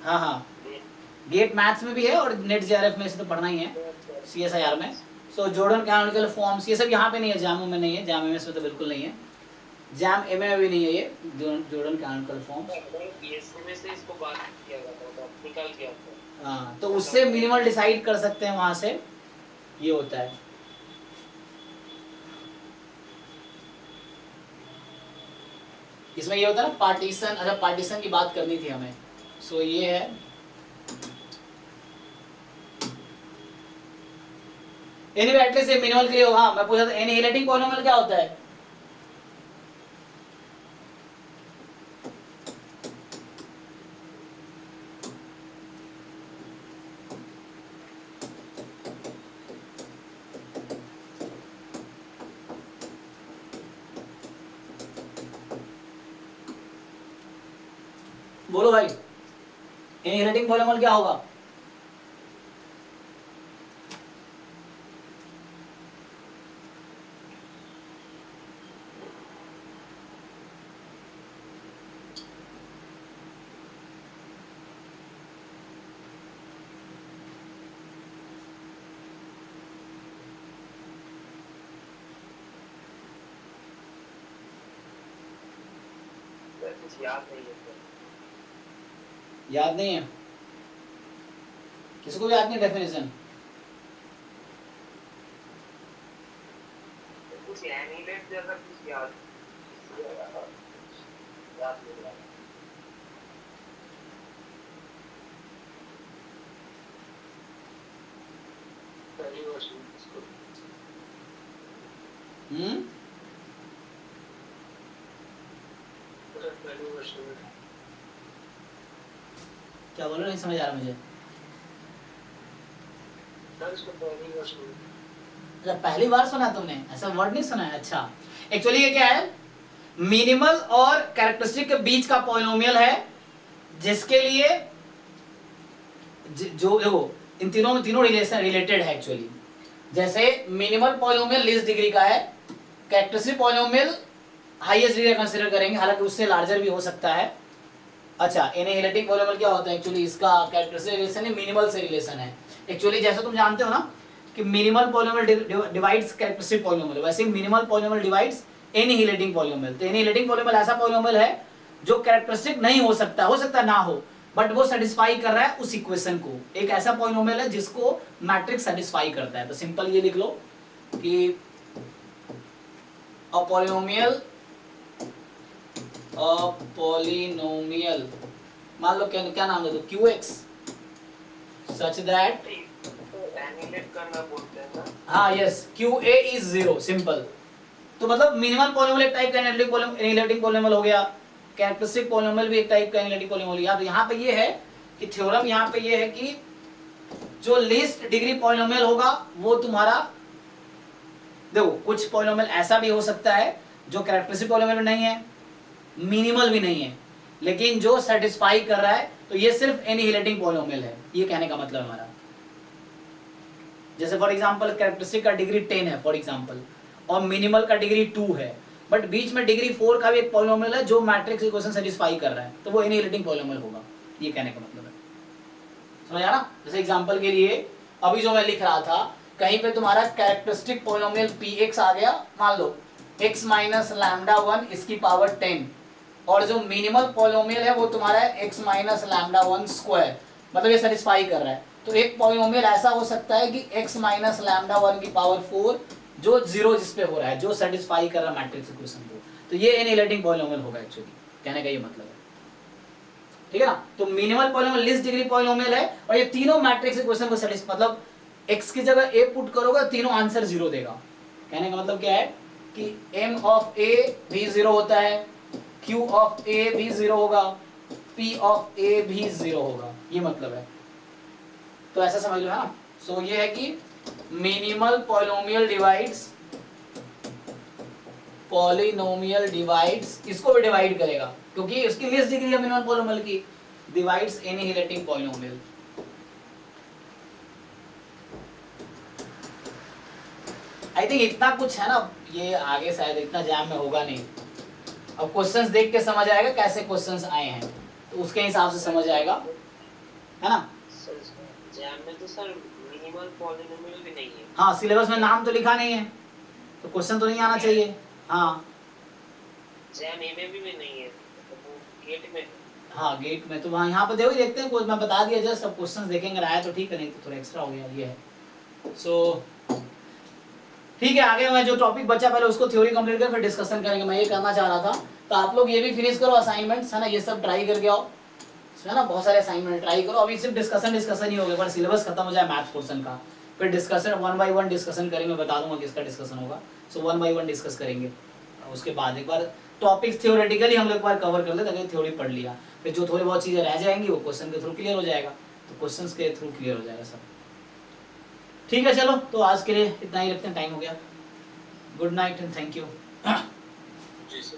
हाँ हाँ, गेट मैथ्स में भी है और नेट जेआरएफ में से तो पढ़ना ही है, सीएसआईआर में। सो जॉर्डन कैनोनिकल फॉर्म्स, ये सब यहाँ पे नहीं है, जाम में नहीं है, जाम एमएस में तो बिल्कुल नहीं है, जाम एमए में भी नहीं है ये जॉर्डन कैनोनिकल फॉर्म्स। से इसको बात किया जाता था, निकाल किया था। हाँ, तो उससे मिनिमल डिसाइड कर सकते हैं, वहां से ये होता है। इसमें ये होता है ना पार्टीशन, अच्छा पार्टीशन की बात करनी थी हमें। सो ये है एनीवे, एटलीस्ट ये मिनिमल के लिए होगा। मैं पूछा था एनिहिलेटिंग पॉलिनोमियल क्या होता है? बोलो भाई, इनहेरिटिंग पॉलिनोमियल क्या होगा? कुछ याद नहीं है सर। याद नहीं है? किसको याद नहीं डेफिनेशन? कुछ एनिलेट जैसा कुछ याद नहीं आ रहा। पहली वर्षन इसको पहली वर्षन क्या बोलो, नहीं समझ आ रहा मुझे। सर इसको पहली वर्षन अच्छा, पहली बार सुना तुमने? ऐसा वर्ड नहीं सुना है? अच्छा, एक्चुअली ये क्या है, मिनिमल और कैरेक्टरिस्टिक के बीच का पॉलिनोमियल है, जिसके लिए जो देखो इन तीनों रिलेशन रिलेटेड है एक्चुअली। जैसे मिनिमल पॉलिनोमियल लीस्ट डिग्री का है, characteristic polynomial highest degree consider करेंगे, हालांकि उससे लार्जर भी हो सकता है। अच्छा, एनालिटिक पॉलिनोमियल क्या होता है एक्चुअली, इसका कैरेक्टरिस्टिक रिलेशन है मिनिमल से रिलेशन है एक्चुअली। जैसे तुम जानते हो ना कि minimal polynomial divides characteristic polynomial, वैसे मिनिमल पॉलिनोमियल डिवाइड्स एनिहिलेटिंग पॉलिनोमियल। तो एनिहिलेटिंग पॉलिनोमियल ऐसा पॉलिनोमियल है जो कैरेक्टरिस्टिक नहीं हो सकता ना हो, बट वो सेटिस्फाई कर रहा है उस इक्वेशन को। एक ऐसा पॉलिनोमियल है जिसको मैट्रिक्स सेटिस्फाई करता है। तो सिंपल ये लिख लो कि अ पॉलिनोमियल मान लो क्या नाम है, तो QX सच दैट एनिलेट करना बोलते हैं ना। हाँ यस, QA इज 0 सिंपल। तो मतलब मिनिमल पॉलिनोमियल एक टाइप का एनालिटिक पॉलिनोमियल हो गया, कैरेक्टरिस्टिक पॉलिनोमियल भी एक टाइप का एनालिटिक पॉलिनोमियल हो गया। तो यहाँ पे ये है कि थ्योरम यहाँ पे ये है कि जो लीस्ट डिग्री पॉलिनोमियल होगा वो तुम्हारा, देखो कुछ पॉलिनोमियल ऐसा भी हो सकता है जो कैरेक्टरिस्टिक पॉलिनोमियल नहीं है, मिनिमल भी नहीं है, लेकिन जो सेटिस्फाई कर रहा है, तो ये सिर्फ एनिहिलेटिंग पॉलिनोमियल है, ये कहने का मतलब हमारा। जैसे फॉर एग्जांपल कैरेक्टरिस्टिक का डिग्री 10 है फॉर एग्जांपल, और मिनिमल का डिग्री 2 है, बट बीच में डिग्री 4 का भी एक पॉलिनोमियल है जो मैट्रिक्स इक्वेशन सेटिस्फाई कर रहा है, तो वो एनिहिलेटिंग पॉलिनोमियल होगा, ये कहने का मतलब है। समझ आ रहा? जैसे एग्जांपल के लिए अभी जो मैं लिख रहा था, कहीं पे तुम्हारा कैरेक्टरिस्टिक पॉलिनोमियल Px आ गया, मान लो x माइनस लैम्डा 1 इसकी पावर 10, और जो मिनिमल पॉलिनोमियल है वो तुम्हारा है x माइनस लैम्डा 1 स्क्वायर, मतलब ये सेटिस्फाई कर रहा है। तो एक पॉलिनोमियल ऐसा हो सकता है कि x माइनस लैम्डा 1 की पावर 4 जो 0 जिस पे हो रहा है, जो सेटिस्फाई कर रहा है मैट्रिक्स इक्वेशन को, तो ये एनिहिलेटिंग पॉलिनोमियल होगा एक्चुअली, कहने का ये मतलब है। ठीक है ना? तो minimal polynomial least degree polynomial है, और ये तीनों मैट्रिक्स इक्वेशन को सेटिस्फाई, मतलब x की जगह a पुट करोगे तीनों आंसर 0 देगा। कहने का मतलब क्या है कि m ऑफ a भी 0 होता है, q ऑफ a भी 0 होगा, p ऑफ a भी 0 होगा, ये मतलब है। तो ऐसा समझ लो है ना। सो ये है कि मिनिमल पॉलिनोमियल डिवाइड्स इसको भी डिवाइड करेगा, क्योंकि इसकी लीस्ट डिग्री है मिनिमल पॉलिनोमियल की, डिवाइड्स एनिहिलेटिंग पॉलिनोमियल। आई थिंक इतना कुछ है ना, ये आगे शायद इतना जैम में होगा नहीं। अब क्वेश्चंस देख के समझ आएगा कैसे क्वेश्चंस आए हैं, तो उसके हिसाब से समझ आएगा, है ना? जैम में तो सर मिनिमल पॉलिनोमियल भी नहीं है। हाँ, सिलेबस में नाम तो लिखा नहीं है, तो क्वेश्चन तो नहीं आना चाहिए। हाँ, जैम ए में भी नहीं है, तो वो गेट में है। हाँ गेट में, तो वहाँ यहाँ पे देखो, देखते हैं, मैं बता दिया जस्ट, अब क्वेश्चंस देखेंगे, आया तो ठीक है, नहीं तो थोड़ा एक्स्ट्रा हो गया, ये है। सो ठीक है, आगे मैं जो टॉपिक बचा पहले उसको थ्योरी कंप्लीट कर फिर डिस्कशन करेंगे। मैं ये करना चाह रहा था, तो आप लोग ये भी फिनिश करो असाइनमेंट्स, है ना, ये सब ट्राई करके आओ, है ना, बहुत सारे असाइनमेंट ट्राई करो। अभी सिर्फ डिस्कशन ही हो गया, पर सिलेबस खत्म हो जाए मैथ्स पोर्शन का, फिर डिस्कशन 1 बाय 1 डिस्कशन करेंगे, बता दूंगा किसका डिस्कशन होगा। सो 1 बाय 1 डिस्कस करेंगे, उसके बाद एक बार टॉपिक्स थ्योरेटिकली हम लोग एक बार कवर कर लेते, अगर थ्योरी पढ़ लिया, फिर जो थोड़ी बहुत चीज़ें रह जाएंगी वो क्वेश्चन के थ्रू क्लियर हो जाएगा, तो क्वेश्चन के थ्रू क्लियर हो जाएगा सब। ठीक है, चलो तो आज के लिए इतना ही रखते हैं, टाइम हो गया। Good night and thank you. जी सर।